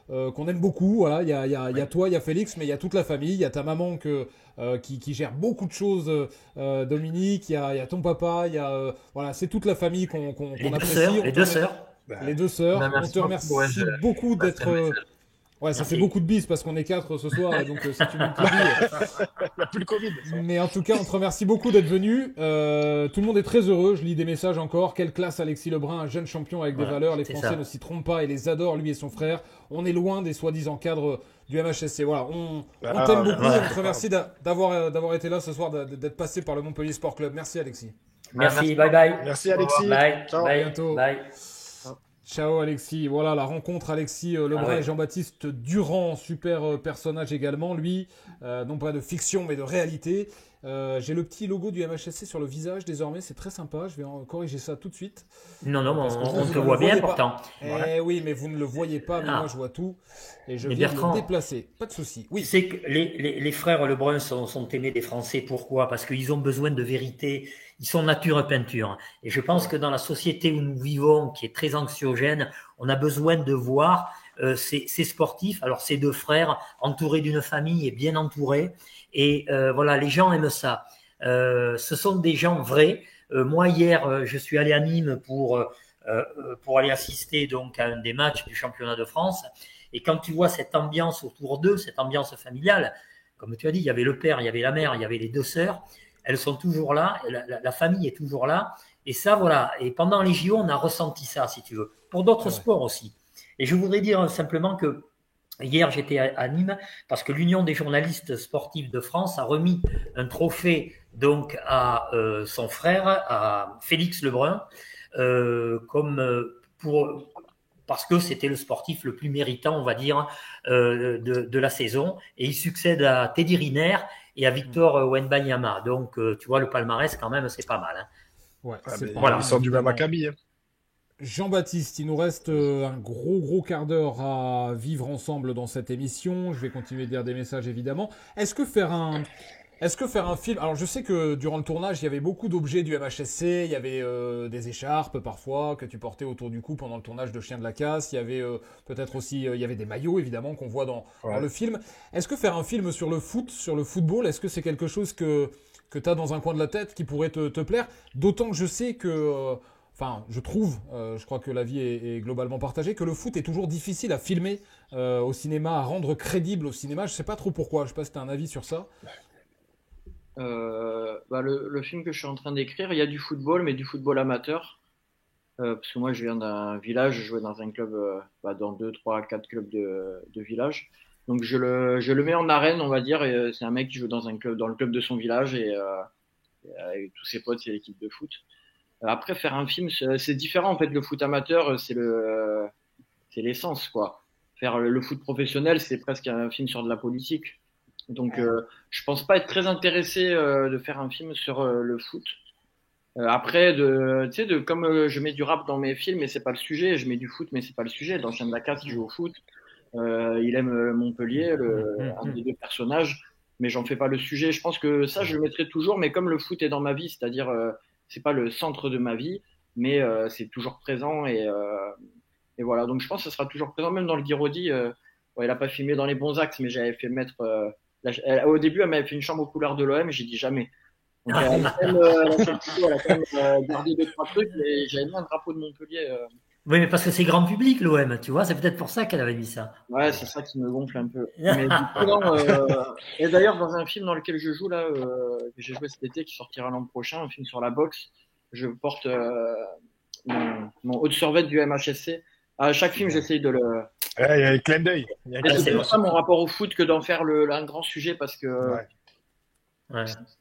S2: qu'on aime beaucoup. Voilà, il y a toi, il y a Félix, mais il y a toute la famille. Il y a ta maman qui gère beaucoup de choses, Dominique. Il y a ton papa. Voilà, c'est toute la famille qu'on apprécie.
S1: Les deux sœurs.
S2: Les deux sœurs. On te remercie beaucoup d'être. Ouais, ça fait beaucoup de bis parce qu'on est 4 ce soir, donc si tu multiplies.
S3: Il n'y a plus le Covid.
S2: Mais en tout cas, on te remercie beaucoup d'être venu. Tout le monde est très heureux. Je lis des messages encore. Quelle classe, Alexis Lebrun, un jeune champion avec des valeurs. Les Français ne s'y trompent pas et les adorent, lui et son frère. On est loin des soi-disant cadres du MHSC. Voilà, on t'aime beaucoup. On te remercie d'avoir été là ce soir, d'être passé par le Montpellier Sport Club. Merci, Alexis.
S1: Merci, bye bye.
S3: Merci, Alexis.
S1: Bye.
S3: Ciao.
S1: Bye.
S2: Bientôt.
S1: Bye.
S2: Ciao Alexis, voilà la rencontre Alexis Lebrun et Jean-Baptiste Durand, super personnage également, lui, non pas de fiction mais de réalité. J'ai le petit logo du MHSC sur le visage désormais, c'est très sympa, je vais corriger ça tout de suite.
S1: Non, on te voit bien pourtant.
S2: Oui, mais vous ne le voyez pas, mais moi je vois tout et je viens le déplacer, pas de souci. Oui.
S1: C'est que les frères Lebrun sont aimés des Français, pourquoi? Parce qu'ils ont besoin de vérité. Ils sont nature peinture. Et je pense que dans la société où nous vivons, qui est très anxiogène, on a besoin de voir ces sportifs, alors ces deux frères, entourés d'une famille et bien entourés. Et voilà, les gens aiment ça. Ce sont des gens vrais. Moi, hier, je suis allé à Nîmes pour aller assister donc à un des matchs du championnat de France. Et quand tu vois cette ambiance autour d'eux, cette ambiance familiale, comme tu as dit, il y avait le père, il y avait la mère, il y avait les deux sœurs. Elles sont toujours là, la famille est toujours là. Et ça, voilà. Et pendant les JO, on a ressenti ça, si tu veux. Pour d'autres sports aussi. Et je voudrais dire simplement que hier, j'étais à Nîmes parce que l'Union des journalistes sportifs de France a remis un trophée donc à son frère, à Félix Lebrun, parce que c'était le sportif le plus méritant, on va dire, de la saison. Et il succède à Teddy Riner et à Victor Wembanyama. Donc, tu vois, le palmarès, quand même, c'est pas mal.
S2: Ouais,
S3: ils sont du même acabit.
S2: Jean-Baptiste, il nous reste un gros quart d'heure à vivre ensemble dans cette émission. Je vais continuer de lire des messages, évidemment. Est-ce que faire un film... Alors, je sais que durant le tournage, il y avait beaucoup d'objets du MHSC. Il y avait des écharpes, parfois, que tu portais autour du cou pendant le tournage de Chien de la Casse. Il y avait peut-être aussi... il y avait des maillots, évidemment, qu'on voit dans le film. Est-ce que faire un film sur le foot, sur le football, est-ce que c'est quelque chose que tu as dans un coin de la tête qui pourrait te plaire? D'autant que je sais que... je trouve, je crois que l'avis est globalement partagé, que le foot est toujours difficile à filmer au cinéma, à rendre crédible au cinéma. Je sais pas trop pourquoi. Je sais pas si tu as un avis sur ça.
S4: Le film que je suis en train d'écrire, il y a du football, mais du football amateur. Parce que moi, je viens d'un village, je jouais dans un club, dans 2, 3, 4 clubs de village. Donc, je le mets en arène, on va dire. Et c'est un mec qui joue dans le club de son village et avec tous ses potes, c'est l'équipe de foot. Après, faire un film, c'est différent. En fait, le foot amateur, c'est l'essence, quoi. Faire le foot professionnel, c'est presque un film sur de la politique. Donc, je pense pas être très intéressé de faire un film sur le foot. Après, comme je mets du rap dans mes films, mais c'est pas le sujet. Je mets du foot, mais c'est pas le sujet. Dans Chien de la Casse, il joue au foot. Il aime Montpellier, un des deux personnages. mais j'en fais pas le sujet. Je pense que ça, je le mettrai toujours, mais comme le foot est dans ma vie, c'est-à-dire, c'est pas le centre de ma vie, mais c'est toujours présent et voilà. Donc je pense que ça sera toujours présent, même dans le Guiraudy. Ouais, il a pas filmé dans les bons axes, mais j'avais fait mettre. Au début, elle m'avait fait une chambre aux couleurs de l'OM, et j'ai dit jamais. Donc elle a quand même gardé 2-3 trucs, mais j'avais mis un drapeau de Montpellier.
S1: Oui, mais parce que c'est grand public, l'OM, tu vois, c'est peut-être pour ça qu'elle avait mis ça.
S4: Ouais, c'est ça qui me gonfle un peu. Mais du coup, non, et d'ailleurs, dans un film dans lequel je joue, là, que j'ai joué cet été, qui sortira l'an prochain, un film sur la boxe, je porte mon haut de survêt du MHSC. À chaque film, j'essaye de le.
S3: Ouais, il y a un clin d'œil.
S4: C'est pour ça mon rapport au foot que d'en faire un grand sujet, parce que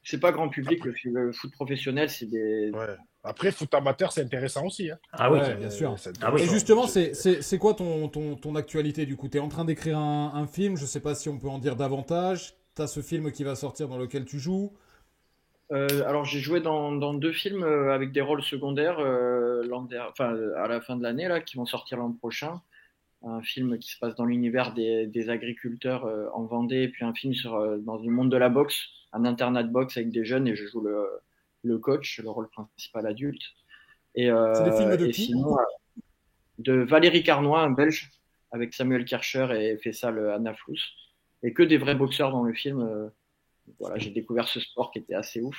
S4: c'est pas grand public, le foot professionnel, c'est des.
S3: Ouais. Après, foot amateur, c'est intéressant aussi. Hein.
S2: Ah oui, bien sûr. Et justement, c'est quoi ton actualité du coup? Tu es en train d'écrire un film, je sais pas si on peut en dire davantage. Tu as ce film qui va sortir dans lequel tu joues.
S4: Alors j'ai joué dans 2 films avec des rôles secondaires à la fin de l'année là, qui vont sortir l'an prochain. Un film qui se passe dans l'univers des agriculteurs en Vendée, et puis un film dans le monde de la boxe, un internat de boxe avec des jeunes, et je joue le coach, le rôle principal adulte.
S2: C'est des films de qui?
S4: Sinon, de Valérie Carnoy, un Belge, avec Samuel Kircher et Faisal Anaflous, et que des vrais boxeurs dans le film. Voilà, j'ai découvert ce sport qui était assez ouf.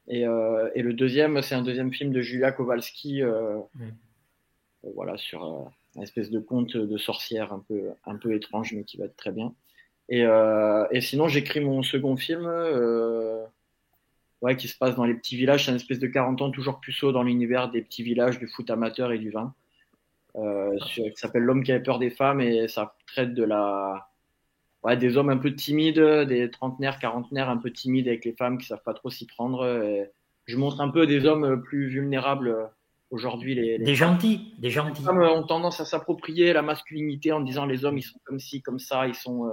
S4: Et le deuxième, c'est un deuxième film de Julia Kowalski, voilà, sur une espèce de conte de sorcière un peu étrange, mais qui va être très bien. Et sinon, j'écris mon second film, qui se passe dans les petits villages. C'est une espèce de 40 ans toujours puceau dans l'univers des petits villages du foot amateur et du vin, qui s'appelle L'homme qui avait peur des femmes, et ça traite des hommes un peu timides, des trentenaires, quarantenaires un peu timides avec les femmes qui savent pas trop s'y prendre. Et je montre un peu des hommes plus vulnérables aujourd'hui.
S1: Des gentils.
S4: Les femmes ont tendance à s'approprier la masculinité en disant les hommes ils sont comme ci, comme ça, ils sont.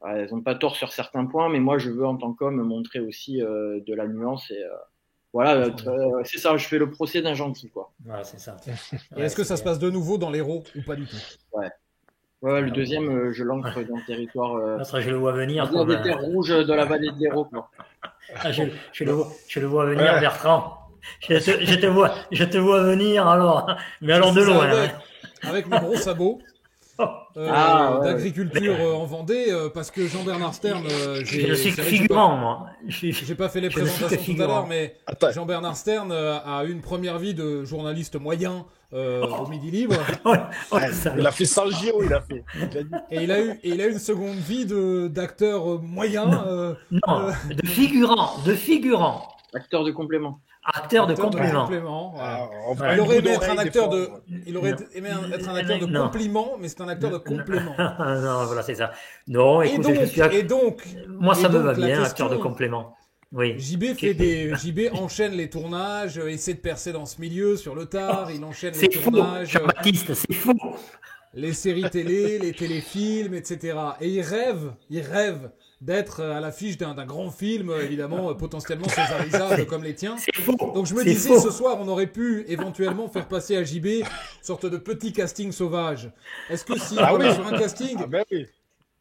S4: Elles ont pas tort sur certains points, mais moi je veux en tant qu'homme montrer aussi de la nuance et voilà, c'est ça. Je fais le procès d'un gentil, quoi.
S1: Ouais, c'est ça.
S2: Et est-ce que ça se passe de nouveau dans l'Hérault ou pas du tout?
S4: Ouais, le deuxième, je l'ancre dans le territoire.
S1: Je le vois venir.
S4: Dans des terres rouges de la vallée de l'Hérault, quoi.
S1: Je le vois venir, Bertrand. Je te vois venir alors, mais alors de loin.
S2: Avec mes gros sabots. D'agriculture en Vendée, parce que Jean-Bernard Stern,
S1: je suis figurant, moi.
S2: J'ai pas fait les présentations tout à l'heure, mais Jean-Bernard Stern a eu une première vie de journaliste moyen au Midi Libre.
S3: Il a fait 100 Giro, il a fait.
S2: Et il a eu une seconde vie d'acteur moyen.
S4: de figurant. Acteur de complément.
S1: Acteur de complément.
S2: Voilà. Il aurait aimé être un acteur de compliment, mais c'est un acteur de complément.
S1: Non, voilà, c'est ça. Non, écoute, moi, ça me va bien, acteur de complément. Oui.
S2: JB enchaîne les tournages, essaie de percer dans ce milieu sur le tard, il enchaîne les tournages.
S1: Jean-Baptiste, c'est faux.
S2: Les séries télé, les téléfilms, etc. Et il rêve d'être à l'affiche d'un grand film, évidemment, potentiellement césarisable comme les tiens. Donc je me disais, ce soir, on aurait pu éventuellement faire passer à JB une sorte de petit casting sauvage. Est-ce que si on est sur un casting,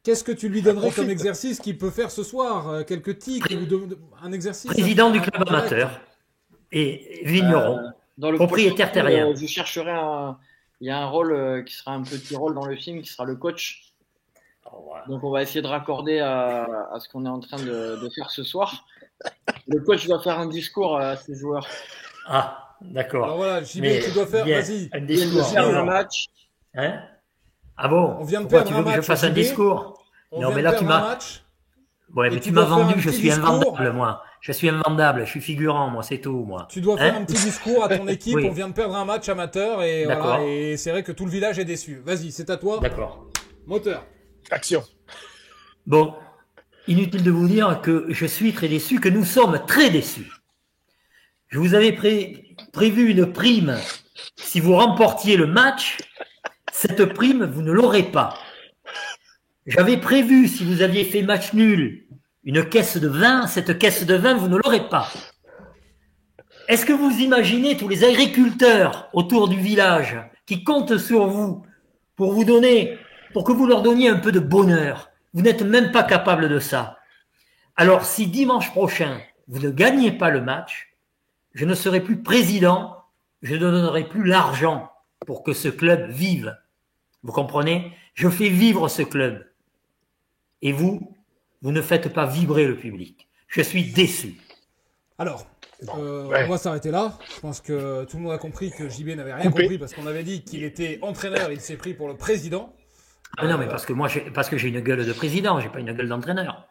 S2: qu'est-ce que tu lui donnerais comme exercice qu'il peut faire ce soir? Quelques tics ou un exercice?
S1: Président du club amateur et vigneron, propriétaire terrien.
S4: Je chercherai il y a un rôle qui sera un petit rôle dans le film, qui sera le coach. Donc on va essayer de raccorder à ce qu'on est en train de faire ce soir. Le coach doit faire un discours à ses joueurs.
S1: Ah, d'accord.
S2: Alors voilà, JB, tu dois faire, vas-y.
S1: Un discours.
S4: On vient de perdre un match.
S1: Hein? Ah bon?
S2: On vient de perdre un match.
S1: Que je fasse un discours?
S2: Non, mais là tu m'as.
S1: Ouais, mais tu m'as vendu, je suis invendable, moi. Je suis invendable, je suis figurant, moi, c'est tout, moi.
S2: Tu dois faire un petit discours à ton équipe. On vient de perdre un match amateur et voilà, et c'est vrai que tout le village est déçu. Vas-y, c'est à toi.
S1: D'accord.
S2: Moteur.
S3: Action.
S1: Bon, inutile de vous dire que je suis très déçu, que nous sommes très déçus. Je vous avais prévu une prime. Si vous remportiez le match, cette prime, vous ne l'aurez pas. J'avais prévu, si vous aviez fait match nul, une caisse de vin. Cette caisse de vin, vous ne l'aurez pas. Est-ce que vous imaginez tous les agriculteurs autour du village qui comptent sur vous pour que vous leur donniez un peu de bonheur? Vous n'êtes même pas capable de ça. Alors, si dimanche prochain, vous ne gagnez pas le match, je ne serai plus président, je ne donnerai plus l'argent pour que ce club vive. Vous comprenez? Je fais vivre ce club. Et vous ne faites pas vibrer le public. Je suis déçu.
S2: Alors, on va s'arrêter là. Je pense que tout le monde a compris que JB n'avait rien compris parce qu'on avait dit qu'il était entraîneur, il s'est pris pour le président.
S1: Non, mais parce que j'ai une gueule de président, j'ai pas une gueule d'entraîneur.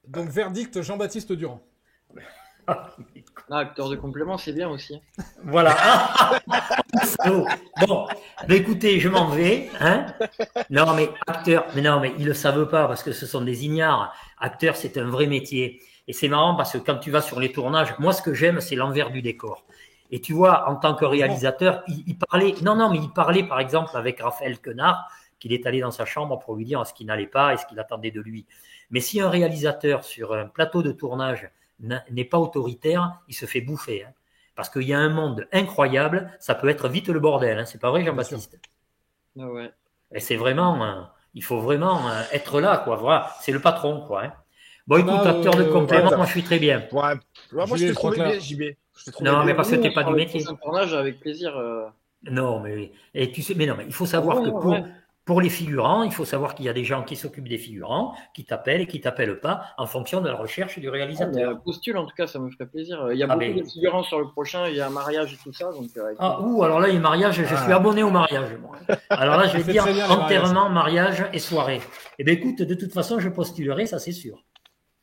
S2: Donc, verdict Jean-Baptiste Durand.
S4: Acteur de complément, c'est bien aussi.
S1: Voilà. Bon, écoutez, je m'en vais. Hein, non, mais acteur, mais ils le savent pas parce que ce sont des ignares. Acteur, c'est un vrai métier. Et c'est marrant parce que quand tu vas sur les tournages, moi, ce que j'aime, c'est l'envers du décor. Et tu vois, en tant que réalisateur, il parlait, par exemple, avec Raphaël Quenard, qu'il est allé dans sa chambre pour lui dire ce qui n'allait pas et ce qu'il attendait de lui. Mais si un réalisateur sur un plateau de tournage n'est pas autoritaire, il se fait bouffer. Hein. Parce qu'il y a un monde incroyable, ça peut être vite le bordel. Hein. C'est pas vrai, Jean-Baptiste?
S4: Ah ouais.
S1: Et c'est vraiment, il faut vraiment être là, quoi. Voilà, c'est le patron, quoi. Hein. Bon, écoute, acteur de complément, moi je suis très bien.
S3: Ouais. Moi je te trouve bien, JB.
S1: Non, mais parce que t'es pas du métier.
S4: Un tournage avec plaisir.
S1: Non, mais et tu sais, mais non, mais il faut savoir que pour les figurants, il faut savoir qu'il y a des gens qui s'occupent des figurants, qui t'appellent et qui t'appellent pas en fonction de la recherche du réalisateur.
S4: Postule, en tout cas, ça me ferait plaisir. Il y a beaucoup de figurants sur le prochain, il y a un mariage et tout ça. Donc,
S1: alors là, il y a mariage, je suis abonné au mariage. Moi. Alors là, je vais dire enterrement, mariage et soirée. Eh bien, écoute, de toute façon, je postulerai, ça c'est sûr.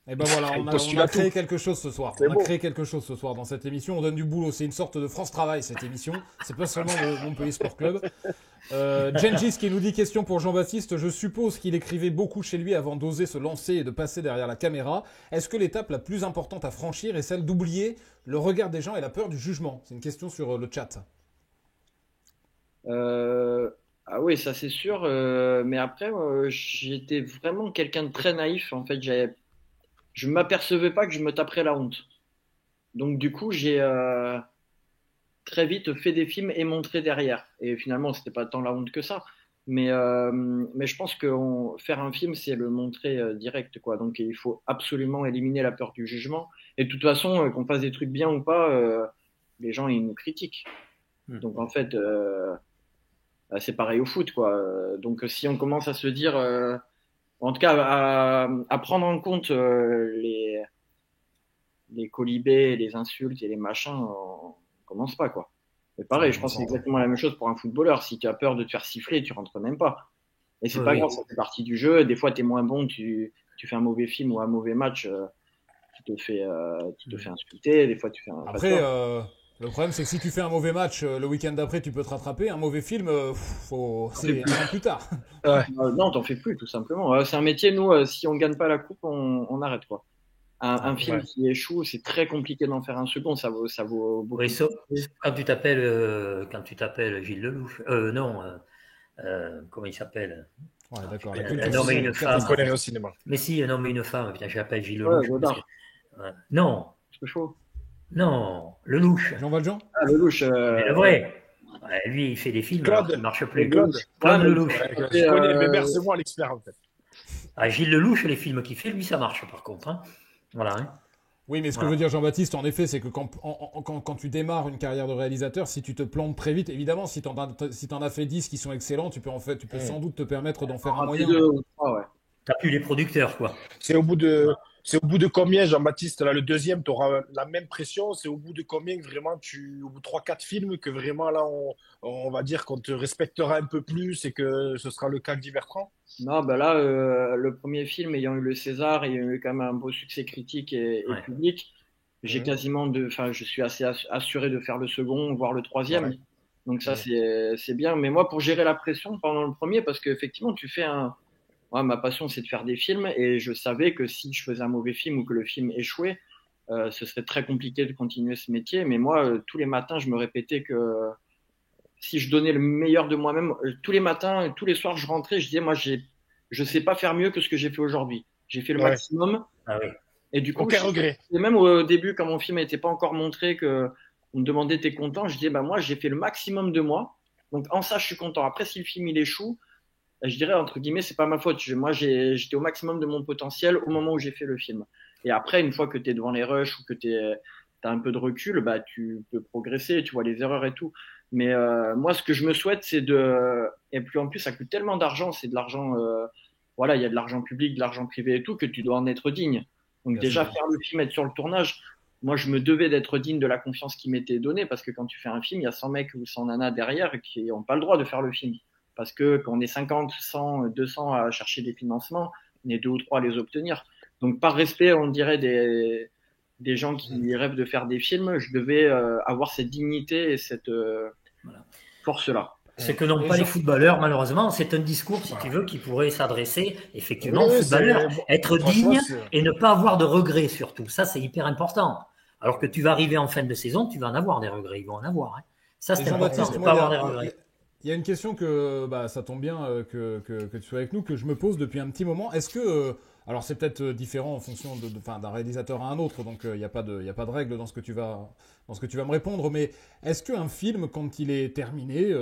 S2: Et ben voilà, on a créé quelque chose ce soir. On a créé quelque chose ce soir dans cette émission. On donne du boulot. C'est une sorte de France Travail, cette émission. C'est pas seulement le Montpellier Sport Club. Gengis qui nous dit question pour Jean-Baptiste. Je suppose qu'il écrivait beaucoup chez lui avant d'oser se lancer et de passer derrière la caméra. Est-ce que l'étape la plus importante à franchir est celle d'oublier le regard des gens et la peur du jugement? C'est une question sur le chat.
S4: Ah oui, ça c'est sûr. Mais après, j'étais vraiment quelqu'un de très naïf. En fait, je m'apercevais pas que je me taperais la honte. Donc du coup, j'ai très vite fait des films et montré derrière. Et finalement, c'était pas tant la honte que ça. Mais je pense que faire un film, c'est le montrer direct, quoi. Donc il faut absolument éliminer la peur du jugement. Et de toute façon, qu'on fasse des trucs bien ou pas, les gens ils nous critiquent. Donc en fait, c'est pareil au foot, quoi. Donc si on commence à se dire en tout cas, à prendre en compte les colibés, les insultes et les machins, on commence pas, quoi. C'est pareil, je pense que c'est exactement la même chose pour un footballeur. Si tu as peur de te faire siffler, tu rentres même pas. Et c'est pas grave, ça fait partie du jeu. Des fois, tu es moins bon, tu fais un mauvais film ou un mauvais match, tu te fais insulter. Des fois, tu fais un.
S2: Après, le problème, c'est que si tu fais un mauvais match, le week-end d'après, tu peux te rattraper. Un mauvais film, c'est un an plus tard.
S4: Non, t'en fais plus, tout simplement. C'est un métier, nous, si on gagne pas la coupe, on arrête, quoi. Un film qui échoue, c'est très compliqué d'en faire un second. Ça vaut beaucoup.
S1: Oui, quand tu t'appelles Gilles Lelouch, comment il s'appelle?
S2: Ouais, d'accord.
S1: Un homme et une femme.
S3: On connaît au cinéma.
S1: Mais si, un homme et une femme. Putain, j'appelle Gilles Lelouch. Non.
S4: C'est chaud.
S1: Non, Lelouch.
S2: Jean Valjean.
S4: Ah, Lelouch.
S1: Mais le vrai. Lui, il fait des films qui ne marchent plus.
S3: Claude
S1: Lelouch.
S3: Je connais, mais merci, moi l'expert, en fait.
S1: Gilles Lelouch, les films qu'il fait, lui, ça marche, par contre. Hein. Voilà. Hein.
S2: Oui, mais ce que veut dire Jean-Baptiste, en effet, c'est que quand tu démarres une carrière de réalisateur, si tu te plantes très vite, évidemment, si t'en as fait 10 qui sont excellents, tu peux sans doute te permettre d'en faire un moyen.
S1: T'as plus les producteurs, quoi.
S3: C'est au bout de combien, Jean-Baptiste, là, le deuxième, tu auras la même pression. C'est au bout de combien que vraiment au bout de 3-4 films, que vraiment là, on va dire qu'on te respectera un peu plus et que ce sera le cas de Guy Bertrand?
S4: Non, bah là, le premier film ayant eu le César, ayant eu quand même un beau succès critique et public, j'ai je suis assez assuré de faire le second, voire le troisième. Ouais. Donc ça, c'est bien. Mais moi, pour gérer la pression pendant le premier, parce qu'effectivement, tu fais ma passion, c'est de faire des films, et je savais que si je faisais un mauvais film ou que le film échouait, ce serait très compliqué de continuer ce métier. Mais moi, tous les matins, je me répétais que si je donnais le meilleur de moi-même, tous les matins, tous les soirs, je rentrais, je disais, moi, je sais pas faire mieux que ce que j'ai fait aujourd'hui. J'ai fait le maximum.
S1: Ah oui.
S4: Et du coup,
S3: aucun regret.
S4: Et même au début, quand mon film n'était pas encore montré, que on me demandait, t'es content? Je disais, moi, j'ai fait le maximum de moi. Donc, en ça, je suis content. Après, si le film, il échoue, je dirais, entre guillemets, c'est pas ma faute. Moi, j'étais au maximum de mon potentiel au moment où j'ai fait le film. Et après, une fois que tu es devant les rushs ou que tu as un peu de recul, bah, tu peux progresser, tu vois les erreurs et tout. Mais moi, ce que je me souhaite, c'est de... Et puis en plus, ça coûte tellement d'argent, c'est de l'argent... Voilà, il y a de l'argent public, de l'argent privé et tout, que tu dois en être digne. Donc déjà, faire le film, être sur le tournage, moi, je me devais d'être digne de la confiance qui m'était donnée, parce que quand tu fais un film, il y a 100 mecs ou 100 nanas derrière qui n'ont pas le droit de faire le film. Parce que quand on est 50, 100, 200 à chercher des financements, on est 2 ou 3 à les obtenir. Donc par respect, on dirait des gens qui rêvent de faire des films, je devais avoir cette dignité et cette force-là.
S1: Ce que n'ont pas les footballeurs, malheureusement, c'est un discours, si tu veux, qui pourrait s'adresser effectivement aux footballeurs. Être digne et ne pas avoir de regrets, surtout. Ça, c'est hyper important. Alors que tu vas arriver en fin de saison, tu vas en avoir des regrets. Ils vont en avoir. Hein. Ça, c'est important, de ne pas avoir des regrets.
S2: Il y a une question que ça tombe bien que tu sois avec nous, que je me pose depuis un petit moment. Est-ce que... alors, c'est peut-être différent en fonction d'un réalisateur à un autre, donc il n'y a pas de règle dans ce que tu vas me répondre, mais est-ce qu'un film, quand il est terminé,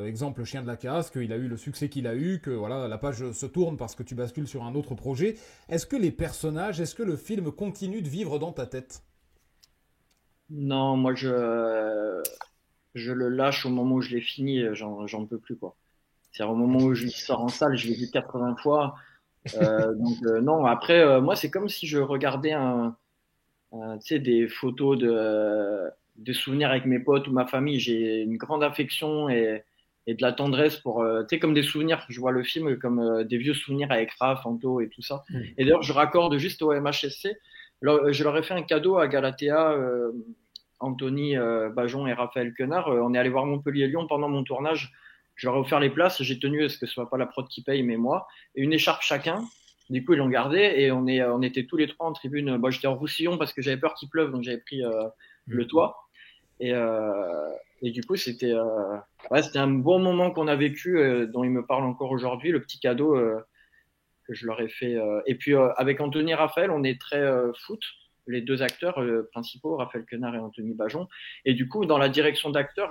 S2: exemple Chien de la Casse, qu'il a eu le succès qu'il a eu, que voilà, la page se tourne parce que tu bascules sur un autre projet, est-ce que les personnages, est-ce que le film continue de vivre dans ta tête?
S4: Non, moi je le lâche au moment où je l'ai fini, j'en peux plus quoi. C'est au moment où je sors en salle, je l'ai vu 80 fois. Donc non, après moi c'est comme si je regardais tu sais, des photos de souvenirs avec mes potes ou ma famille. J'ai une grande affection et de la tendresse pour tu sais, comme des souvenirs. Je vois le film comme des vieux souvenirs avec Raph, Anto et tout ça. Et d'ailleurs je raccorde juste au MHSC. Je leur ai fait un cadeau à Galatea. Anthony Bajon et Raphaël Quenard, on est allé voir Montpellier-Lyon pendant mon tournage. Je leur ai offert les places, j'ai tenu à ce que ce soit pas la prod qui paye, mais moi, et une écharpe chacun. Du coup, ils l'ont gardé et on était tous les trois en tribune. Bon, j'étais en Roussillon parce que j'avais peur qu'il pleuve, donc j'avais pris le toit. Et du coup, c'était un bon moment qu'on a vécu, dont ils me parlent encore aujourd'hui, le petit cadeau que je leur ai fait. Et puis, avec Anthony et Raphaël, on est très foot. Les deux acteurs principaux, Raphaël Quenard et Anthony Bajon. Et du coup, dans la direction d'acteur,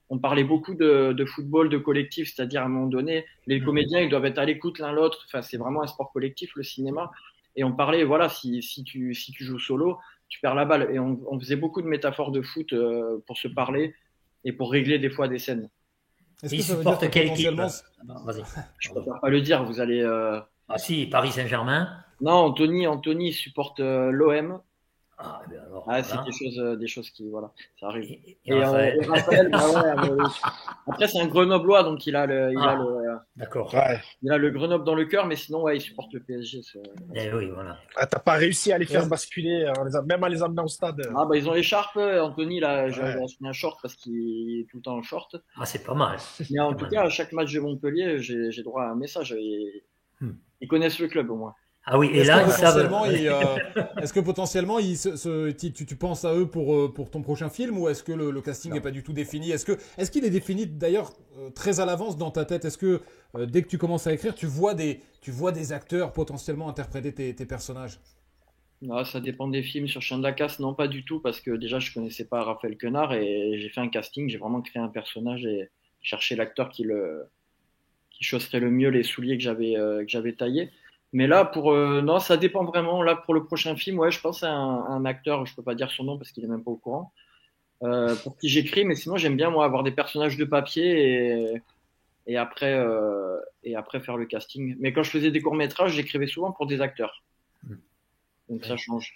S4: on parlait beaucoup de football, de collectif, c'est-à-dire à un moment donné, les comédiens, ils doivent être à l'écoute l'un l'autre. Enfin, c'est vraiment un sport collectif, le cinéma. Et on parlait, voilà, si tu joues solo, tu perds la balle. Et on faisait beaucoup de métaphores de foot pour se parler et pour régler des fois des scènes.
S1: Est-ce que ça veut dire que potentiellement...
S4: Vas-y. Je préfère pas le dire, vous allez...
S1: Ah si, Paris Saint-Germain.
S4: Non, Anthony supporte l'OM.
S1: Ah, ben alors,
S4: c'est des choses qui, voilà, ça arrive. Et Raphaël, après, c'est un Grenoblois, donc il a
S1: d'accord.
S4: Il a le Grenoble dans le cœur, mais sinon, ouais, il supporte le PSG.
S1: Oui, voilà.
S3: Ah, t'as pas réussi à les faire basculer, même à les amener au stade.
S4: Ah, bah, ils ont l'écharpe. Anthony, là, j'ai acheté un short parce qu'il est tout le temps en short.
S1: Ah, c'est pas mal.
S4: Mais en tout cas, à chaque match de Montpellier, j'ai droit à un message. Ils connaissent le club, au moins.
S1: Ah oui, et là,
S2: est-ce que potentiellement, tu penses à eux pour ton prochain film, ou est-ce que le casting n'est pas du tout défini? Est-ce qu'il est défini d'ailleurs très à l'avance dans ta tête? Est-ce que dès que tu commences à écrire, tu vois des acteurs potentiellement interpréter tes personnages?
S4: Non, ça dépend des films. Sur Chien de la Casse, non, pas du tout, parce que déjà, je connaissais pas Raphaël Quenard et j'ai fait un casting, j'ai vraiment créé un personnage et cherché l'acteur qui chausserait le mieux les souliers que j'avais taillés. Mais là, non, ça dépend vraiment. Là, pour le prochain film, ouais, je pense à un acteur, je peux pas dire son nom parce qu'il est même pas au courant, pour qui j'écris. Mais sinon, j'aime bien moi avoir des personnages de papier et après faire le casting. Mais quand je faisais des courts-métrages, j'écrivais souvent pour des acteurs. Donc ça change.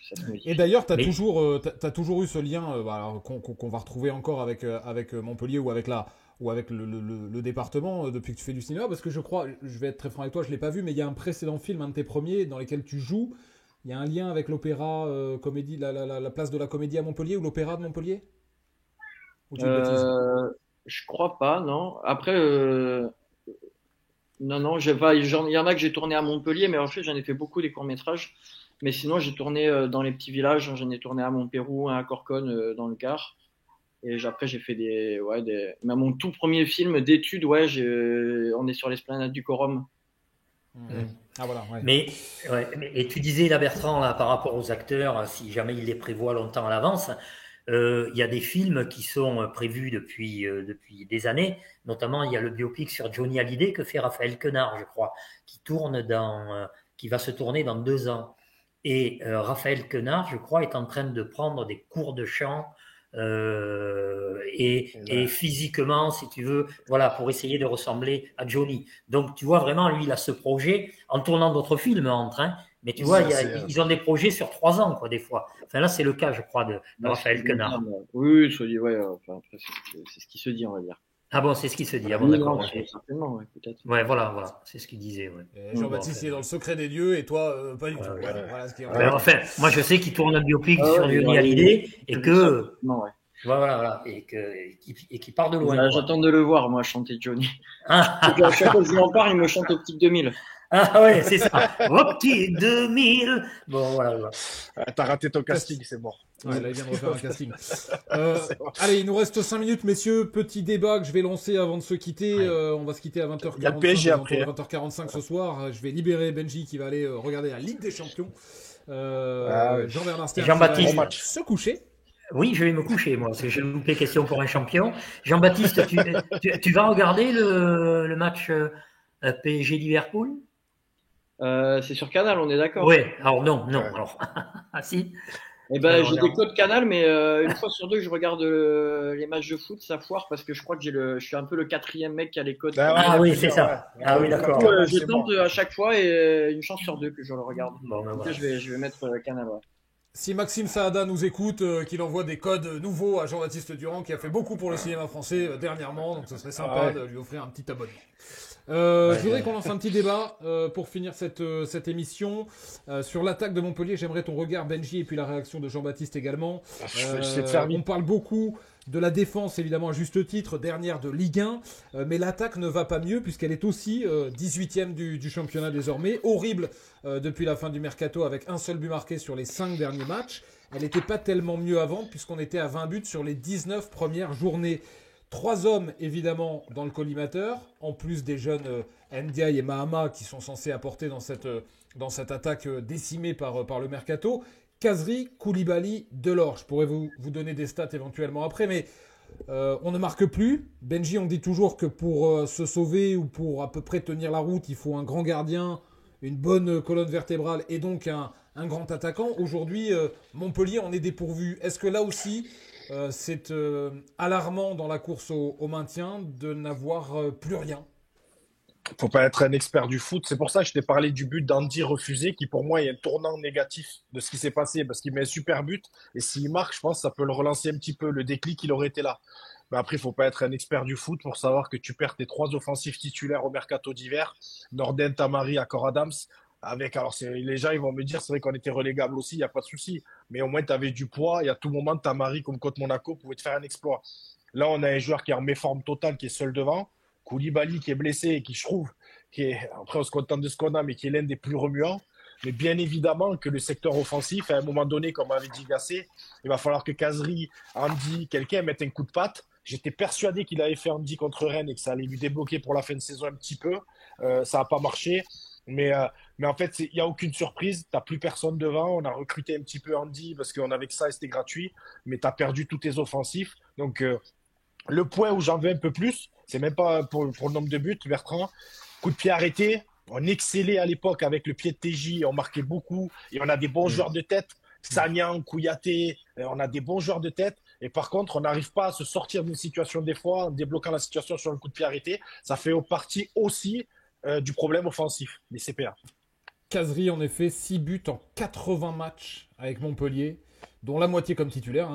S2: Et d'ailleurs, t'as toujours eu ce lien qu'on va retrouver encore avec Montpellier ou avec le département depuis que tu fais du cinéma, parce que je crois, je vais être très franc avec toi, je l'ai pas vu, mais il y a un précédent film, un de tes premiers, dans lequel tu joues. Il y a un lien avec l'opéra comédie, la place de la Comédie à Montpellier, ou l'opéra de Montpellier? Ou tu
S4: je crois pas, non. Après, non, il y en a que j'ai tourné à Montpellier, mais en fait, j'en ai fait beaucoup des courts-métrages. Mais sinon, j'ai tourné dans les petits villages. J'en ai tourné à Montpérou, à Corconne, dans le Gard. Et après, j'ai fait mais mon tout premier film d'études, ouais, on est sur l'esplanade du Corum.
S2: Ah voilà, ouais.
S1: Mais et tu disais là, Bertrand, là, par rapport aux acteurs, si jamais ils les prévoient longtemps à l'avance, il y a des films qui sont prévus depuis des années. Notamment, il y a le biopic sur Johnny Hallyday que fait Raphaël Quenard, je crois, qui va se tourner dans 2 ans. Et Raphaël Quenard, je crois, est en train de prendre des cours de chant et physiquement, si tu veux, voilà, pour essayer de ressembler à Johnny. Donc, tu vois, vraiment, lui, il a ce projet en tournant d'autres films entre, hein, mais tu vois, ils ont des projets sur 3 ans, quoi, des fois. Enfin, là, c'est le cas, je crois, de Raphaël Quenard.
S4: Oui, c'est ce qui se dit, on va dire.
S1: Ah bon, c'est ce qui se dit. Ah bon, d'accord.
S4: Certainement, peut-être.
S1: Ouais, voilà, c'est ce qu'il disait. Ouais.
S2: Jean-Baptiste il est dans le secret des dieux et toi, pas du tout.
S1: Voilà ce qui est enfin, moi, je sais qu'il tourne un biopic sur Johnny Hallyday et que. Voilà, et qui part de loin.
S4: J'attends de le voir, moi, chanter Johnny. À chaque fois que je lui en parle, il me chante Optique 2000.
S1: Ah ouais, c'est ça. Optique 2000. Bon, voilà.
S3: T'as raté ton casting, c'est mort.
S2: Ouais, là, il vient de refaire un casting. Allez, il nous reste 5 minutes, messieurs. Petit débat que je vais lancer avant de se quitter. On va se quitter à 20h45.
S3: Il y a le PSG après.
S2: 20h45 ce soir. Je vais libérer Benji qui va aller regarder la Ligue des Champions. Jean-Bernard Stern
S1: Jean-Baptiste
S2: va se coucher.
S1: Oui, je vais me coucher, moi, parce que j'ai loupé question pour un champion. Jean-Baptiste, tu vas regarder le match PSG-Liverpool?
S4: C'est sur Canal, on est d'accord?
S1: Oui, alors non. Alors, ah si.
S4: Eh ben, j'ai des codes Canal, mais une fois sur deux, je regarde les matchs de foot, ça foire parce que je crois que je suis un peu le 4e mec qui a les codes.
S1: Ah oui, c'est ça. Ah oui, d'accord.
S4: Je tente à chaque fois et une chance sur deux que je le regarde.
S1: Bon,
S4: voilà. Je vais mettre Canal. Ouais.
S2: Si Maxime Saada nous écoute, qu'il envoie des codes nouveaux à Jean-Baptiste Durand, qui a fait beaucoup pour le cinéma français dernièrement, donc ce serait sympa de lui offrir un petit abonnement. Je voudrais qu'on lance un petit débat pour finir cette émission sur l'attaque de Montpellier. J'aimerais ton regard, Benji, et puis la réaction de Jean-Baptiste également. On parle beaucoup de la défense, évidemment, à juste titre, dernière de Ligue 1, mais l'attaque ne va pas mieux puisqu'elle est aussi 18e du championnat désormais. Horrible depuis la fin du mercato avec un seul but marqué sur les 5 derniers matchs. Elle n'était pas tellement mieux avant puisqu'on était à 20 buts sur les 19 premières journées. 3 hommes, évidemment, dans le collimateur, en plus des jeunes Ndiaye et Mahama qui sont censés apporter dans cette attaque décimée par le mercato. Kazri, Koulibaly, Delors. Je pourrais vous donner des stats éventuellement après, mais on ne marque plus. Benji, on dit toujours que pour se sauver ou pour à peu près tenir la route, il faut un grand gardien, une bonne colonne vertébrale et donc un grand attaquant. Aujourd'hui, Montpellier en est dépourvu. Est-ce que là aussi... c'est alarmant dans la course au maintien de n'avoir plus rien?
S3: Faut pas être un expert du foot. C'est pour ça que je t'ai parlé du but d'Andy refusé, qui pour moi est un tournant négatif de ce qui s'est passé, parce qu'il met un super but, et s'il marque, je pense que ça peut le relancer un petit peu. Le déclic, il aurait été là. Mais après, il faut pas être un expert du foot pour savoir que tu perds tes 3 offensifs titulaires au mercato d'hiver, Norden, Tamari, Accor Adams. Alors les gens ils vont me dire c'est vrai qu'on était relégable aussi, il n'y a pas de souci, mais au moins tu avais du poids et à tout moment Tamari comme contre Monaco pouvait te faire un exploit. Là on a un joueur qui est en méforme totale, qui est seul devant, Koulibaly qui est blessé et qui je trouve, après on se contente de ce qu'on a, mais qui est l'un des plus remuants. Mais bien évidemment que le secteur offensif, à un moment donné, comme avait dit Gasset, il va falloir que Kazri, Andy, quelqu'un mette un coup de patte. J'étais persuadé qu'il avait fait Andy contre Rennes et que ça allait lui débloquer pour la fin de saison un petit peu. Ça n'a pas marché. Mais en fait, il n'y a aucune surprise. Tu n'as plus personne devant. On a recruté un petit peu Andy parce qu'on avait que ça et c'était gratuit. Mais tu as perdu tous tes offensifs. Donc, le point où j'en veux un peu plus, c'est même pas pour le nombre de buts, Bertrand. Coup de pied arrêté. On excellait à l'époque avec le pied de TJ. On marquait beaucoup. Et on a des bons joueurs de tête. Sagnan, Kouyaté. On a des bons joueurs de tête. Et par contre, on n'arrive pas à se sortir d'une situation des fois en débloquant la situation sur le coup de pied arrêté. Ça fait partie aussi du problème offensif des CPA.
S2: Kazri, en effet, 6 buts en 80 matchs avec Montpellier, dont la moitié comme titulaire.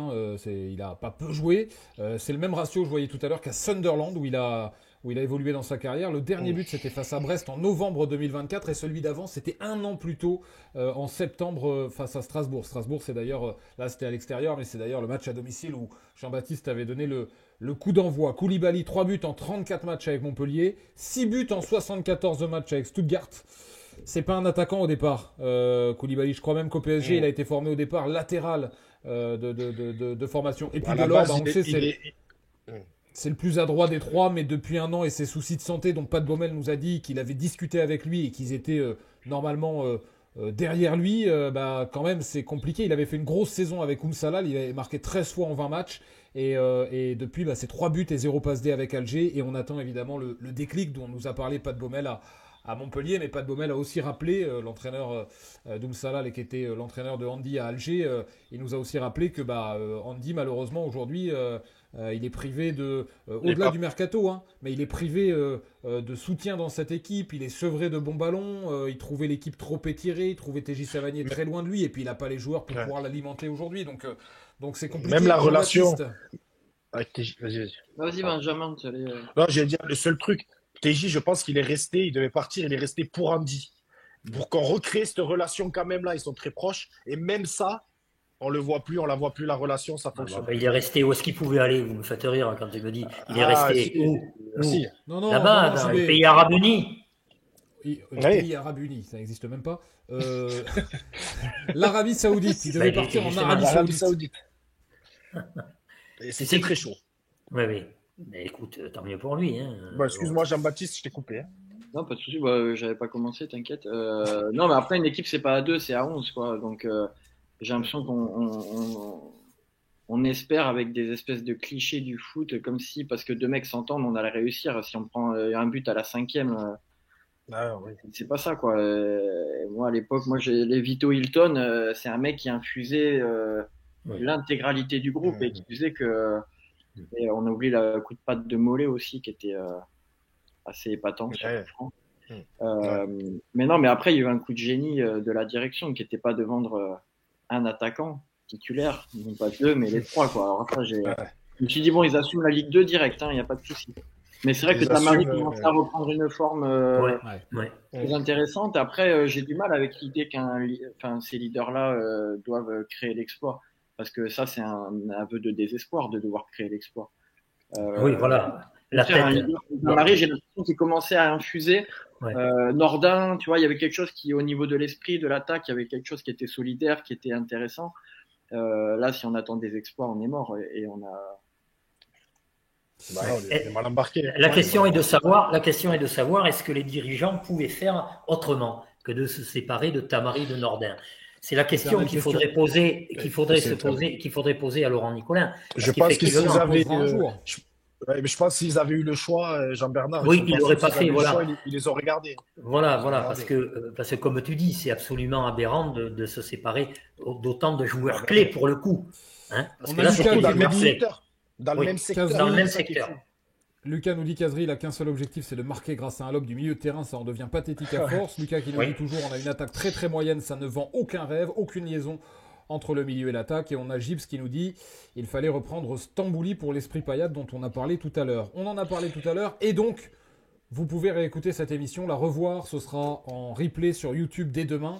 S2: Il n'a pas peu joué. C'est le même ratio, je voyais tout à l'heure, qu'à Sunderland, où il a évolué dans sa carrière. Le dernier but, c'était face à Brest en novembre 2024, et celui d'avant, c'était 1 an plus tôt, en septembre, face à Strasbourg. Strasbourg, c'est d'ailleurs, là c'était à l'extérieur, mais c'est d'ailleurs le match à domicile où Jean-Baptiste avait donné le coup d'envoi. Koulibaly, 3 buts en 34 matchs avec Montpellier, 6 buts en 74 matchs avec Stuttgart. C'est pas un attaquant au départ, Koulibaly. Je crois même qu'au PSG, il a été formé au départ latéral de formation. Et puis Delors, on sait, c'est le plus adroit des 3, mais depuis 1 an et ses soucis de santé, dont Pat Baumel nous a dit qu'il avait discuté avec lui et qu'ils étaient normalement derrière lui, quand même c'est compliqué. Il avait fait une grosse saison avec Oumsalal, il avait marqué 13 fois en 20 matchs. Et depuis, c'est 3 buts et 0 passe D avec Alger. Et on attend évidemment le déclic dont nous a parlé Pat Baumel à Montpellier, mais Pat Baumel a aussi rappelé, l'entraîneur Doumsalal, qui était l'entraîneur de Andy à Alger, il nous a aussi rappelé que Andy, malheureusement, aujourd'hui, il est privé au-delà du mercato, hein, mais il est privé de soutien dans cette équipe, il est sevré de bons ballons, il trouvait l'équipe trop étirée, il trouvait TJ Savanier très loin de lui, et puis il n'a pas les joueurs pour pouvoir l'alimenter aujourd'hui, donc c'est compliqué.
S3: Même la relation avec TJ, vas-y.
S4: Vas-y, Benjamin,
S3: Non, j'allais dire, le seul truc, TJ, je pense qu'il est resté, il devait partir, il est resté pour Andy. Pour qu'on recrée cette relation quand même là, ils sont très proches. Et même ça, on le voit plus, on la voit plus, la relation, ça fonctionne.
S1: Il est resté où est-ce qu'il pouvait aller? Vous me faites rire quand il me dit. Il est resté où?
S2: Non,
S1: là-bas, dans les pays arabes unis.
S2: Pays arabes unis, ça n'existe même pas. L'Arabie Saoudite, il devait partir en Arabie Saoudite.
S3: Et c'est très chaud.
S1: Oui. Mais écoute, tant mieux pour lui. Hein.
S3: Excuse-moi, Jean-Baptiste, je t'ai coupé. Hein.
S4: Non, pas de souci. J'avais pas commencé, t'inquiète. Non, mais après, une équipe, c'est pas à 2, c'est à 11, quoi. Donc, j'ai l'impression qu'on espère avec des espèces de clichés du foot, comme si, parce que 2 mecs s'entendent, on allait réussir. Si on prend un but à la 5e, c'est pas ça, quoi. Moi, à l'époque, les Vito Hilton, c'est un mec qui infusait l'intégralité du groupe et qui faisait que. Et on a oublié le coup de patte de Mollet aussi, qui était assez épatant sur le front. Mais non, mais après, il y a eu un coup de génie de la direction qui n'était pas de vendre un attaquant titulaire, non pas 2, mais les 3, quoi. Alors ça, je me suis dit, bon, ils assument la Ligue 2 direct, il n'y a pas de souci. Mais c'est vrai que Tamari commence à reprendre une forme très intéressante. Après, j'ai du mal avec l'idée ces leaders-là doivent créer l'exploit. Parce que ça, c'est un aveu de désespoir de devoir créer l'exploit.
S1: Oui, voilà.
S4: Tamari, j'ai l'impression qu'il commençait à infuser. Nordin, tu vois, il y avait quelque chose qui, au niveau de l'esprit, de l'attaque, il y avait quelque chose qui était solidaire, qui était intéressant. Là, si on attend des exploits, on est mort et on a.
S3: On est mal embarqué.
S1: La question est de savoir, est-ce que les dirigeants pouvaient faire autrement que de se séparer de Tamari et de Nordin? C'est la question qu'il faudrait poser, qu'il faudrait poser à Laurent Nicolin.
S3: Je pense qu'ils avaient. Je pense s'ils avaient eu le choix, Jean-Bernard.
S1: Oui, ils l'auraient pas fait. Voilà.
S3: Ils les ont regardés.
S1: Voilà, parce que comme tu dis, c'est absolument aberrant de se séparer d'autant de joueurs clés pour le coup. Hein, parce que là, c'est
S3: dans le même secteur.
S1: Dans le même secteur.
S2: Lucas nous dit qu'Azri, il a qu'un seul objectif, c'est de marquer grâce à un lob du milieu de terrain, ça en devient pathétique à force. Lucas qui nous dit toujours, on a une attaque très très moyenne, ça ne vend aucun rêve, aucune liaison entre le milieu et l'attaque. Et on a Gibbs qui nous dit, il fallait reprendre Stambouli pour l'esprit Payet dont on a parlé tout à l'heure. On en a parlé tout à l'heure, et donc, vous pouvez réécouter cette émission, la revoir, ce sera en replay sur YouTube dès demain,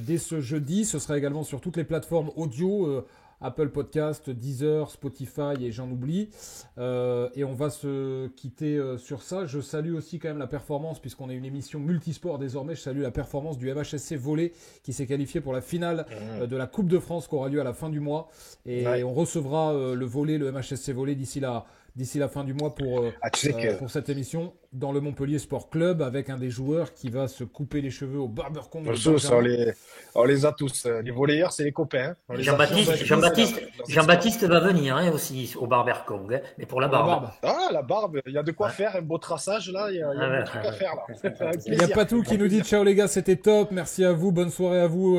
S2: dès ce jeudi, ce sera également sur toutes les plateformes audio, Apple Podcast, Deezer, Spotify et j'en oublie. Et on va se quitter sur ça. Je salue aussi quand même la performance, puisqu'on est une émission multisport désormais. Je salue la performance du MHSC Volley qui s'est qualifié pour la finale de la Coupe de France qui aura lieu à la fin du mois. Et on recevra le MHSC Volley d'ici la fin du mois pour cette émission dans le Montpellier Sport Club avec un des joueurs qui va se couper les cheveux au Barbercon.
S3: On les a tous. Les volleyeurs, c'est les copains.
S1: Jean-Baptiste va venir aussi au Barbercon, mais pour la barbe.
S3: La barbe, il y a de quoi faire, un beau traçage là, il y a un truc à faire là.
S2: Il y a Patou qui nous dit ciao les gars, c'était top, merci à vous, bonne soirée à vous.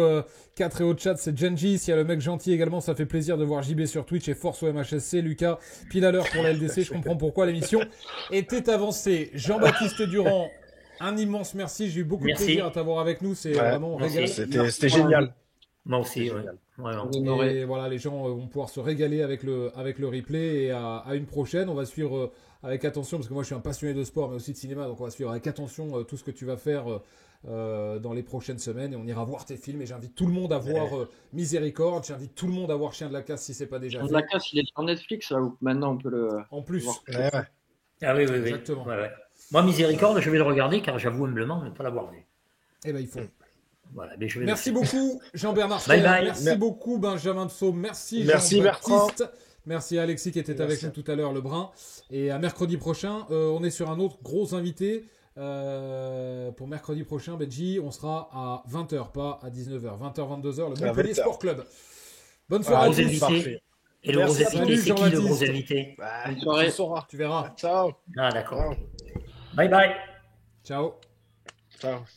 S2: 4 et au chat, c'est Genji. S'il y a le mec gentil également, ça fait plaisir de voir JB sur Twitch et force au MHSC. Lucas, pile à l'heure pour la LDC, je comprends pourquoi l'émission était avancée. Jean-Baptiste Durand, un immense merci, j'ai eu beaucoup de plaisir à t'avoir avec nous, c'est vraiment régal.
S3: C'était génial.
S1: Moi aussi,
S2: Et voilà, les gens vont pouvoir se régaler avec le replay et à une prochaine. On va suivre avec attention, parce que moi je suis un passionné de sport mais aussi de cinéma, donc on va suivre avec attention tout ce que tu vas faire dans les prochaines semaines et on ira voir tes films et j'invite tout le monde à voir Miséricorde, j'invite tout le monde à voir Chien de la Casse si c'est pas déjà fait.
S4: Chien de la Casse, il est sur Netflix là où maintenant on peut le
S2: en plus
S4: voir.
S1: Ah oui.
S2: Exactement.
S1: Moi Miséricorde, je vais le regarder car j'avoue humblement ne pas l'avoir vu.
S2: Eh ben il faut.
S1: Voilà,
S2: merci beaucoup Jean-Bernard
S1: Bye bye.
S2: Merci beaucoup Benjamin Dessau, merci
S3: Jean-Baptiste,
S2: merci à Alexis qui était avec nous tout à l'heure, le Brun. Et à mercredi prochain, on est sur un autre gros invité. Pour mercredi prochain, Benji, on sera à 20h, pas à 19h. 20h, 22h, le Montpellier Sport Club. Bonne soirée à tous.
S1: Et le gros invité, c'est qui le gros invité?
S4: Bonne soirée.
S2: Tu verras.
S3: Ciao.
S1: Ah d'accord. Bye bye.
S2: Ciao.
S3: Ciao.